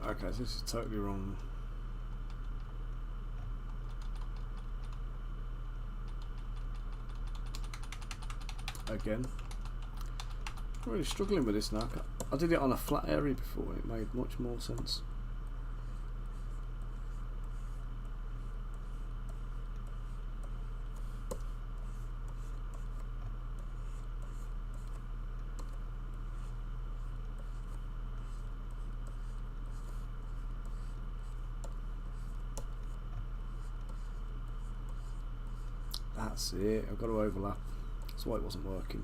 Okay, so this is totally wrong. Again. I'm really struggling with this now. I did it on a flat area before and it made much more sense. That's it, I've got to overlap. That's why it wasn't working.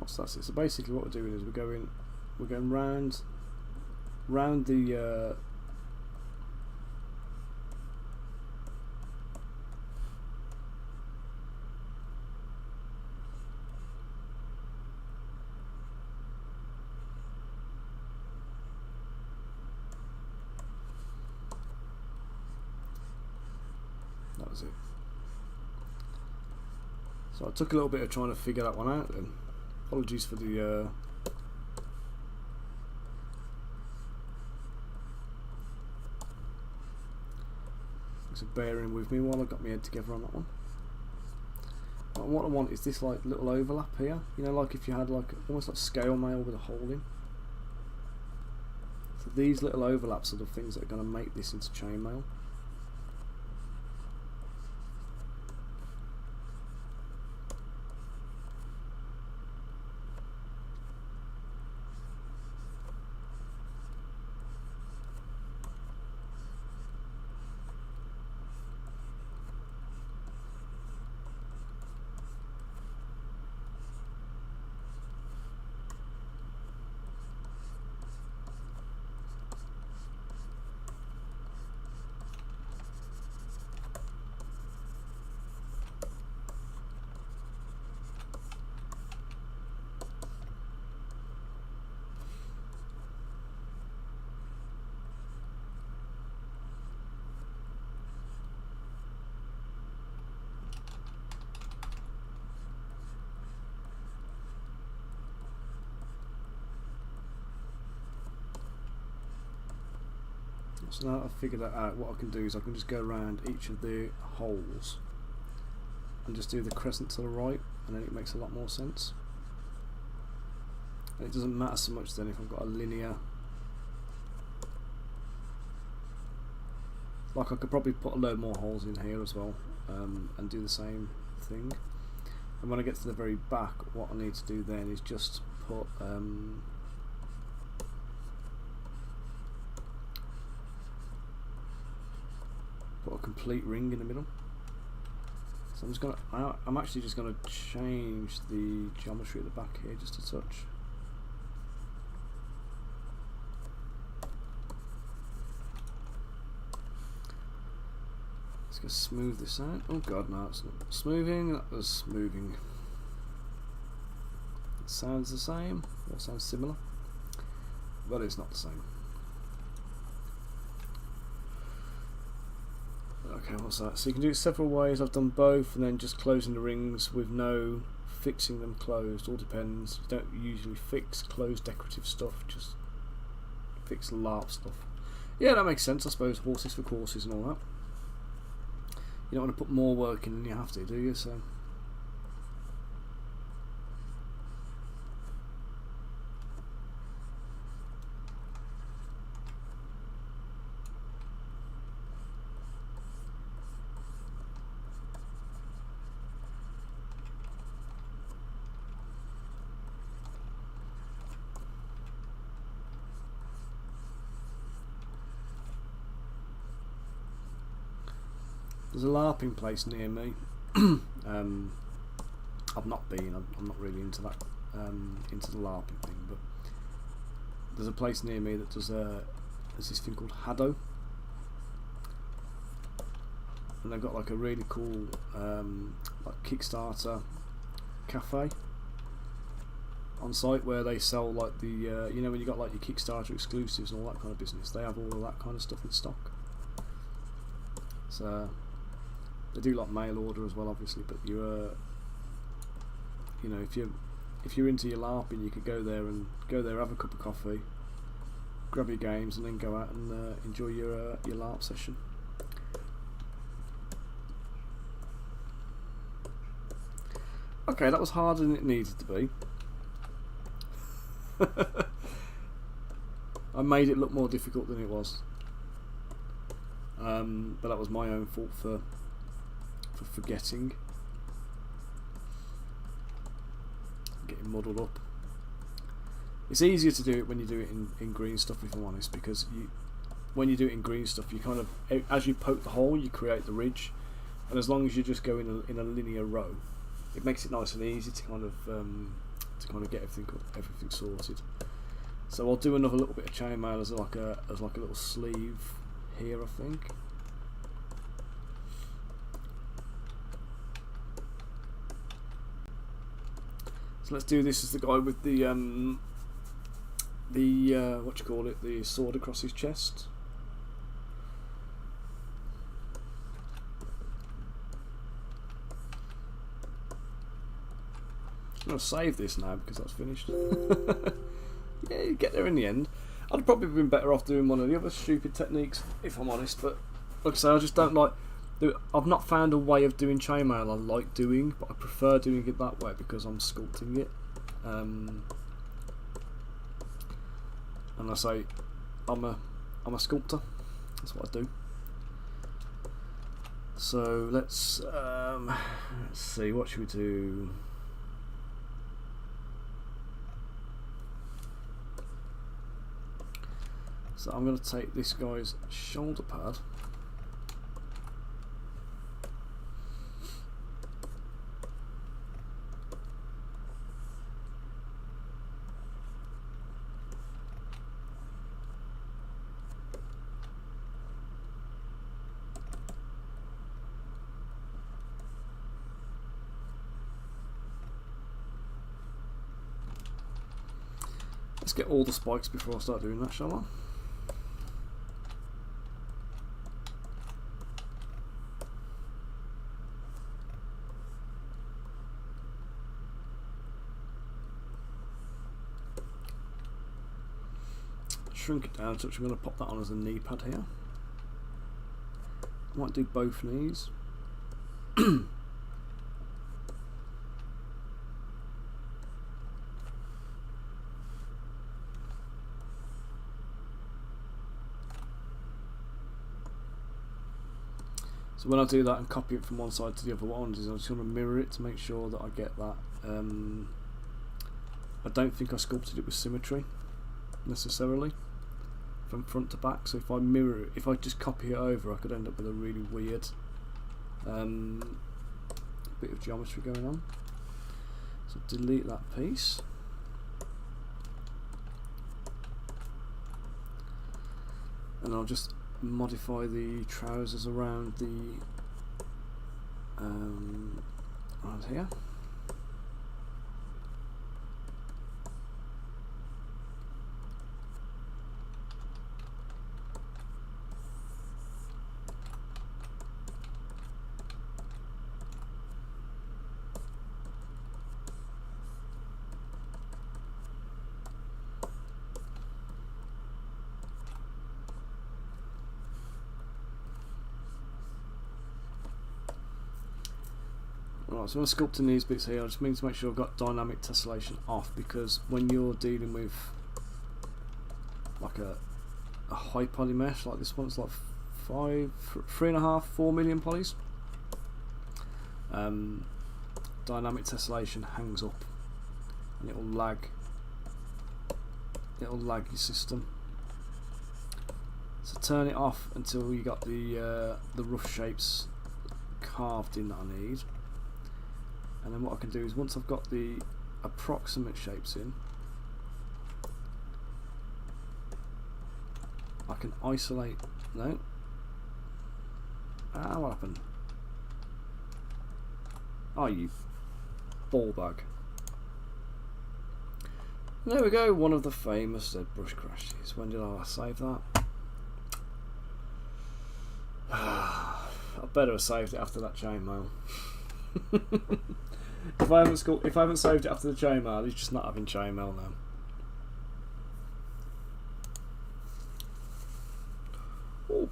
what's that? So basically what we're doing is we're going round the that was it. So I took a little bit of trying to figure that one out then. Apologies for the thanks for bearing with me while I got my head together on that one. And what I want is this like little overlap here, you know, like if you had like almost like scale mail with a hole in. So these little overlaps are the things that are going to make this into chainmail. So now I've figured that out, what I can do is I can just go around each of the holes and just do the crescent to the right, and then it makes a lot more sense. And it doesn't matter so much then if I've got a linear, like I could probably put a load more holes in here as well, and do the same thing. And when I get to the very back, what I need to do then is just put a complete ring in the middle. So I'm actually just gonna change the geometry at the back here just a touch. Let's go smooth this out. Oh god, no, it's not smoothing. That was smoothing. It sounds the same. Or sounds similar, but it's not the same. Okay, what's that? So you can do it several ways. I've done both, and then just closing the rings with no fixing them closed. All depends. You don't usually fix closed decorative stuff, just fix LARP stuff. Yeah, that makes sense, I suppose. Horses for courses and all that. You don't want to put more work in than you have to, do you? So there's a LARPing place near me. I've not been. I'm not really into that, into the LARPing thing. But there's a place near me that does there's this thing called Haddo, and they've got like a really cool like Kickstarter cafe on site where they sell like the you know when you got like your Kickstarter exclusives and all that kind of business. They have all of that kind of stuff in stock. So they do like mail order as well, obviously, but you know, if you're into your LARPing, you could go there, have a cup of coffee, grab your games, and then go out and enjoy your LARP session. Okay, that was harder than it needed to be. I made it look more difficult than it was, but that was my own fault for forgetting, getting muddled up. It's easier to do it when you do it in green stuff, if I'm honest, because when you do it in green stuff, you kind of, as you poke the hole, you create the ridge, and as long as you just go in a linear row, it makes it nice and easy to kind of to kind of get everything sorted. So I'll do another little bit of chainmail as like a little sleeve here, I think. So let's do this as the guy with the what you call it, the sword across his chest. I'm going to save this now because that's finished. Yeah, you get there in the end. I'd have probably been better off doing one of the other stupid techniques, if I'm honest, but like I say, I just don't like... I've not found a way of doing chainmail I like doing, but I prefer doing it that way because I'm sculpting it. And I say, I'm a sculptor. That's what I do. So let's see, what should we do? So I'm going to take this guy's shoulder pad. Let's get all the spikes before I start doing that, shall I? Shrink it down, so I'm going to pop that on as a knee pad here. I might do both knees. So when I do that and copy it from one side to the other, what I want to do is I'm just going to mirror it to make sure that I get that. I don't think I sculpted it with symmetry necessarily from front to back, so if I mirror it, if I just copy it over, I could end up with a really weird bit of geometry going on. So delete that piece. And I'll just modify the trousers around the around here. Right, so when I'm sculpting these bits here, I just need to make sure I've got dynamic tessellation off, because when you're dealing with like a high poly mesh like this one, it's like 3.5, 4 million polys. Dynamic tessellation hangs up and it'll lag your system. So turn it off until you got the rough shapes carved in that I need. And then what I can do is, once I've got the approximate shapes in, I can isolate. No. Ah, what happened? Oh, you ball bag. There we go, one of the famous dead brush crashes. When did I save that? I better have saved it after that chainmail. If I haven't saved it after the chainmail, he's just not having chainmail now. Oof.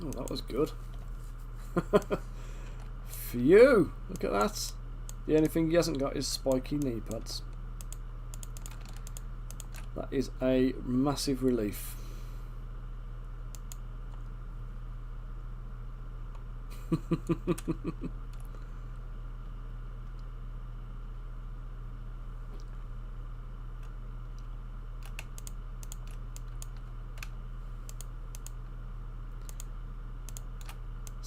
Oh, that was good. Phew! Look at that. The only thing he hasn't got is spiky knee pads. That is a massive relief.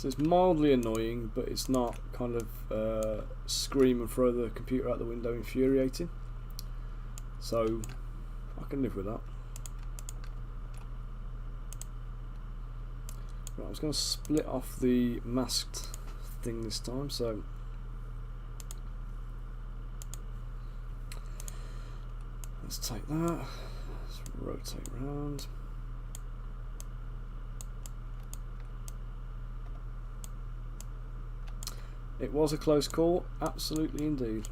So it's mildly annoying, but it's not kind of scream and throw the computer out the window infuriating. So I can live with that. Right, I was going to split off the masked thing this time, so let's take that, let's rotate around. It was a close call, absolutely indeed.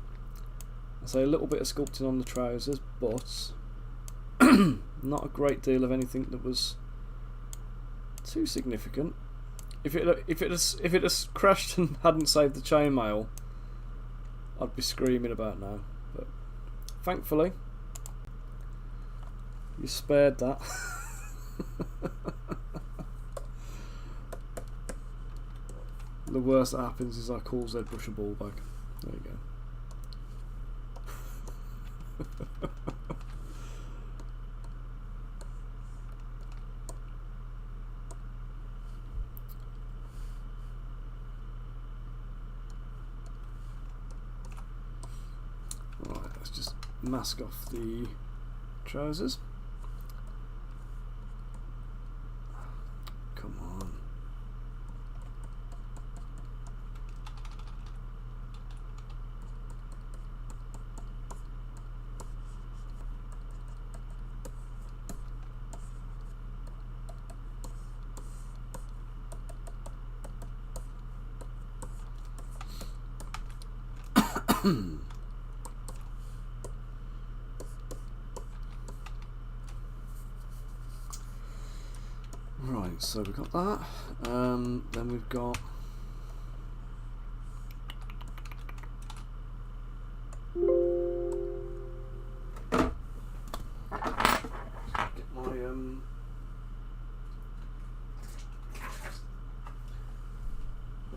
I say a little bit of sculpting on the trousers, but not a great deal of anything that was too significant. If it has crashed and hadn't saved the chainmail, I'd be screaming about now. But thankfully, you spared that. The worst that happens is I call ZBrush a ball bag. There you go. Right, let's just mask off the trousers. Come on. Right, so we've got that. Then we've got get my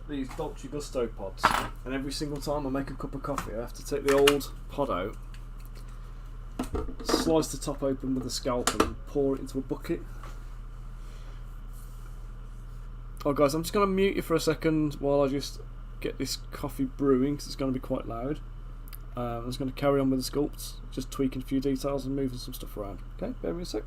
these Dolce Gusto pods, and every single time I make a cup of coffee I have to take the old pod out, slice the top open with a scalpel and pour it into a bucket. Oh guys, I'm just going to mute you for a second while I just get this coffee brewing because it's going to be quite loud. I'm just going to carry on with the sculpts, just tweaking a few details and moving some stuff around. Okay, bear with me a sec.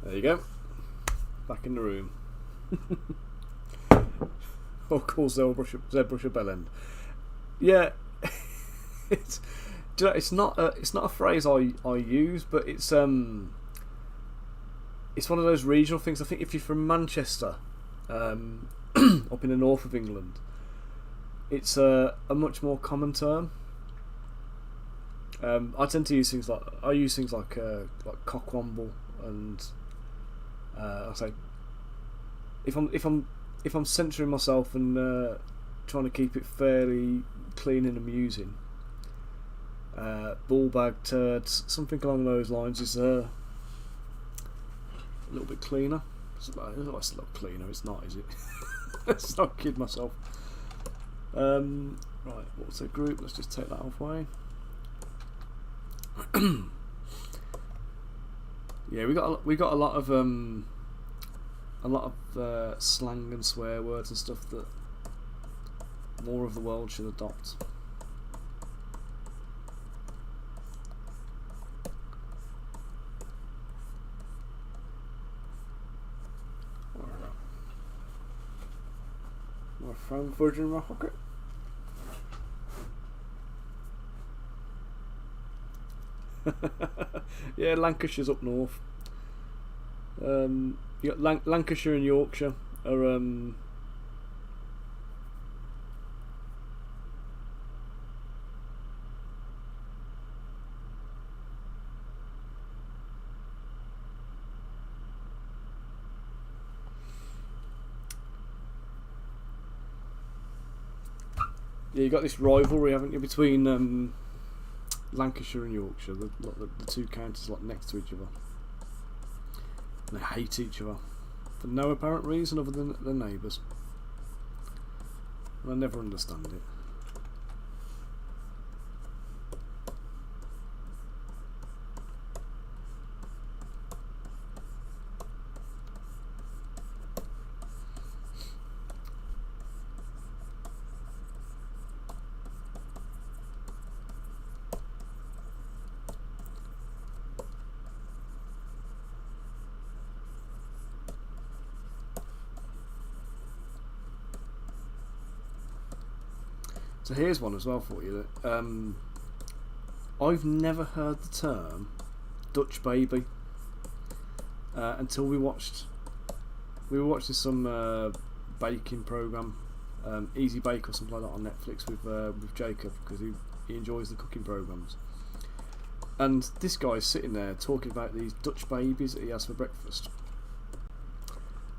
There you go. Back in the room. Of course, ZBrush a bell end. Yeah, it's not a phrase I use, but it's one of those regional things. I think if you're from Manchester, up in the north of England, it's a much more common term. I tend to use things like cockwomble and I say if I'm centering myself and trying to keep it fairly clean and amusing, ball bag, turds, something along those lines is a little bit cleaner. It's a little cleaner. It's not, is it? Let's not kid myself. Right, what's a group? Let's just take that off way. Yeah, we got a lot of slang and swear words and stuff that more of the world should adopt. Frankfurt in my pocket. Yeah, Lancashire's up north. You got Lancashire and Yorkshire are yeah, you got this rivalry, haven't you, between Lancashire and Yorkshire, the two counties like next to each other. And they hate each other for no apparent reason other than they're neighbours. And I never understand it. So here's one as well for you. I've never heard the term Dutch baby until we watched some baking program, Easy Bake or something like that on Netflix with Jacob, because he enjoys the cooking programs. And this guy's sitting there talking about these Dutch babies that he has for breakfast,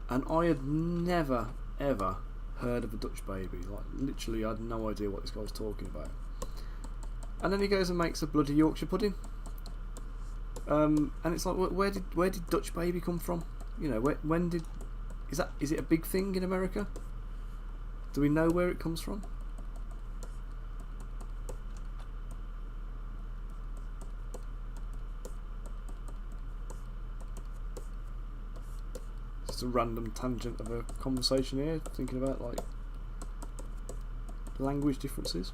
and I had never ever heard of a Dutch baby. Like, literally, I had no idea what this guy was talking about. And then he goes and makes a bloody Yorkshire pudding. And it's like, where did Dutch baby come from? You know, when did is it a big thing in America? Do we know where it comes from? Just a random tangent of a conversation here, thinking about like language differences.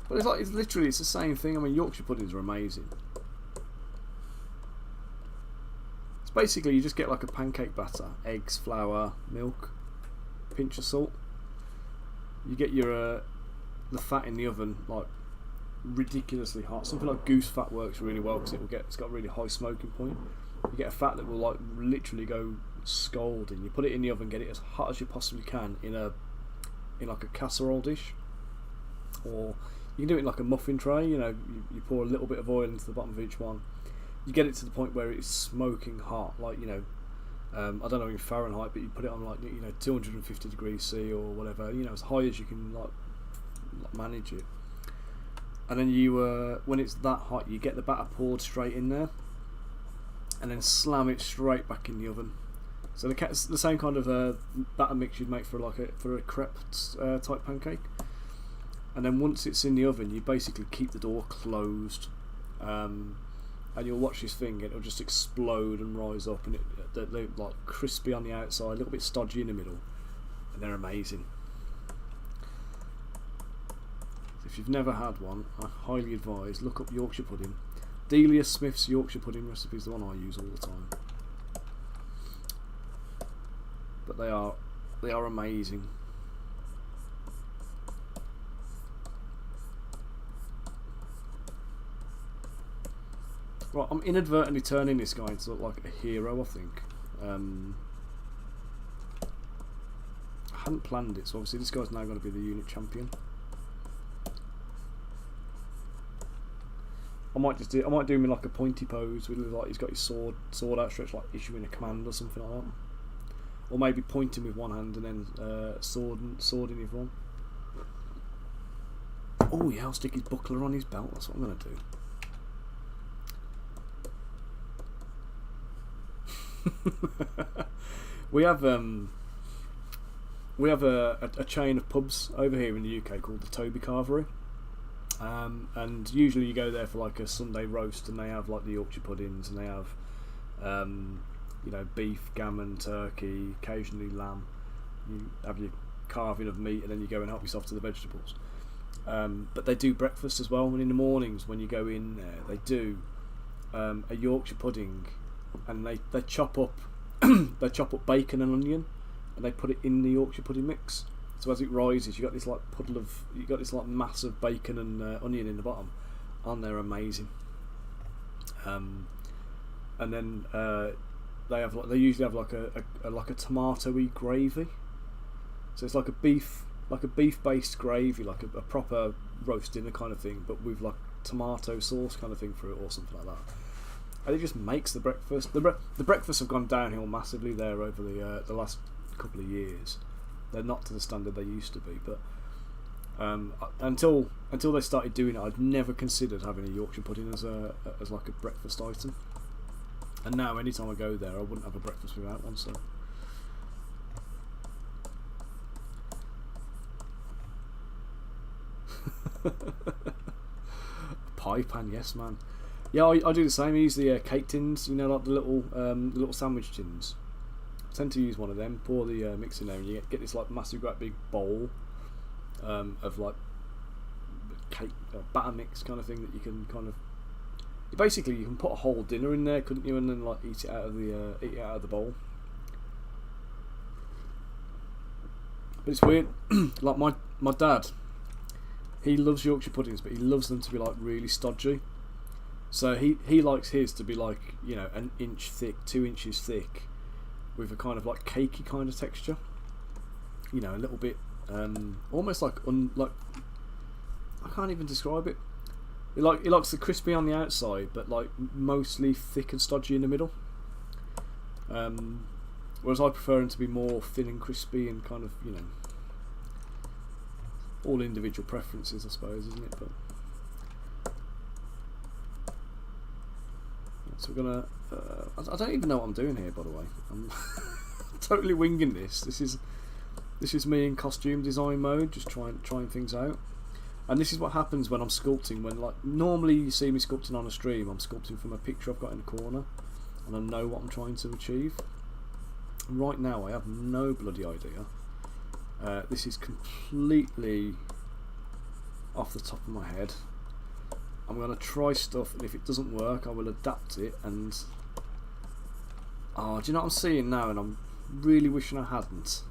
But it's literally the same thing. I mean, Yorkshire puddings are amazing. It's basically, you just get like a pancake batter, eggs, flour, milk, pinch of salt. You get your the fat in the oven like ridiculously hot. Something like goose fat works really well because it's got a really high smoking point. You get a fat that will like literally go scalding. You put it in the oven, get it as hot as you possibly can in like a casserole dish, or you can do it in like a muffin tray. You know, you pour a little bit of oil into the bottom of each one. You get it to the point where it's smoking hot, like, you know, I don't know in Fahrenheit, but you put it on like, you know, 250 degrees C or whatever. You know, as high as you can like manage it. And then you, when it's that hot, you get the batter poured straight in there, and then slam it straight back in the oven. So the same kind of batter mix you'd make for a crepe type pancake. And then once it's in the oven, you basically keep the door closed, and you'll watch this thing, and it'll just explode and rise up, and they're like crispy on the outside, a little bit stodgy in the middle, and they're amazing. If you've never had one, I highly advise, look up Yorkshire pudding. Delia Smith's Yorkshire pudding recipe is the one I use all the time. But they are amazing. Right, I'm inadvertently turning this guy into look like a hero, I think. I hadn't planned it, so obviously this guy's now going to be the unit champion. I might do him in like a pointy pose with like he's got his sword outstretched, like issuing a command or something like that. Or maybe pointing with one hand and then sword in his one. Oh yeah, I'll stick his buckler on his belt. That's what I'm going to do. we have a chain of pubs over here in the UK called the Toby Carvery, and usually you go there for like a Sunday roast, and they have like the Yorkshire puddings, and they have you know, beef, gammon, turkey, occasionally lamb. You have your carving of meat, and then you go and help yourself to the vegetables. But they do breakfast as well, and in the mornings when you go in there, they do a Yorkshire pudding. And they chop up they chop up bacon and onion and they put it in the Yorkshire pudding mix. So as it rises, you got this like mass of bacon and onion in the bottom, and they're amazing. And then they usually have like a tomatoey gravy. So it's like a beef based gravy, like a proper roast dinner kind of thing, but with like tomato sauce kind of thing for it or something like that. And it just makes the breakfast. The breakfasts have gone downhill massively there over the last couple of years. They're not to the standard they used to be, but until they started doing it, I'd never considered having a Yorkshire pudding as like a breakfast item. And now, anytime I go there, I wouldn't have a breakfast without one. So. Pie pan, yes, man. Yeah, I do the same. I use the cake tins, you know, like the little sandwich tins. I tend to use one of them. Pour the mix in there, and you get this like massive, great big bowl of like cake batter mix kind of thing that you can kind of. Basically, you can put a whole dinner in there, couldn't you? And then like eat it out of the bowl. But it's weird. Like my dad, he loves Yorkshire puddings, but he loves them to be like really stodgy. So he likes his to be like, you know, an inch thick, 2 inches thick, with a kind of like cakey kind of texture. You know, a little bit, almost like I can't even describe it. He likes the crispy on the outside, but like mostly thick and stodgy in the middle. Whereas I prefer them to be more thin and crispy and kind of, you know, all individual preferences, I suppose, isn't it? But so we're gonna. I don't even know what I'm doing here, by the way. I'm totally winging this. This is me in costume design mode, just trying things out. And this is what happens when I'm sculpting. When like normally you see me sculpting on a stream, I'm sculpting from a picture I've got in the corner, and I know what I'm trying to achieve. Right now, I have no bloody idea. This is completely off the top of my head. I'm going to try stuff, and if it doesn't work, I will adapt it. And do you know what I'm seeing now? And I'm really wishing I hadn't.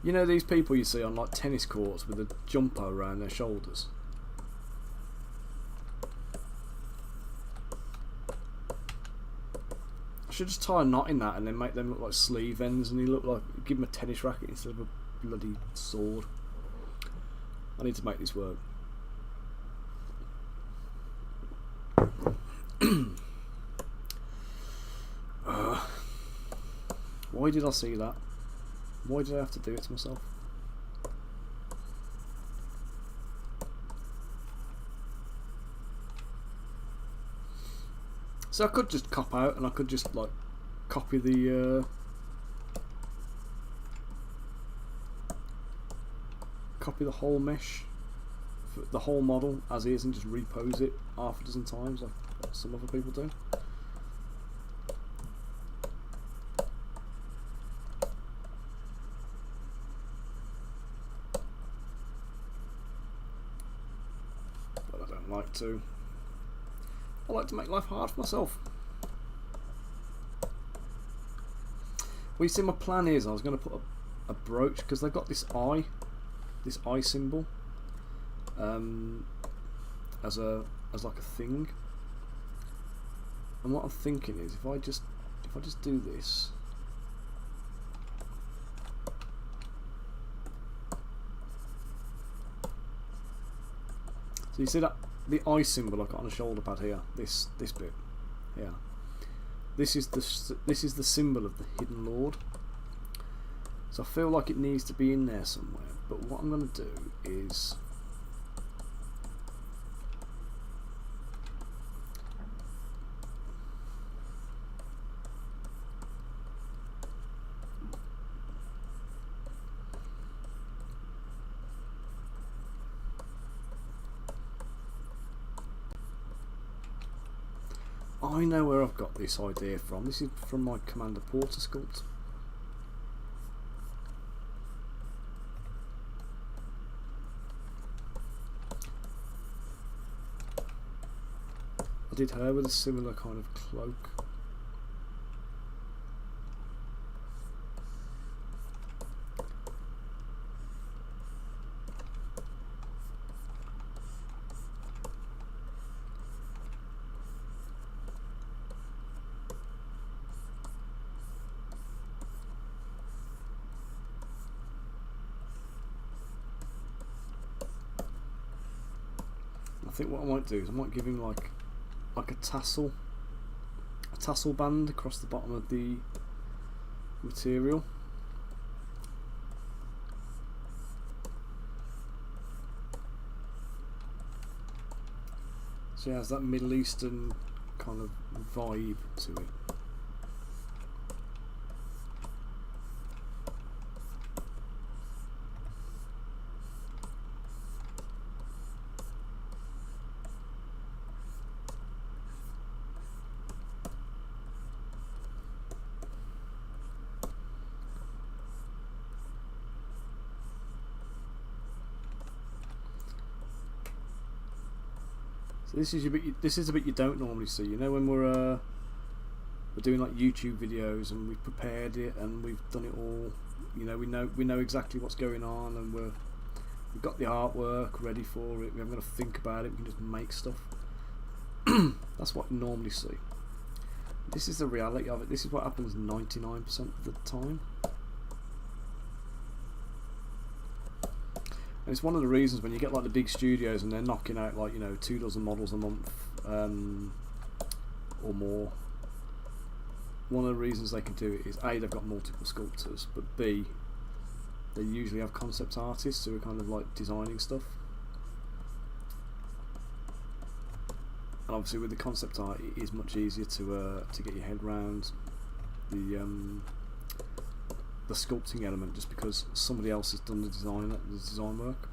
You know these people you see on like tennis courts with a jumper around their shoulders? I should just tie a knot in that and then make them look like sleeve ends, and give them a tennis racket instead of a bloody sword. I need to make this work. Why did I see that? Why did I have to do it to myself? So I could just cop out, and I could just like copy the whole mesh, the whole model as is, and just repose it half a dozen times like some other people do. But I don't like to. I like to make life hard for myself. Well, you see, my plan is I was going to put a brooch, because they've got this eye symbol, as like a thing. And what I'm thinking is, if I just do this. So you see that the eye symbol I've got on the shoulder pad here, this bit here. This is the symbol of the hidden lord. So I feel like it needs to be in there somewhere. But what I'm going to do is I know where I've got this idea from. This is from my Commander Porter sculpt. I did her with a similar kind of cloak. I think what I might do is I might give him like a tassel band across the bottom of the material. So it has that Middle Eastern kind of vibe to it. So this is a bit. This is a bit you don't normally see. You know, when we're doing like YouTube videos and we've prepared it and we've done it all. You know, we know exactly what's going on, and we've got the artwork ready for it. We haven't got to think about it. We can just make stuff. That's what you normally see. This is the reality of it. This is what happens 99% of the time. And it's one of the reasons when you get like the big studios and they're knocking out like, you know, 24 models a month or more. One of the reasons they can do it is A, they've got multiple sculptors, but B, they usually have concept artists who are kind of like designing stuff. And obviously with the concept art, it is much easier to get your head around the sculpting element, just because somebody else has done the design work.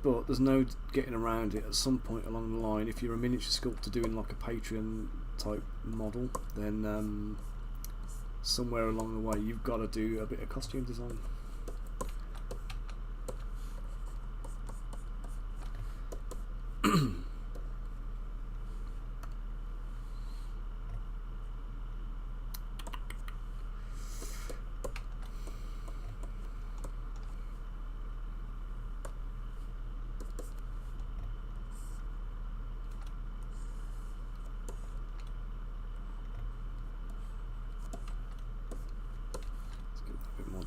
But there's no getting around it. At some point along the line, if you're a miniature sculptor doing like a Patreon type model, then somewhere along the way you've got to do a bit of costume design.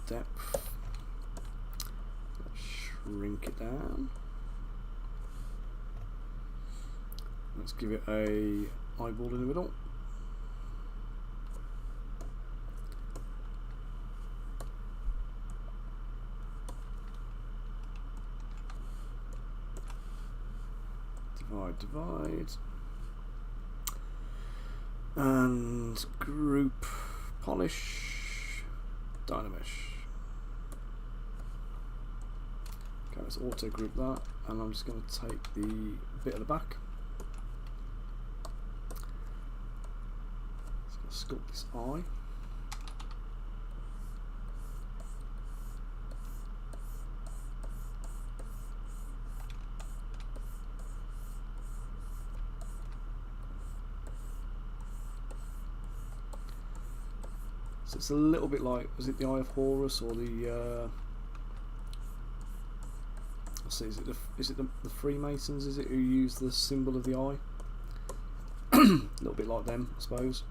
Depth. Let's shrink it down. Let's give it a eyeball in the middle. Divide. And group, polish, Dynamesh. Okay, let's auto group that, and I'm just going to take the bit at the back. Just going to sculpt this eye. So it's a little bit like, was it the Eye of Horus or the is it the Freemasons, is it, who use the symbol of the eye? A little bit like them, I suppose.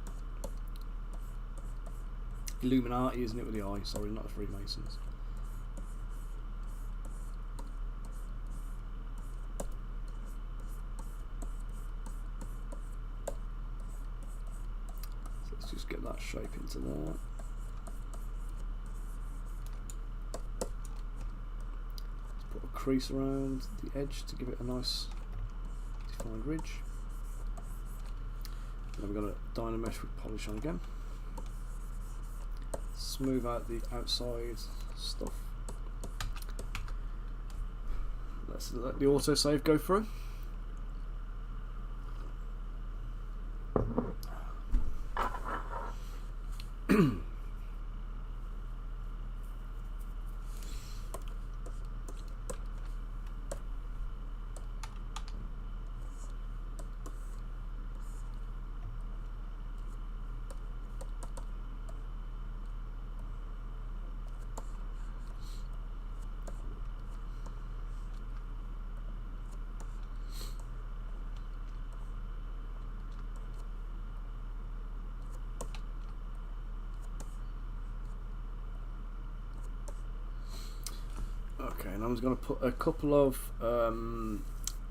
Illuminati, isn't it, with the eye? Sorry, not the Freemasons. So let's just get that shape into there. Crease around the edge to give it a nice defined ridge. And then we're going to Dynamesh with polish on again. Smooth out the outside stuff. Let's let the autosave go through. and I'm going to put a couple of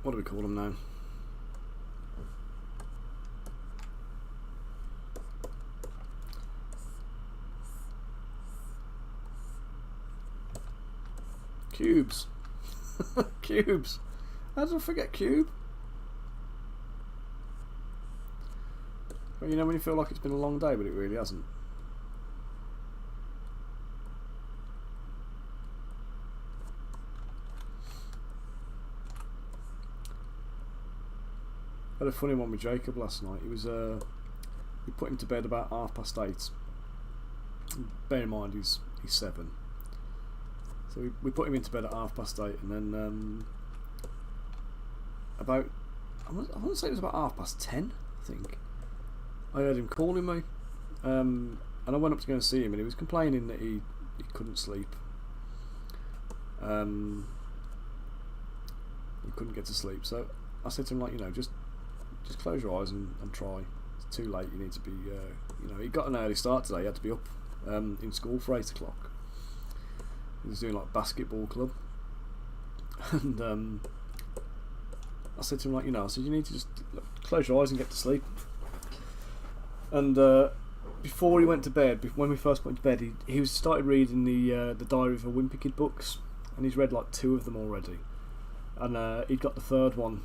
what do we call them now? Cubes. Cubes. How did I forget cube? Well, you know when you feel like it's been a long day, but it really hasn't. I had a funny one with Jacob last night. He was we put him to bed about 8:30. Bear in mind he's 7. So we put him into bed at 8:30, and then about I want to say it was about 10:30. I think I heard him calling me, and I went up to go and see him, and he was complaining that he couldn't sleep. He couldn't get to sleep. So I said to him, like, you know, just close your eyes and try. It's too late. You need to be, you know, he got an early start today. He had to be up in school for 8 o'clock. He was doing like basketball club, and I said to him, like, you know, I said, you need to just close your eyes and get to sleep. And before he went to bed, when we first went to bed, he started reading the Diary of a Wimpy Kid books, and he's read like 2 of them already, and he'd got the 3rd one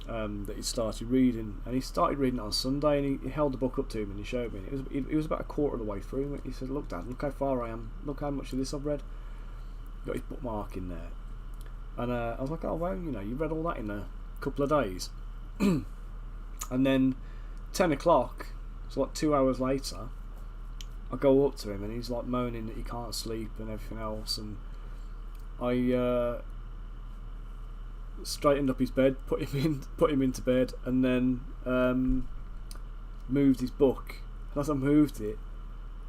that he started reading, and he started reading it on Sunday, and he held the book up to him and he showed me, and it was about a quarter of the way through. He said, look Dad, look how far I am, look how much of this I've read. Got his bookmark in there, and I was like, oh well, you know, you read all that in a couple of days. And then 10 o'clock, so like 2 hours later, I go up to him and he's like moaning that he can't sleep and everything else, and I straightened up his bed, put him into bed, and then moved his book. And as I moved it,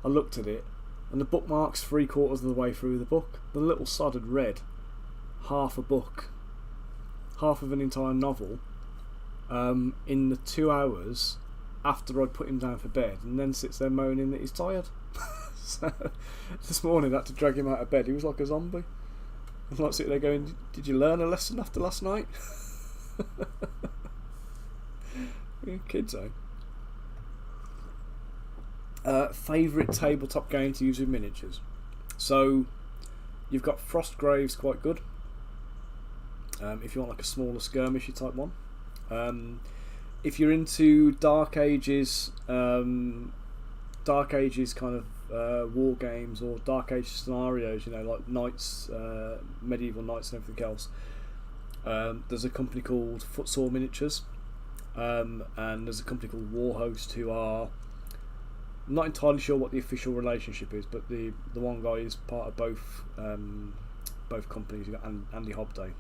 I looked at it, and the bookmark's 3/4 of the way through the book. The little sod had read half a book, half of an entire novel, in the 2 hours after I'd put him down for bed, and then sits there moaning that he's tired. So this morning I had to drag him out of bed. He was like a zombie. I was like sitting there going, did you learn a lesson after last night? Kids, eh? Favourite tabletop game to use with miniatures. So you've got Frostgrave's quite good. If you want like a smaller skirmishy type one. If you're into Dark Ages kind of war games, or Dark Age scenarios, you know, like knights, medieval knights and everything else, there's a company called Footsore Miniatures, and there's a company called Warhost, who are, I'm not entirely sure what the official relationship is, but the one guy is part of both companies. You've got Andy Hobday,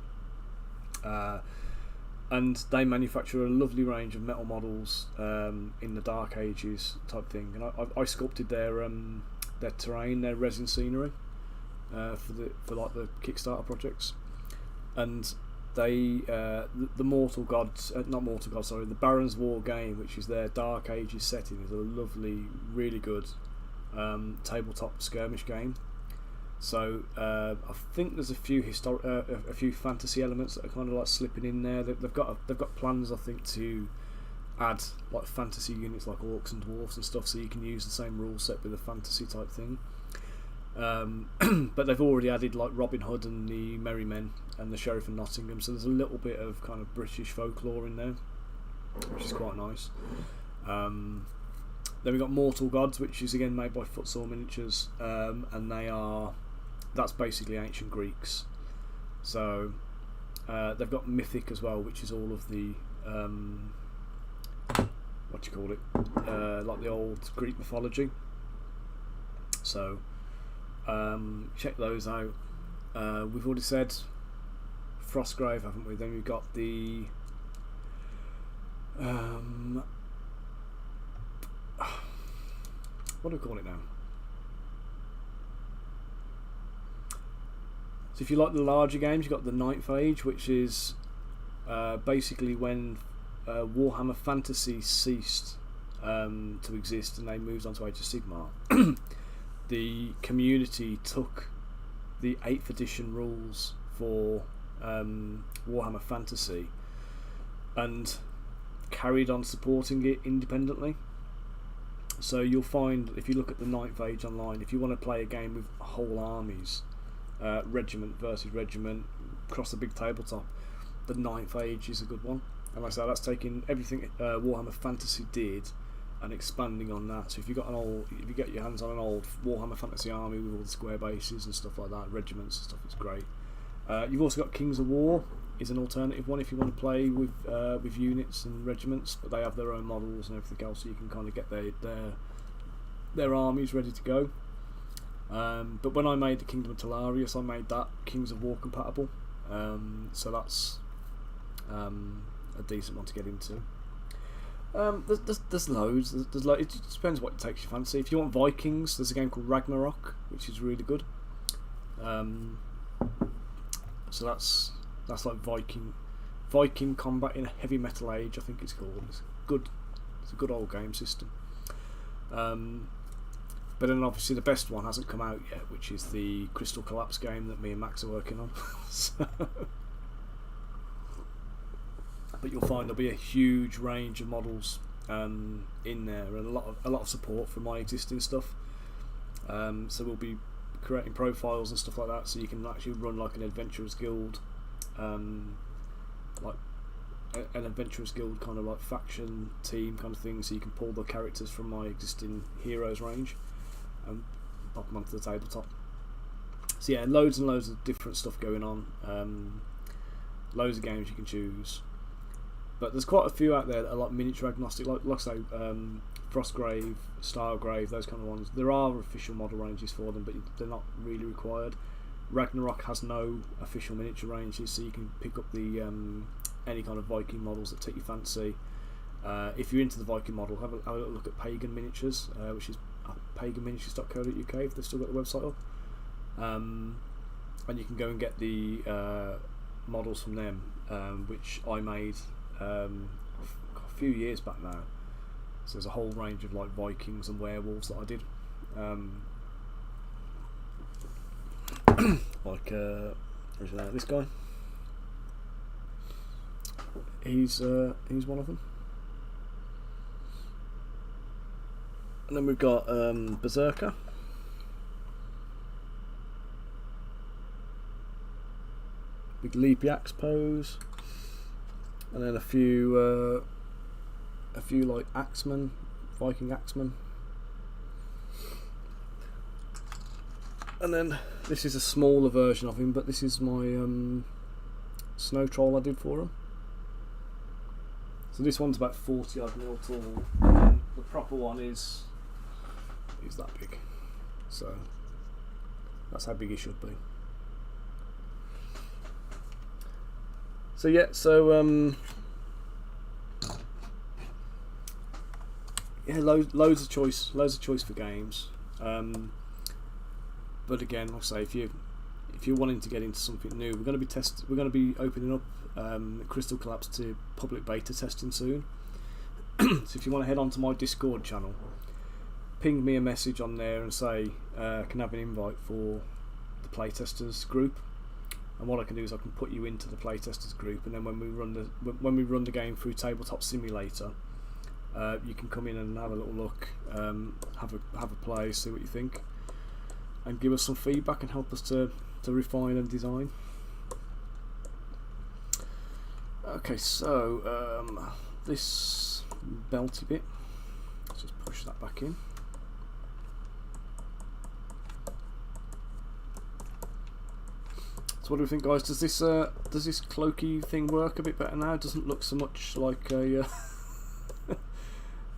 and they manufacture a lovely range of metal models in the Dark Ages type thing. And I sculpted their terrain, their resin scenery, for like the Kickstarter projects. And they the Mortal Gods, not Mortal Gods, sorry, the Baron's War game, which is their Dark Ages setting, is a lovely, really good tabletop skirmish game. So I think there's a few fantasy elements that are kind of like slipping in there. They've got plans, I think, to add like fantasy units like orcs and dwarves and stuff, so you can use the same rule set with a fantasy type thing. But they've already added like Robin Hood and the Merry Men and the Sheriff of Nottingham, so there's a little bit of kind of British folklore in there, which is quite nice. Then we've got Mortal Gods, which is again made by Footsore Miniatures, and that's basically ancient Greeks. So they've got Mythic as well, which is all of the what do you call it, like the old Greek mythology. So check those out. We've already said Frostgrave, haven't we? Then we've got the what do we call it now? So if you like the larger games, you've got the Ninth Age, which is basically when Warhammer Fantasy ceased to exist and they moved on to Age of Sigmar. The community took the 8th edition rules for Warhammer Fantasy and carried on supporting it independently. So you'll find, if you look at the 9th Age online, if you want to play a game with whole armies, regiment versus regiment, across the big tabletop, the 9th Age is a good one. And like I say, that's taking everything Warhammer Fantasy did and expanding on that. So if you get your hands on an old Warhammer Fantasy army with all the square bases and stuff like that, regiments and stuff, it's great. You've also got Kings of War is an alternative one if you want to play with units and regiments, but they have their own models and everything else, so you can kind of get their armies ready to go. But when I made the Kingdom of Telarius, I made that Kings of War compatible, so that's a decent one to get into. There's loads. It just depends what takes your fancy. If you want Vikings, there's a game called Ragnarok, which is really good. So that's like Viking combat in a heavy metal age, I think it's called. It's a good old game system. But then obviously the best one hasn't come out yet, which is the Crystal Collapse game that me and Max are working on. But you'll find there'll be a huge range of models in there, and a lot of support for my existing stuff. So we'll be creating profiles and stuff like that, so you can actually run like an adventurers guild, like an adventurers guild kind of like faction team kind of thing. So you can pull the characters from my existing heroes range and pop them onto the tabletop. So yeah, loads and loads of different stuff going on. Loads of games you can choose. But there's quite a few out there that are like miniature agnostic, like I say, Frostgrave, Stylegrave, those kind of ones. There are official model ranges for them, but they're not really required. Ragnarok has no official miniature ranges, so you can pick up the any kind of Viking models that take your fancy. If you're into the Viking model, have a look at Pagan Miniatures, which is paganminiatures.co.uk if they've still got the website up. And you can go and get the models from them, which I made a few years back now. So there's a whole range of like Vikings and werewolves that I did. Like this guy. He's one of them. And then we've got Berserker. Big leapy axe pose. And then a few like axemen, Viking axemen. And then this is a smaller version of him, but this is my snow troll I did for him. So this one's about 40 odd mil tall, and then the proper one is that big. So that's how big he should be. So yeah, yeah, loads of choice for games. But again, like I say, if you're wanting to get into something new, we're going to be opening up Crystal Collapse to public beta testing soon. So if you want to head on to my Discord channel, ping me a message on there and say can I have an invite for the playtesters group. And what I can do is I can put you into the playtesters group, and then when we run the game through Tabletop Simulator, you can come in and have a little look, have a play, see what you think, and give us some feedback and help us to refine and design. Okay, so this belty bit, let's just push that back in. So what do we think, guys? Does this cloaky thing work a bit better now? It doesn't look so much like a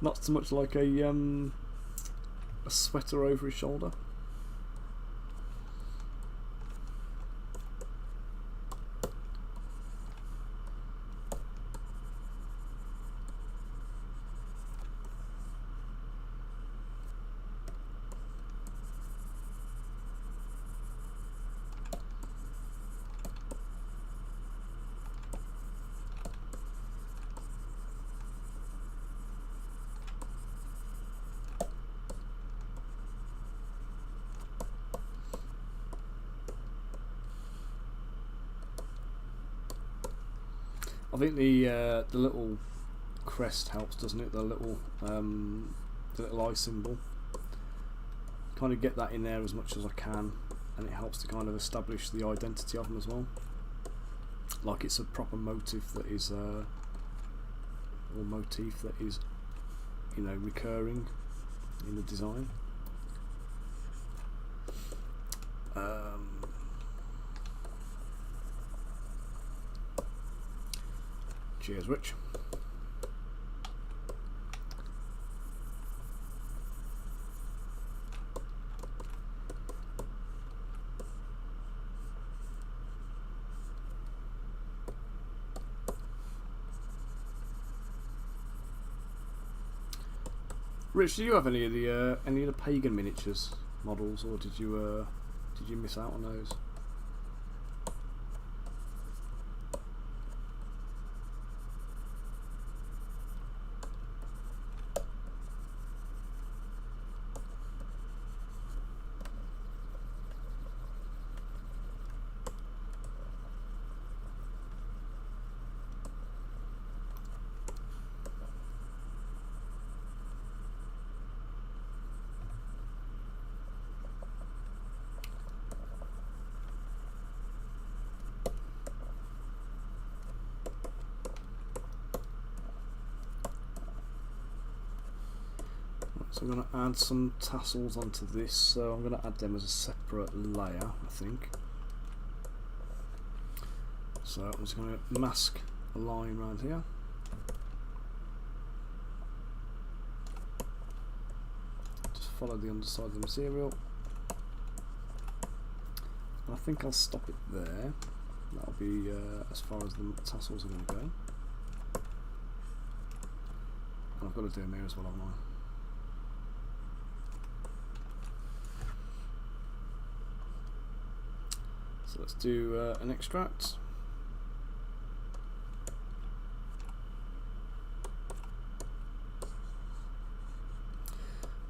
not so much like a sweater over his shoulder. I think the little crest helps, doesn't it? The little eye symbol. Kind of get that in there as much as I can, and it helps to kind of establish the identity of them as well. Like it's a proper motif that is, or motif that is, you know, recurring in the design. Cheers, Rich. Rich, do you have any of the pagan miniatures models, or did you miss out on those? So I'm going to add some tassels onto this, so I'm going to add them as a separate layer, I think. So I'm just going to mask a line around here. Just follow the underside of the material. And I think I'll stop it there. That'll be as far as the tassels are going to go. And I've got to do them here as well, haven't I? So let's do an extract.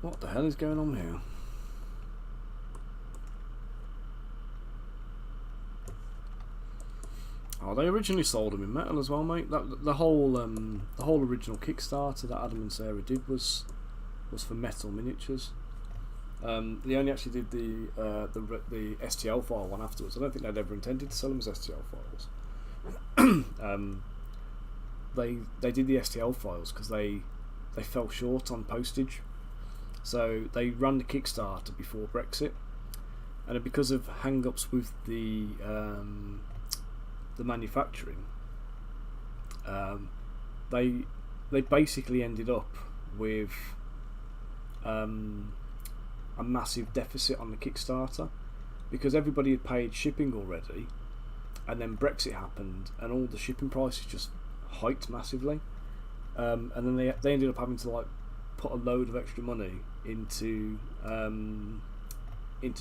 What the hell is going on here? Oh, they originally sold them in metal as well, mate. The whole original Kickstarter that Adam and Sarah did was for metal miniatures. They only actually did the STL file one afterwards. I don't think they'd ever intended to sell them as STL files. They did the STL files because they fell short on postage, so they ran the Kickstarter before Brexit, and because of hang-ups with the manufacturing, they basically ended up with a massive deficit on the Kickstarter because everybody had paid shipping already, and then Brexit happened and all the shipping prices just hiked massively, and then they ended up having to like put a load of extra money into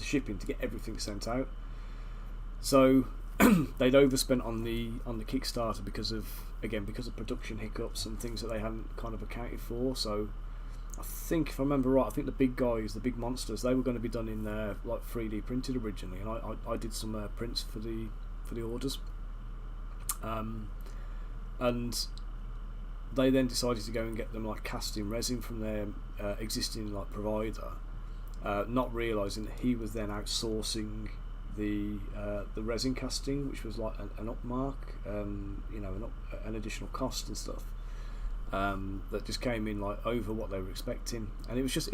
shipping to get everything sent out. So they'd overspent on the Kickstarter because of production hiccups and things that they hadn't kind of accounted for. So I think, if I remember right, I think the big guys, the big monsters, they were going to be done in like 3D printed originally, and I did some prints for the orders, and they then decided to go and get them like cast in resin from their existing like provider, not realising that he was then outsourcing the resin casting, which was like an upmark, you know, an additional cost and stuff. That just came in like over what they were expecting, and it was just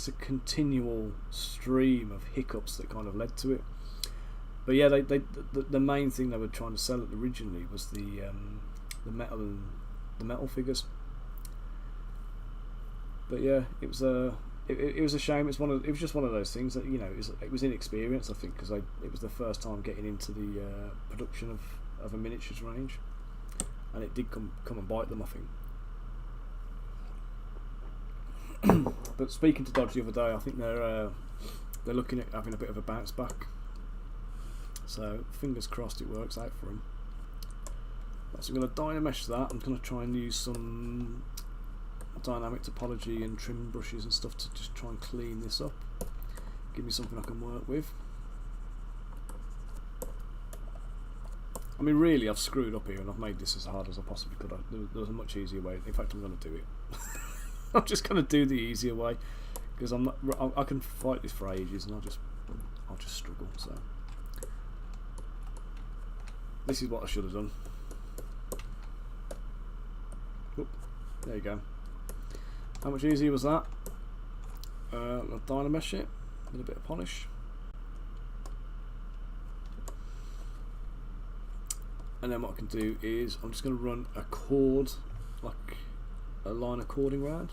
a continual stream of hiccups that kind of led to it. But yeah, the main thing they were trying to sell it originally was the metal figures. But yeah, it was a shame. It was just one of those things that, you know, it was inexperience, I think, because it was the first time getting into the production of a miniatures range. And it did come and bite them, I think. But speaking to Dodge the other day, I think they're looking at having a bit of a bounce back. So fingers crossed it works out for them. So I'm going to dynamesh that. I'm going to try and use some dynamic topology and trim brushes and stuff to just try and clean this up. Give me something I can work with. I mean, really, I've screwed up here and I've made this as hard as I possibly could. There was a much easier way. In fact, I'm going to do it. I'm just going to do the easier way because I'm not. I can fight this for ages and I'll just struggle. So this is what I should have done. Oop, there you go. How much easier was that? I'll dynamesh it with a bit of polish. And then what I can do is I'm just going to run a cord, like a line of cording round.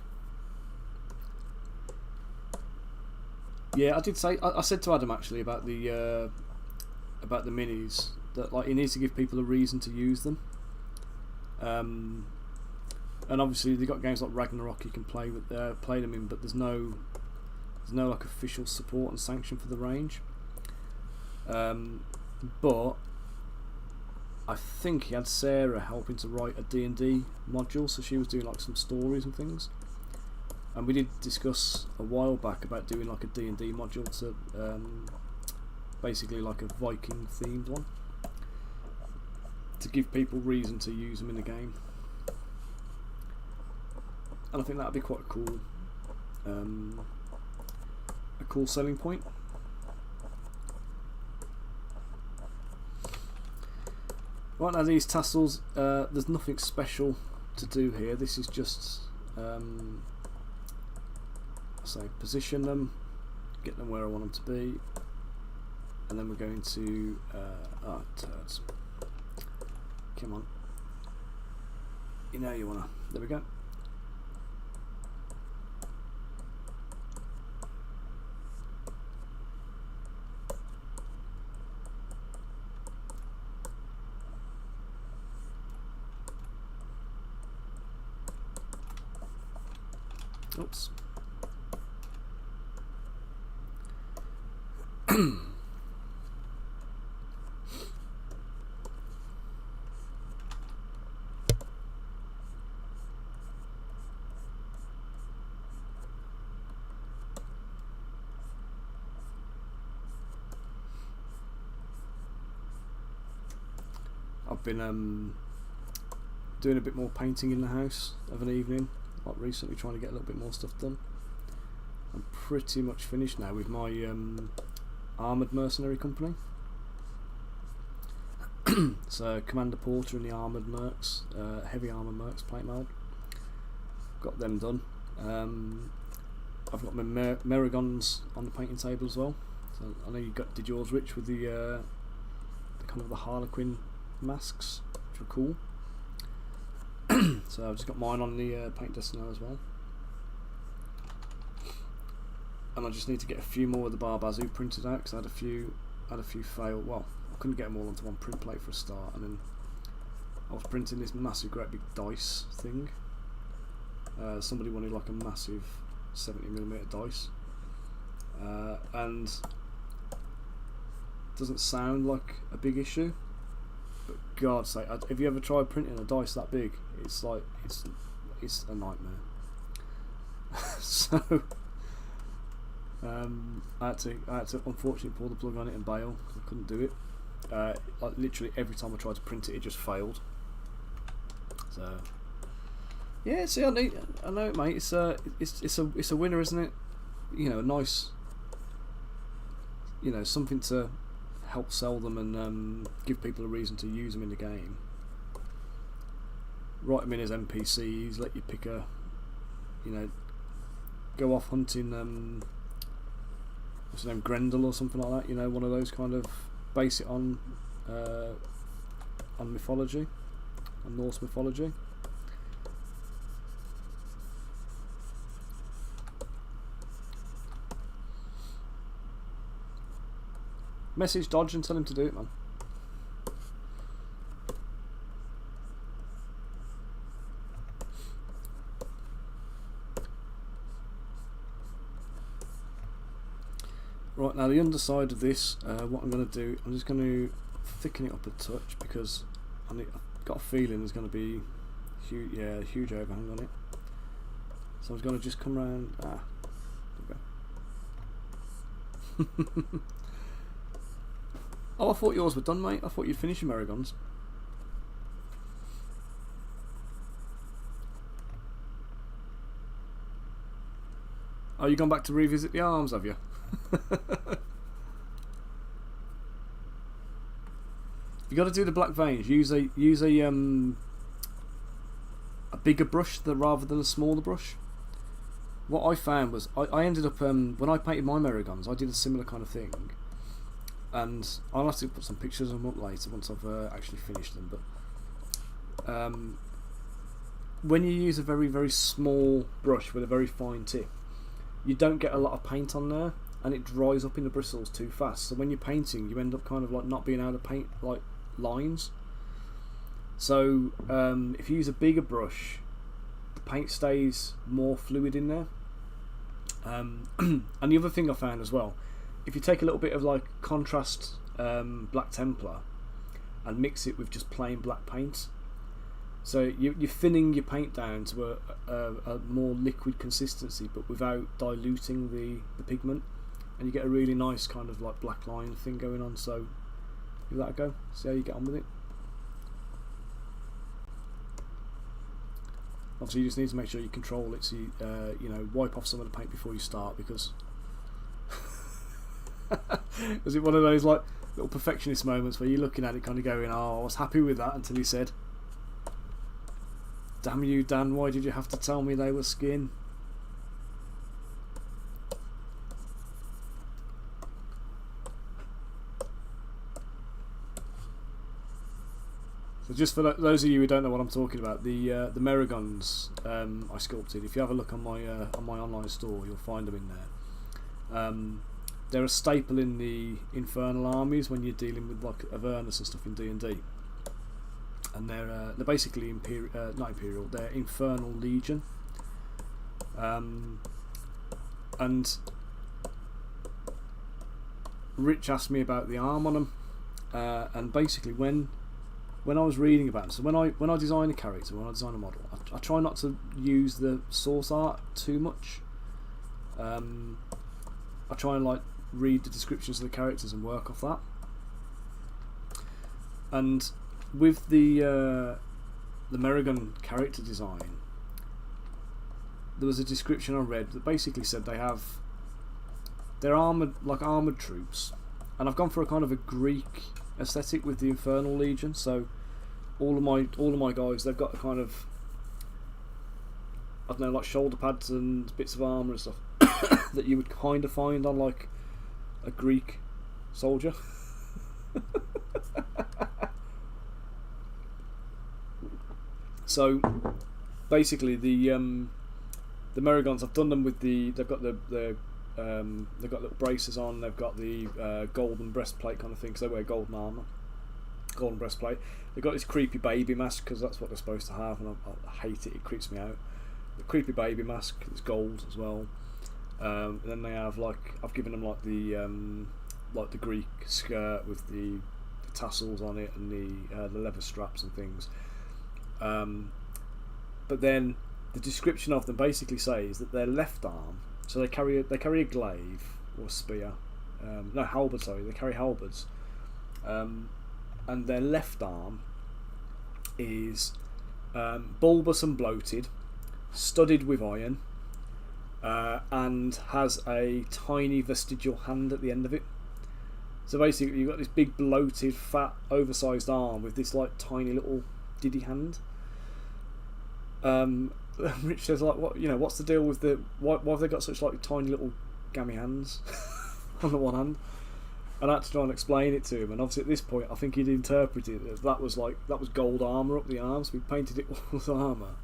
Yeah, I did say I said to Adam actually about the minis that like he needs to give people a reason to use them. And obviously they've got games like Ragnarok you can play them in, but there's no like official support and sanction for the range. But I think he had Sarah helping to write a D&D module, so she was doing like some stories and things. And we did discuss a while back about doing like a D&D module to basically like a Viking themed one to give people reason to use them in the game. And I think that would be quite a cool selling point. Right, now these tassels, there's nothing special to do here. This is just, position them, get them where I want them to be, and then we're going to, turds. Come on. You know you wanna. There we go. Oops. I've been doing a bit more painting in the house of an evening, like recently, trying to get a little bit more stuff done. I'm pretty much finished now with my armoured mercenary company. So Commander Porter and the armoured mercs, heavy armour mercs, plate mode. Got them done. I've got my Merigons on the painting table as well. So I know did yours, Rich, with the kind of the Harlequin masks, which are cool. So I've just got mine on the paint desk now as well. And I just need to get a few more of the Barbazoo printed out because I had a few fail. Well, I couldn't get them all onto one print plate for a start, and then I was printing this massive, great big dice thing. Somebody wanted like a massive 70mm dice, and it doesn't sound like a big issue. But God's sake, have you ever tried printing a dice that big? It's like it's a nightmare. So I had to unfortunately pull the plug on it and bail. I couldn't do it. Like literally every time I tried to print it, it just failed. So yeah, see, I know it, mate. It's a winner, isn't it? You know, a nice, you know, something to help sell them and give people a reason to use them in the game. Write them in as NPCs, let you pick a, you know, go off hunting, what's his name, Grendel or something like that, you know, one of those kind of, base it on mythology, on Norse mythology. Message Dodge and tell him to do it, man. Right, now the underside of this, what I'm going to do, I'm just going to thicken it up a touch because I've got a feeling there's going to be a huge overhang on it. So I'm going to just come around. There we go. Oh, I thought yours were done, mate. I thought you'd finish your Merigons. Oh, you gone back to revisit the arms, have you? You got to do the black veins. Use a bigger brush rather than a smaller brush. What I found was I ended up when I painted my Merigons, I did a similar kind of thing, and I'll have to put some pictures of them up later once I've actually finished them. But when you use a very, very small brush with a very fine tip, you don't get a lot of paint on there, and it dries up in the bristles too fast. So when you're painting, you end up kind of like not being able to paint like lines. So if you use a bigger brush, the paint stays more fluid in there. And the other thing I found as well, if you take a little bit of like contrast black Templar and mix it with just plain black paint, so you're thinning your paint down to a more liquid consistency, but without diluting the pigment, and you get a really nice kind of like black line thing going on. So give that a go, see how you get on with it. Obviously you just need to make sure you control it, so you know, wipe off some of the paint before you start, because is it one of those like little perfectionist moments where you're looking at it kind of going, oh, I was happy with that until he said, damn you, Dan, why did you have to tell me they were skin? So just for those of you who don't know what I'm talking about, the Merigons I sculpted. If you have a look on my online store, you'll find them in there. They're a staple in the infernal armies when you're dealing with like Avernus and stuff in D&D, and they're basically not imperial. They're infernal legion, and Rich asked me about the arm on them, and basically when I was reading about them, so when I design a character, when I design a model, I try not to use the source art too much. I try and like read the descriptions of the characters and work off that. And with the Merigon character design, there was a description I read that basically said they're armoured troops, and I've gone for a kind of a Greek aesthetic with the Infernal Legion. So all of my guys, they've got a kind of, I don't know, like shoulder pads and bits of armour and stuff that you would kind of find on like a Greek soldier. So basically the Merigons, I've done them with they've got they've got little braces on, they've got the golden breastplate kind of thing, because they wear golden armour, golden breastplate. They've got this creepy baby mask, because that's what they're supposed to have, and I hate it, it creeps me out. The creepy baby mask, it's gold as well. And then they have I've given them like the Greek skirt with the tassels on it and the leather straps and things. But then the description of them basically says that their left arm, so they carry a glaive or a spear, no, halberd, sorry, they carry halberds, and their left arm is bulbous and bloated, studded with iron, and has a tiny vestigial hand at the end of it. So basically you've got this big bloated fat oversized arm with this like tiny little diddy hand. Rich says, like, what's the deal with why have they got such like tiny little gammy hands on the one hand? And I had to try and explain it to him, and obviously at this point I think he'd interpreted it that was gold armour up the arms. We painted it all with armour,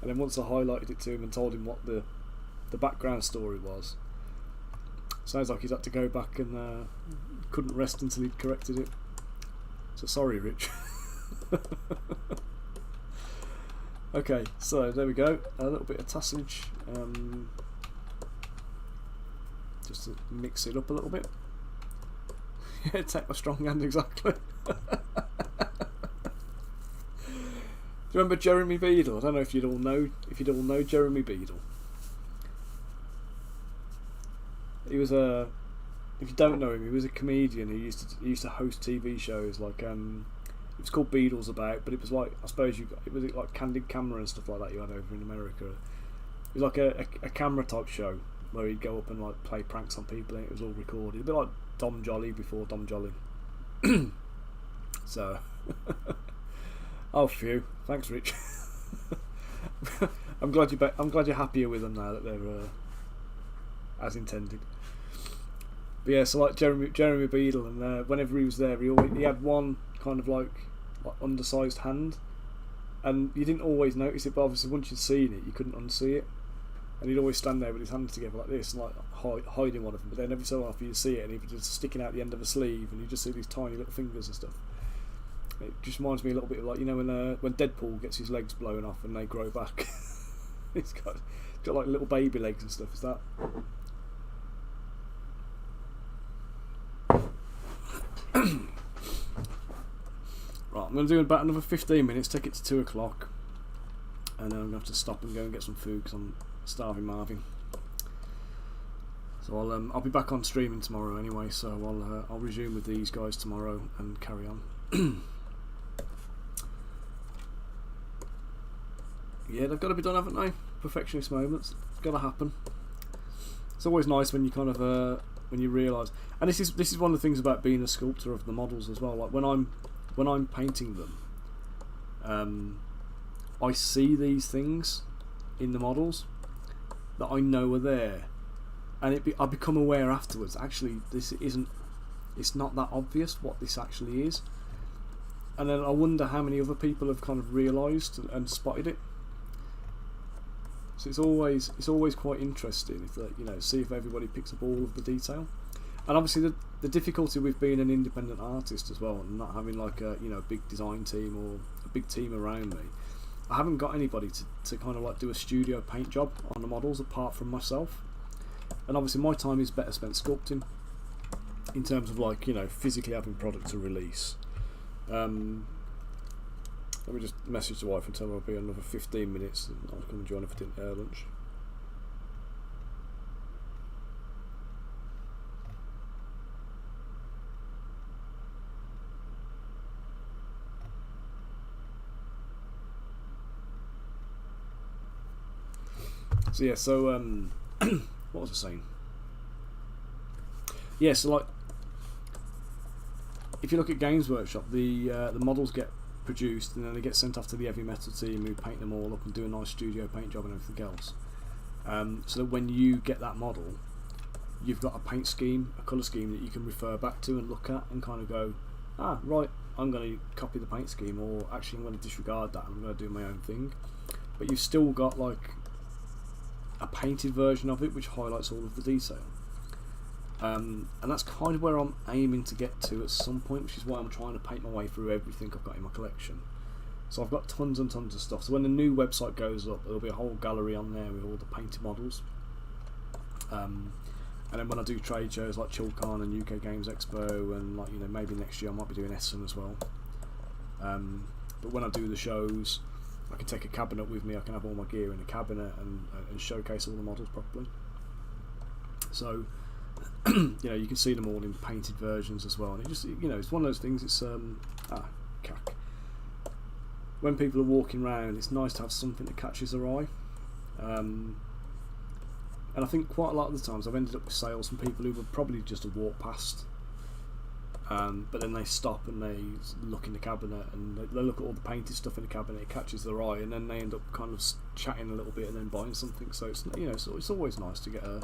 and then once I highlighted it to him and told him what the background story was, sounds like he's had to go back and couldn't rest until he'd corrected it. So sorry, Rich. Okay, so there we go. A little bit of tassage, just to mix it up a little bit. Yeah, take my strong hand, exactly. Do you remember Jeremy Beadle? I don't know if you'd all know Jeremy Beadle. He was a if you don't know him, he was a comedian who used to host TV shows like it was called Beatles About, but it was like, I suppose it was like Candid Camera and stuff like that you had over in America. It was like a camera type show where he'd go up and like play pranks on people, and it was all recorded. A bit like Dom Jolly before Dom Jolly. So, oh phew, thanks, Rich. I'm glad you're happier with them now that they're as intended. But yeah, so like Jeremy Beadle, and whenever he was there, he had one kind of like undersized hand, and you didn't always notice it, but obviously once you'd seen it, you couldn't unsee it. And he'd always stand there with his hands together like this, and like hiding one of them. But then every so often you'd see it, and he'd be just sticking out the end of a sleeve, and you just see these tiny little fingers and stuff. It just reminds me a little bit of like, you know, when Deadpool gets his legs blown off and they grow back. He's got like little baby legs and stuff. Is that? Right, I'm going to do about another 15 minutes, take it to 2 o'clock, and then I'm going to have to stop and go and get some food because I'm starving Marvin. So I'll be back on streaming tomorrow anyway, so I'll resume with these guys tomorrow and carry on. Yeah, they've got to be done, haven't they? Perfectionist moments, it's got to happen. It's always nice when you kind of when you realise, and this is one of the things about being a sculptor of the models as well. Like when I'm painting them, I see these things in the models that I know are there, and I become aware afterwards. Actually, it's not that obvious what this actually is, and then I wonder how many other people have kind of realised and spotted it. So it's always quite interesting if see if everybody picks up all of the detail. And obviously the difficulty with being an independent artist as well, and not having like a big design team or a big team around me, I haven't got anybody to kind of like do a studio paint job on the models apart from myself. And obviously my time is better spent sculpting in terms of like physically having product to release. Let me just message the wife and tell her I'll be another 15 minutes and I'll come and join her for lunch. So yeah, what was I saying? Yeah, so like if you look at Games Workshop, the models get produced and then they get sent off to the heavy metal team who paint them all up and do a nice studio paint job and everything else. So that when you get that model, you've got a paint scheme, a colour scheme that you can refer back to and look at and kind of go, right, I'm going to copy the paint scheme, or actually I'm going to disregard that and I'm going to do my own thing. But you've still got like a painted version of it which highlights all of the detail. And that's kind of where I'm aiming to get to at some point, which is why I'm trying to paint my way through everything I've got in my collection. So I've got tons and tons of stuff. So when the new website goes up, there'll be a whole gallery on there with all the painted models. And then when I do trade shows like Chilcon and UK Games Expo, and like maybe next year I might be doing Essen as well. But when I do the shows, I can take a cabinet with me. I can have all my gear in a cabinet and showcase all the models properly. So you can see them all in painted versions as well, and it just it's one of those things. It's cack. When people are walking around, it's nice to have something that catches their eye. And I think quite a lot of the times I've ended up with sales from people who would probably just have walked past, but then they stop and they look in the cabinet and they look at all the painted stuff in the cabinet. It catches their eye, and then they end up kind of chatting a little bit and then buying something. So it's always nice to get a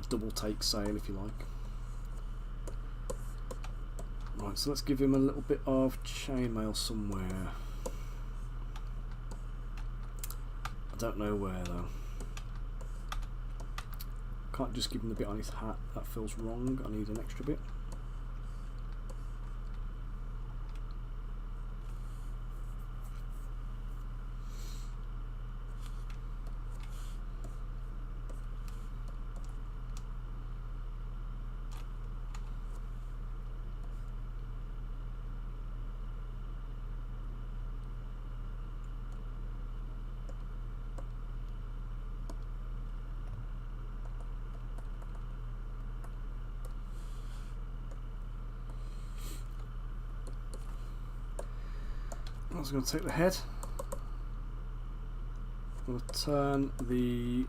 double take sale, if you like. Right, so let's give him a little bit of chainmail somewhere. I don't know where though. Can't just give him the bit on his hat, that feels wrong. I need an extra bit. was going to take the head. I'm going to turn the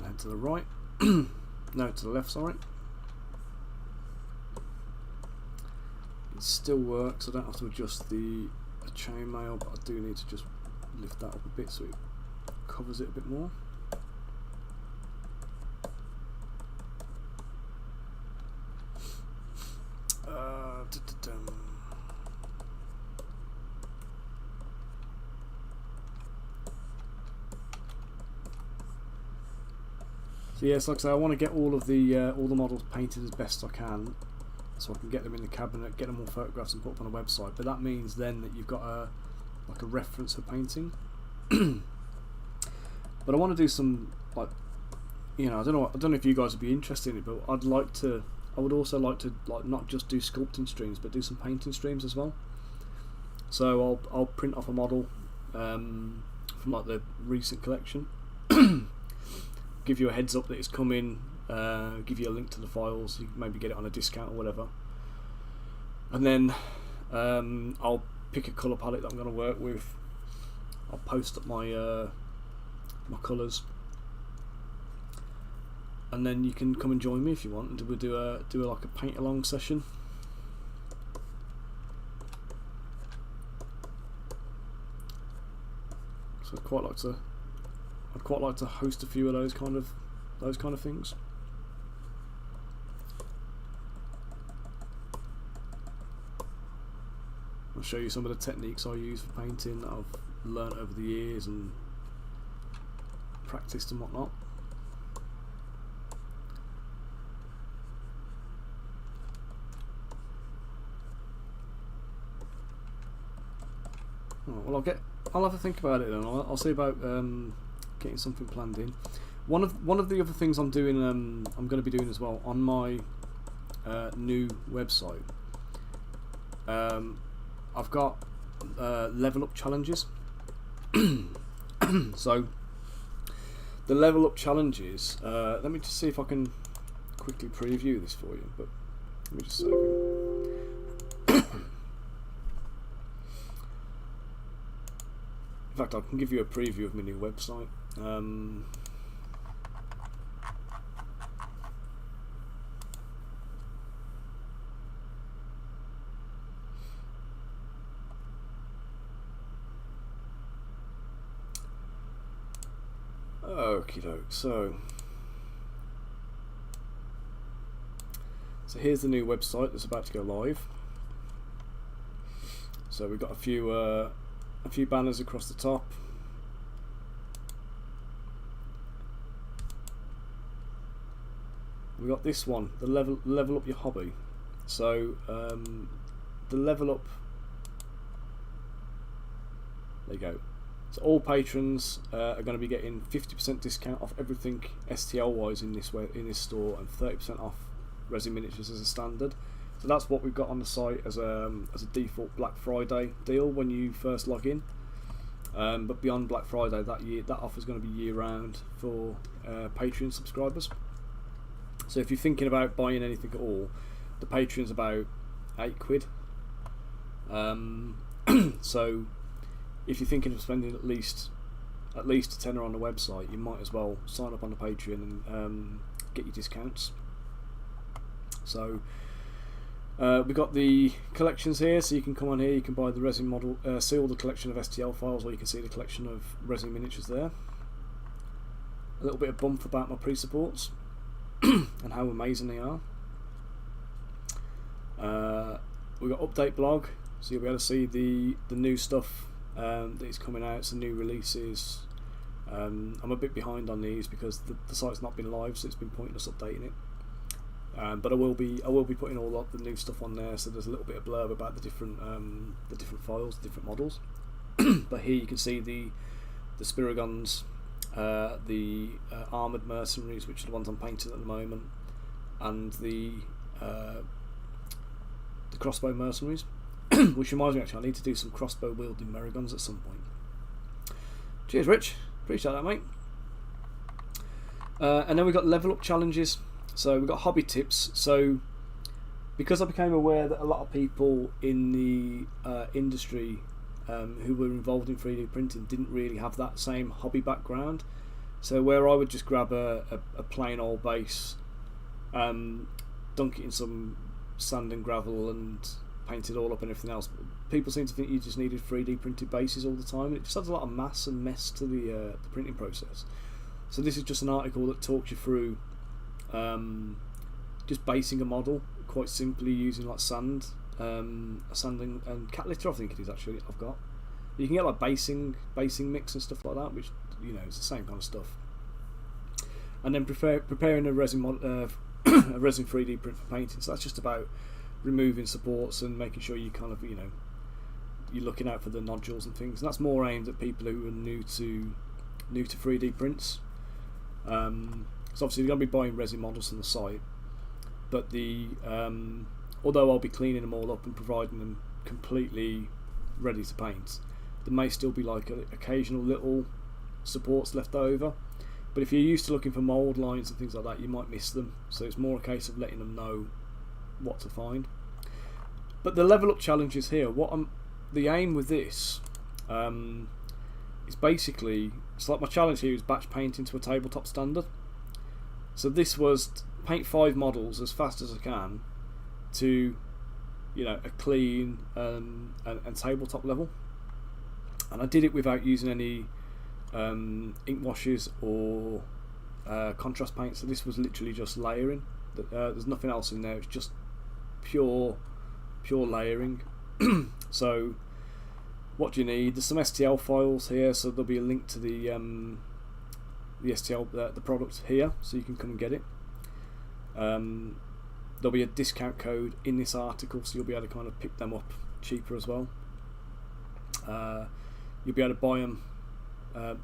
head to the right. No, to the left, sorry. It still works. I don't have to adjust the chainmail, but I do need to just lift that up a bit so it covers it a bit more. So yes, like I say, I want to get all the models painted as best I can, so I can get them in the cabinet, get them all photographs and put up on a website. But that means then that you've got a reference for painting. But I want to do some, like, you know, I don't know if you guys would be interested in it, but I would also like to, like, not just do sculpting streams, but do some painting streams as well. So I'll print off a model from like the recent collection. Give you a heads up that it's coming, give you a link to the files, you can maybe get it on a discount or whatever, and then I'll pick a colour palette that I'm going to work with. I'll post up my my colours, and then you can come and join me if you want, and we'll do like a paint along session. So I'd quite like to host a few of those kind of things. I'll show you some of the techniques I use for painting that I've learnt over the years and practiced and whatnot. Right, well, I'll have a think about it then. I'll see about getting something planned in. One of the other things I'm doing, I'm going to be doing as well on my new website. I've got level up challenges. So the level up challenges. Let me just see if I can quickly preview this for you. But let me just save it. In fact, I can give you a preview of my new website. Okie doke. So here's the new website that's about to go live. So we've got a few banners across the top. We got this one, the level up your hobby. So the level up. There you go. So all patrons are going to be getting 50% discount off everything STL wise in this store, and 30% off resin miniatures as a standard. So that's what we've got on the site as a default Black Friday deal when you first log in. But beyond Black Friday that offer is going to be year round for Patreon subscribers. So if you're thinking about buying anything at all, the Patreon's about £8. So if you're thinking of spending at least a tenner on the website, you might as well sign up on the Patreon and get your discounts. So we've got the collections here, so you can come on here, you can buy the resin model, see all the collection of STL files, or you can see the collection of resin miniatures there. A little bit of bump about my pre-supports and how amazing they are. We've got update blog, so you'll be able to see the new stuff that is coming out, some new releases. I'm a bit behind on these because the site's not been live, so it's been pointless updating it. But I will be putting all of the new stuff on there, so there's a little bit of blurb about the different files, the different models. But here you can see the Brigands, the armoured mercenaries, which are the ones I'm painting at the moment, and the crossbow mercenaries. which reminds me, actually, I need to do some crossbow wielding Merigons at some point. Cheers, Rich. Appreciate that, mate. And then we've got level up challenges. So we've got hobby tips. So because I became aware that a lot of people in the industry who were involved in 3D printing didn't really have that same hobby background. So where I would just grab a plain old base, dunk it in some sand and gravel and paint it all up and everything else, people seem to think you just needed 3D printed bases all the time, and it just adds a lot of mass and mess to the printing process. So this is just an article that talks you through just basing a model quite simply using like sand, sand and cat litter, I think it is actually. I've got. You can get like basing mix and stuff like that, which it's the same kind of stuff. And then preparing a resin a resin 3D print for painting. So that's just about removing supports and making sure you kind of you're looking out for the nodules and things. And that's more aimed at people who are new to 3D prints. So obviously you're going to be buying resin models from the site, but although I'll be cleaning them all up and providing them completely ready to paint, there may still be like occasional little supports left over. But if you're used to looking for mould lines and things like that, you might miss them. So it's more a case of letting them know what to find. But the level up challenges here, the aim with this is basically, it's like my challenge here is batch painting to a tabletop standard. So this was paint 5 models as fast as I can to a clean and tabletop level, and I did it without using any ink washes or contrast paint. So this was literally just layering. There's nothing else in there. It's just pure layering. So what do you need? There's some STL files here, so there'll be a link to the STL the product here, so you can come and get it. There'll be a discount code in this article, so you'll be able to kind of pick them up cheaper as well. You'll be able to buy them.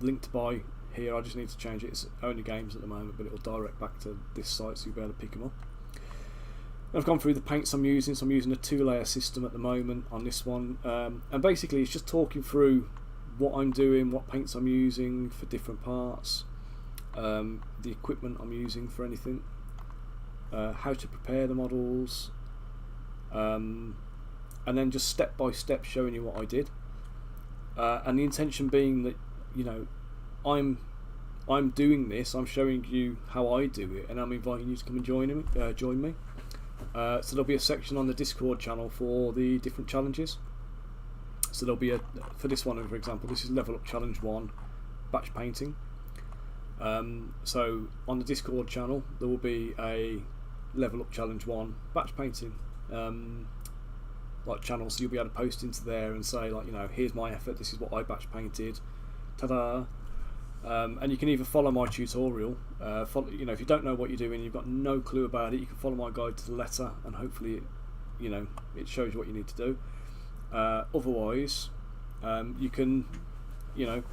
Link to buy here. I just need to change it. It's only games at the moment, but it'll direct back to this site, so you'll be able to pick them up. I've gone through the paints I'm using. So I'm using a 2-layer system at the moment on this one, and basically it's just talking through what I'm doing, what paints I'm using for different parts, the equipment I'm using for anything, how to prepare the models, and then just step by step showing you what I did, and the intention being that I'm doing this, I'm showing you how I do it, and I'm inviting you to come and join me. So there'll be a section on the Discord channel for the different challenges. So there'll be for this one, for example, this is level up challenge 1, batch painting. So on the Discord channel there will be a level up challenge 1 batch painting like channel, so you'll be able to post into there and say here's my effort, this is what I batch painted, ta-da. And you can either follow my tutorial, if you don't know what you're doing, you've got no clue about it, you can follow my guide to the letter, and hopefully it shows you what you need to do. Otherwise, you can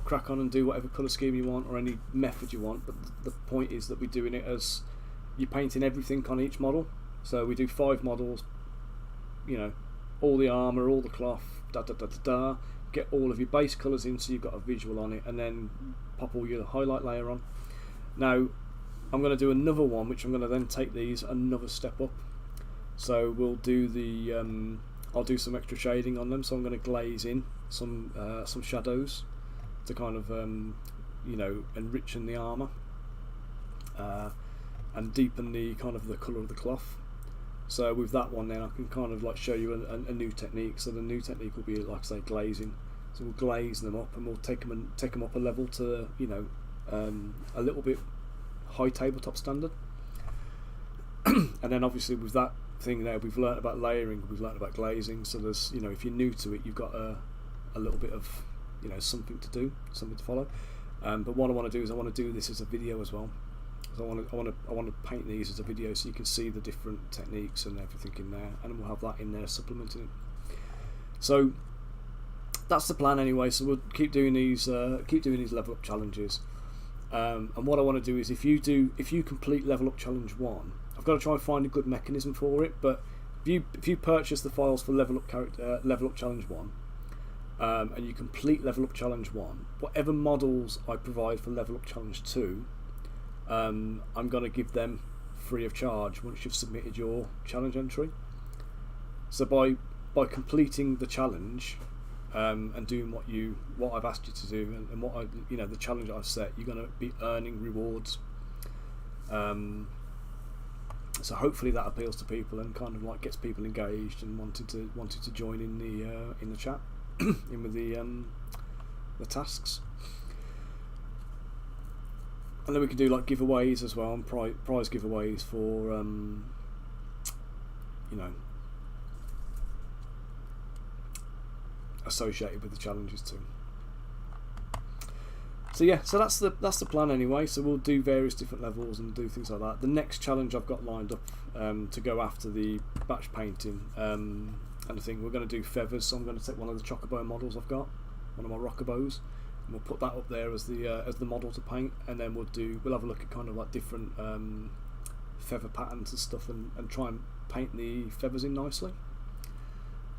crack on and do whatever colour scheme you want or any method you want, but the point is that we're doing it as you're painting everything on each model. So we do 5 models, all the armour, all the cloth, get all of your base colours in so you've got a visual on it, and then pop all your highlight layer on. Now I'm going to do another one, which I'm going to then take these another step up. So we'll do I'll do some extra shading on them, so I'm going to glaze in some shadows to kind of enrichen the armour and deepen the kind of the colour of the cloth. So with that one then I can kind of like show you a new technique. So the new technique will be, like I say, glazing. So we'll glaze them up and we'll take them up a level to a little bit high tabletop standard. And then obviously with that thing there, we've learnt about layering, we've learnt about glazing. So there's if you're new to it, you've got a little bit of something to do, something to follow. But what I want to do is I want to do this as a video as well. So I want to paint these as a video so you can see the different techniques and everything in there, and we'll have that in there supplementing it. So that's the plan anyway. So we'll keep doing these level up challenges. And what I want to do is if you complete level up challenge 1, I've got to try and find a good mechanism for it, but if you purchase the files for level up challenge 1, and you complete level up challenge 1, whatever models I provide for level up challenge 2, I'm going to give them free of charge once you've submitted your challenge entry. So by completing the challenge, and doing what I've asked you to do, and what the challenge I've set, you're going to be earning rewards. So hopefully that appeals to people and kind of like gets people engaged and wanted to join in the chat, in with the tasks. And then we can do like giveaways as well, and prize giveaways for associated with the challenges too. So yeah, so that's the plan anyway. So we'll do various different levels and do things like that. The next challenge I've got lined up to go after the batch painting, and I think we're going to do feathers. So I'm going to take one of the chocobo models I've got, one of my rockabos, and we'll put that up there as the model to paint. And then we'll have a look at kind of like different feather patterns and stuff, and try and paint the feathers in nicely.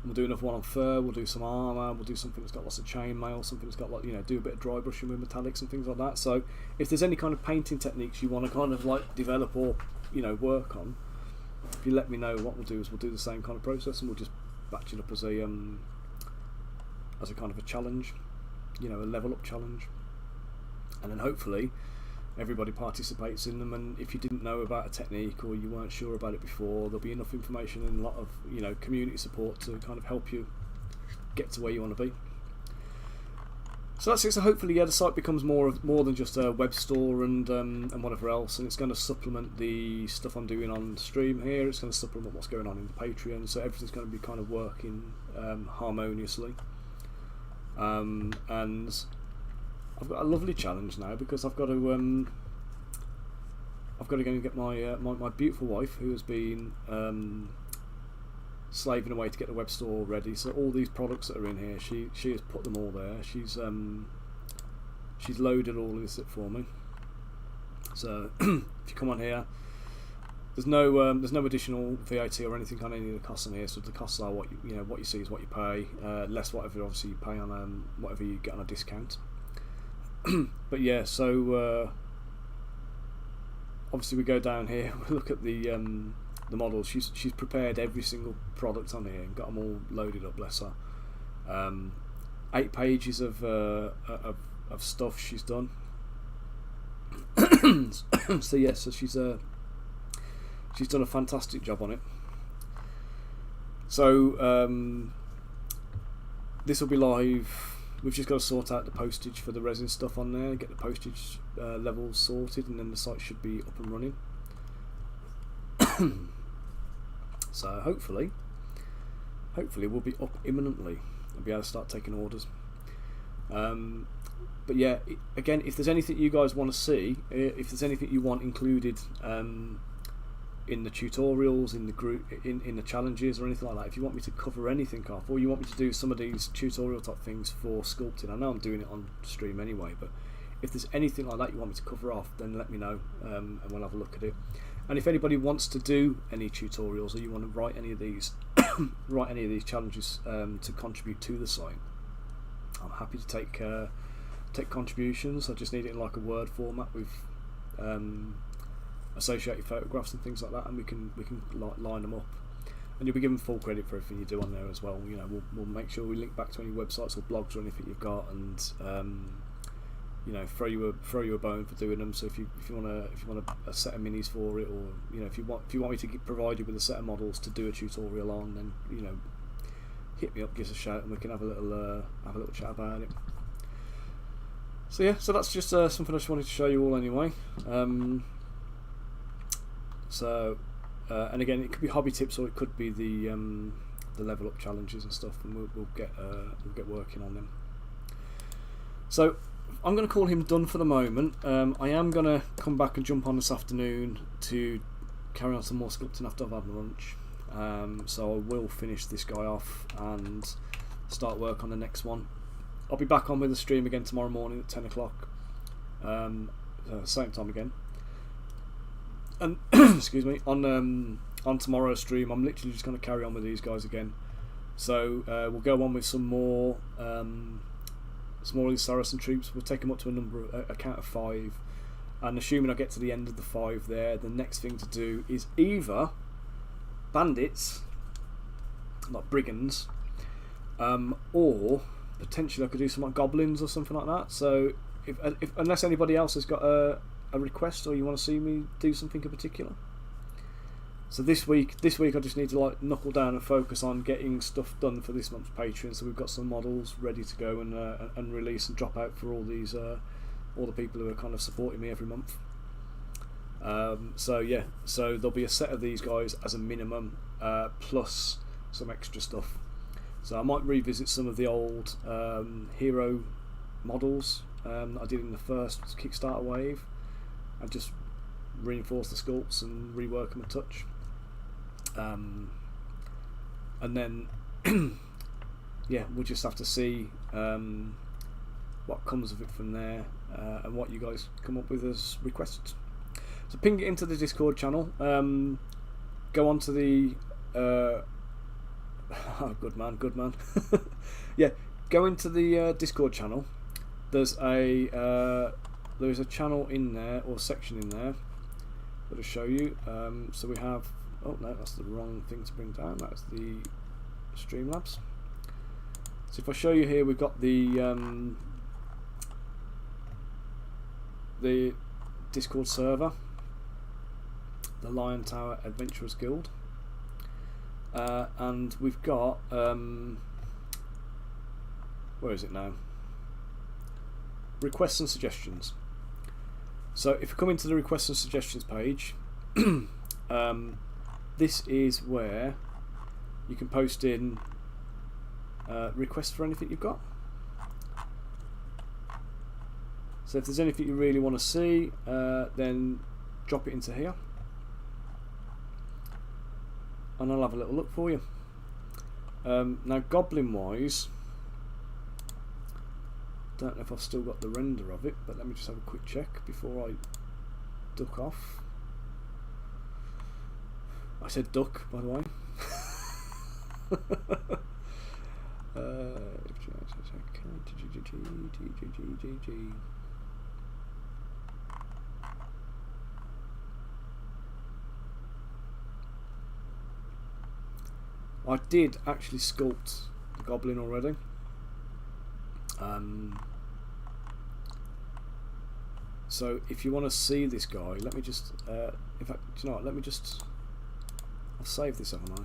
We'll do another one on fur, we'll do some armour, we'll do something that's got lots of chainmail, something that's got like, do a bit of dry brushing with metallics and things like that. So if there's any kind of painting techniques you want to kind of like develop or work on, if you let me know, what we'll do is we'll do the same kind of process, and we'll just batch it up as a kind of a challenge, a level up challenge, and then hopefully everybody participates in them. And if you didn't know about a technique or you weren't sure about it before, there'll be enough information and a lot of community support to kind of help you get to where you want to be. So that's it. So hopefully, the site becomes more than just a web store and whatever else, and it's going to supplement the stuff I'm doing on stream here. It's going to supplement what's going on in the Patreon, so everything's going to be kind of working harmoniously. And I've got a lovely challenge now, because I've got to go and get my beautiful wife, who has been slaving away to get the web store ready. So all these products that are in here, she has put them all there. She's loaded all of this for me. So if you come on here, there's no additional VAT or anything on any of the costs in here. So the costs are what you see is what you pay, less whatever obviously you pay on whatever you get on a discount. But yeah, so obviously we go down here, we look at the models. She's prepared every single product on here and got them all loaded up, bless her. 8 pages of stuff she's done. So yeah, so she's done a fantastic job on it. So this will be live. We've just got to sort out the postage for the resin stuff on there, get the postage levels sorted, and then the site should be up and running. So hopefully we'll be up imminently and be able to start taking orders. But yeah, again, if there's anything you guys want to see, if there's anything you want included in the tutorials, in the group, in the challenges or anything like that, if you want me to cover anything off, or you want me to do some of these tutorial type things for sculpting, I know I'm doing it on stream anyway, but if there's anything like that you want me to cover off, then let me know, and we'll have a look at it. And if anybody wants to do any tutorials, or you want to write any of these challenges to contribute to the site, I'm happy to take contributions. I just need it in like a Word format with associated photographs and things like that, and we can line them up, and you'll be given full credit for everything you do on there as well. We'll make sure we link back to any websites or blogs or anything you've got, and throw you a bone for doing them. So if you want a set of minis for it, or if you want me to provide you with a set of models to do a tutorial on, then hit me up, give us a shout, and we can have a little chat about it. So yeah, so that's just something I just wanted to show you all anyway. So and again, it could be hobby tips, or it could be the level up challenges and stuff, and we'll get working on them. So I'm going to call him done for the moment. I am going to come back and jump on this afternoon to carry on some more sculpting after I've had my lunch. So I will finish this guy off and start work on the next one. I'll be back on with the stream again tomorrow morning at 10 o'clock, same time again. And excuse me, on on tomorrow's stream, I'm literally just going to carry on with these guys again. So we'll go on with some more Saracen troops. We'll take them up to a count of 5. And assuming I get to the end of the 5 there, the next thing to do is either bandits, like brigands, or potentially I could do some like goblins or something like that. So if unless anybody else has got a request or you want to see me do something in particular. So this week I just need to like knuckle down and focus on getting stuff done for this month's Patreon. So we've got some models ready to go and release and drop out for all these all the people who are kind of supporting me every month. So yeah, so there'll be a set of these guys as a minimum, plus some extra stuff. So I might revisit some of the old hero models that I did in the first Kickstarter wave, and just reinforce the sculpts and rework them a touch. And then yeah, we'll just have to see what comes of it from there, and what you guys come up with as requests. So ping it into the Discord channel. Go on to the oh, good man. Yeah, go into the Discord channel. There's a channel in there, or section in there, that I'll show you. So we have, oh no, that's the wrong thing to bring down. That's the Streamlabs. So if I show you here, we've got the Discord server, the Lion Tower Adventurers Guild, and we've got where is it now? Requests and suggestions. So if you come into the requests and suggestions page, this is where you can post in requests for anything you've got. So if there's anything you really want to see, then drop it into here, and I'll have a little look for you. Now goblin wise, don't know if I've still got the render of it, but let me just have a quick check before I duck off. I said duck, by the way. I did actually sculpt the goblin already. So if you want to see this guy, let me just in fact, do you know what, let me just, I'll save this, haven't I?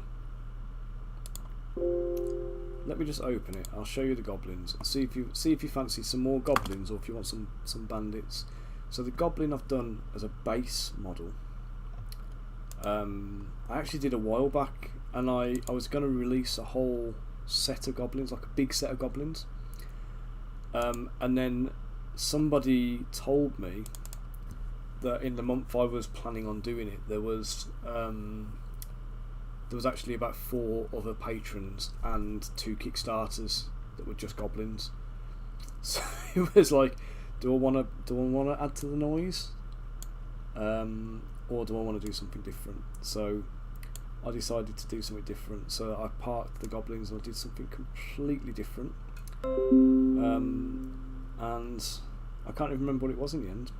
Let me just open it. I'll show you the goblins and see if you fancy some more goblins, or if you want some bandits. So the goblin I've done as a base model. I actually did a while back, and I was going to release a whole set of goblins, like a big set of goblins. And then somebody told me that in the month I was planning on doing it, there was actually about 4 other patrons and 2 Kickstarters that were just goblins. So it was like, do I want to add to the noise, or do I want to do something different? So I decided to do something different. So I parked the goblins and I did something completely different. And I can't even remember what it was in the end.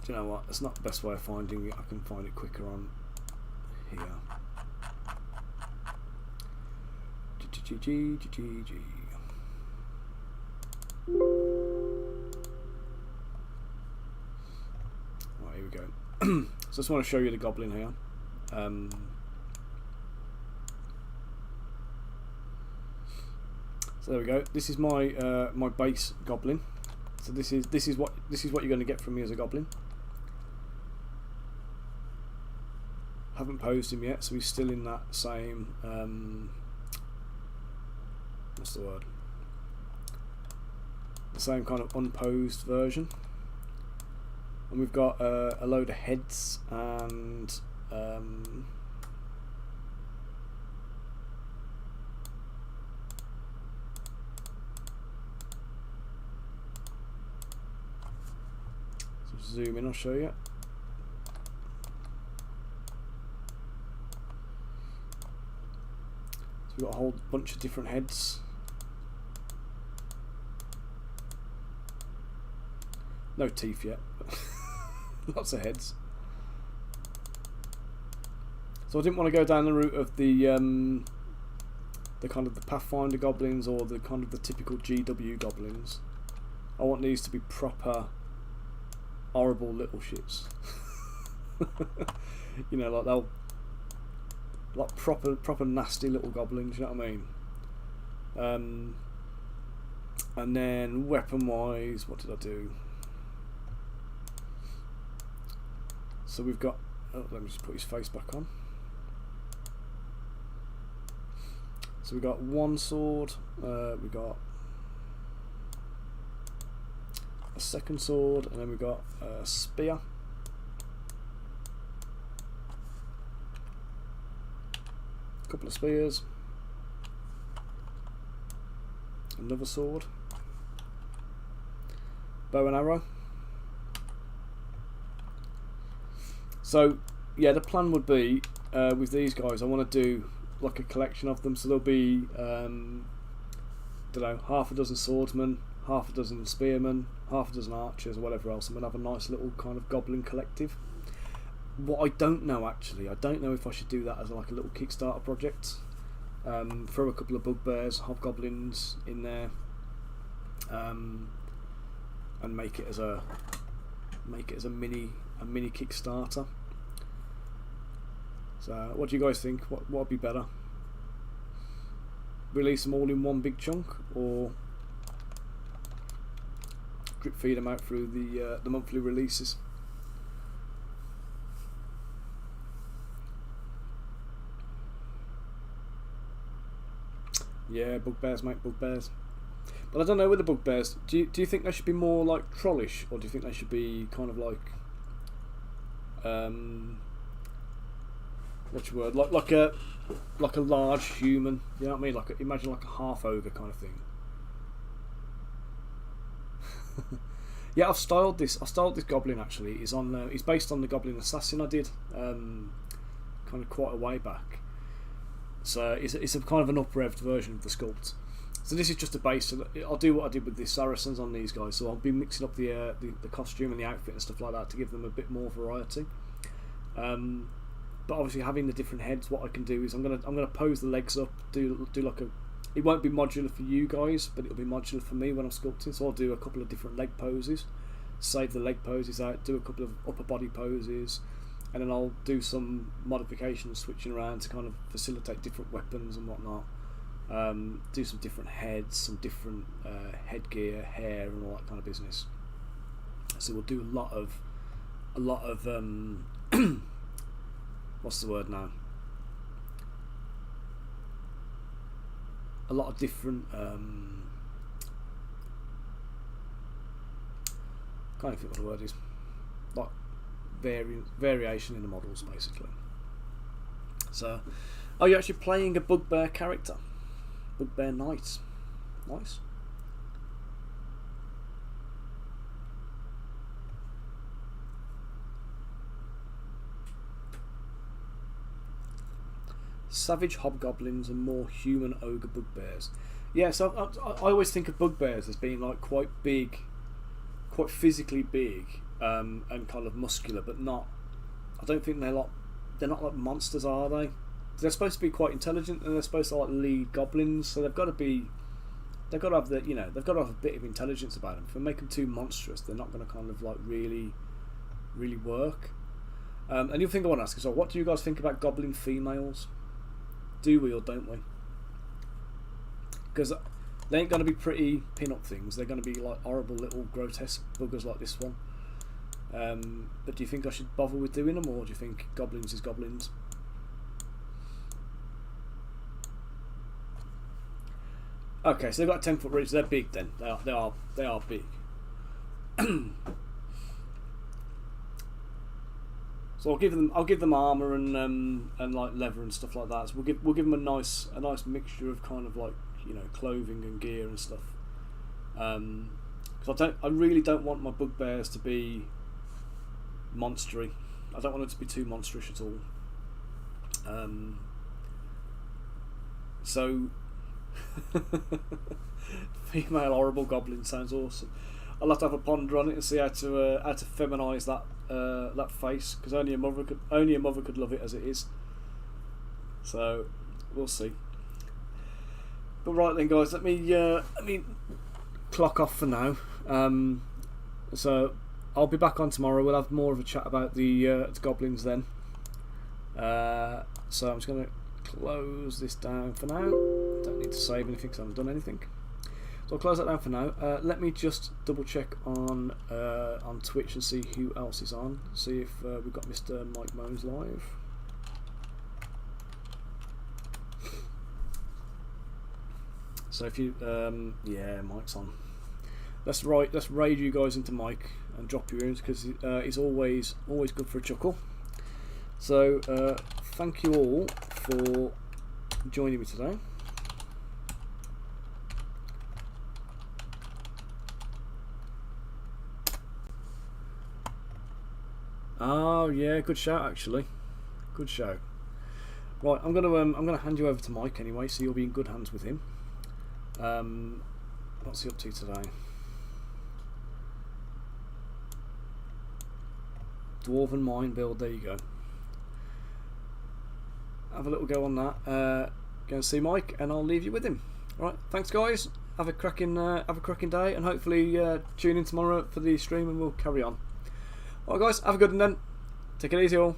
Do you know what? That's not the best way of finding it. I can find it quicker on here. Right, here we go. So I just want to show you the goblin here. So there we go. This is my my base goblin. So this is what you're going to get from me as a goblin. Haven't posed him yet, so he's still in that same what's the word? The same kind of unposed version. And we've got a load of heads and zoom in, I'll show you. we've got a whole bunch of different heads. No teeth yet, but lots of heads. So I didn't want to go down the route of the kind of the Pathfinder goblins or the kind of the typical GW goblins. I want these to be proper horrible little shits. You know, like they'll like proper nasty little goblins. You know what I mean? And then weapon wise, what did I do? So we've got. Oh, let me just put his face back on. So we got one sword. We got a second sword, and then we got a spear. A couple of spears. Another sword. Bow and arrow. So yeah, the plan would be with these guys, I want to do like a collection of them. So there'll be don't know, half a dozen swordsmen, half a dozen spearmen, half a dozen archers, or whatever else, and we'll have a nice little kind of goblin collective. What I don't know actually, I don't know if I should do that as like a little Kickstarter project. Throw a couple of bugbears, hobgoblins in there, and make it as a mini Kickstarter. So what do you guys think? What would be better? Release them all in one big chunk, or drip feed them out through the monthly releases? Yeah, bugbears make bugbears. But I don't know with the bugbears. Do you think they should be more like trollish, or do you think they should be kind of like what's your word? Like a large human. You know what I mean? Imagine like a half ogre kind of thing. Yeah, I've styled this goblin actually. He's based on the Goblin Assassin I did kind of quite a way back. So it's a kind of an up-revved version of the sculpt. So this is just a base. So I'll do what I did with the Saracens on these guys. So I'll be mixing up the costume and the outfit and stuff like that to give them a bit more variety. But obviously having the different heads, what I can do is I'm gonna pose the legs up. Do like a. It won't be modular for you guys, but it'll be modular for me when I'm sculpting. So I'll do a couple of different leg poses, save the leg poses out, do a couple of upper body poses, and then I'll do some modifications, switching around to kind of facilitate different weapons and whatnot. Do some different heads, some different headgear, hair, and all that kind of business. So we'll do a lot of what's the word now? A lot of different can't even think what the word is. Like variation in the models, basically. So, are you actually playing a bugbear character? Bugbear knight. Nice. Savage hobgoblins and more human ogre bugbears. Yeah, so I always think of bugbears as being like quite big, quite physically big, and kind of muscular, but not. I don't think they're not like monsters, are they? They're supposed to be quite intelligent, and they're supposed to like lead goblins, so they've got to have they've got to have a bit of intelligence about them. If we make them too monstrous, they're not going to kind of like really work. And the other thing I want to ask is, what do you guys think about goblin females? Do we or don't we? Because they ain't going to be pretty pin-up things. They're going to be like horrible little grotesque buggers like this one. But do you think I should bother with doing them, or do you think goblins is goblins? Okay, so they've got 10-foot reach. They're big then. They are big. So I'll give them armor and like leather and stuff like that. So we'll give them a nice mixture of kind of like, you know, clothing and gear and stuff. Because I really don't want my bugbears to be monstery. I don't want them to be too monstrous at all. So, female horrible goblin sounds awesome. I'll have to have a ponder on it and see how to feminise that face, because only a mother could love it as it is. So we'll see. But right then, guys, let me clock off for now. So I'll be back on tomorrow. We'll have more of a chat about the goblins then. So I'm just going to close this down for now. Don't need to save anything because I haven't done anything. So I'll close that down for now. Let me just double check on Twitch and see who else is on. See if we've got Mr. Mike Moans live. So if you, yeah, Mike's on. Let's raid you guys into Mike and drop your rooms, because he's always good for a chuckle. So thank you all for joining me today. Oh yeah, good shout actually. Good shout. Right, I'm gonna hand you over to Mike anyway, so you'll be in good hands with him. What's he up to today? Dwarven mine build. There you go. Have a little go on that. Go and see Mike, and I'll leave you with him. Right, thanks guys. Have a cracking day, and hopefully tune in tomorrow for the stream, and we'll carry on. Alright guys, have a good one then. Take it easy all.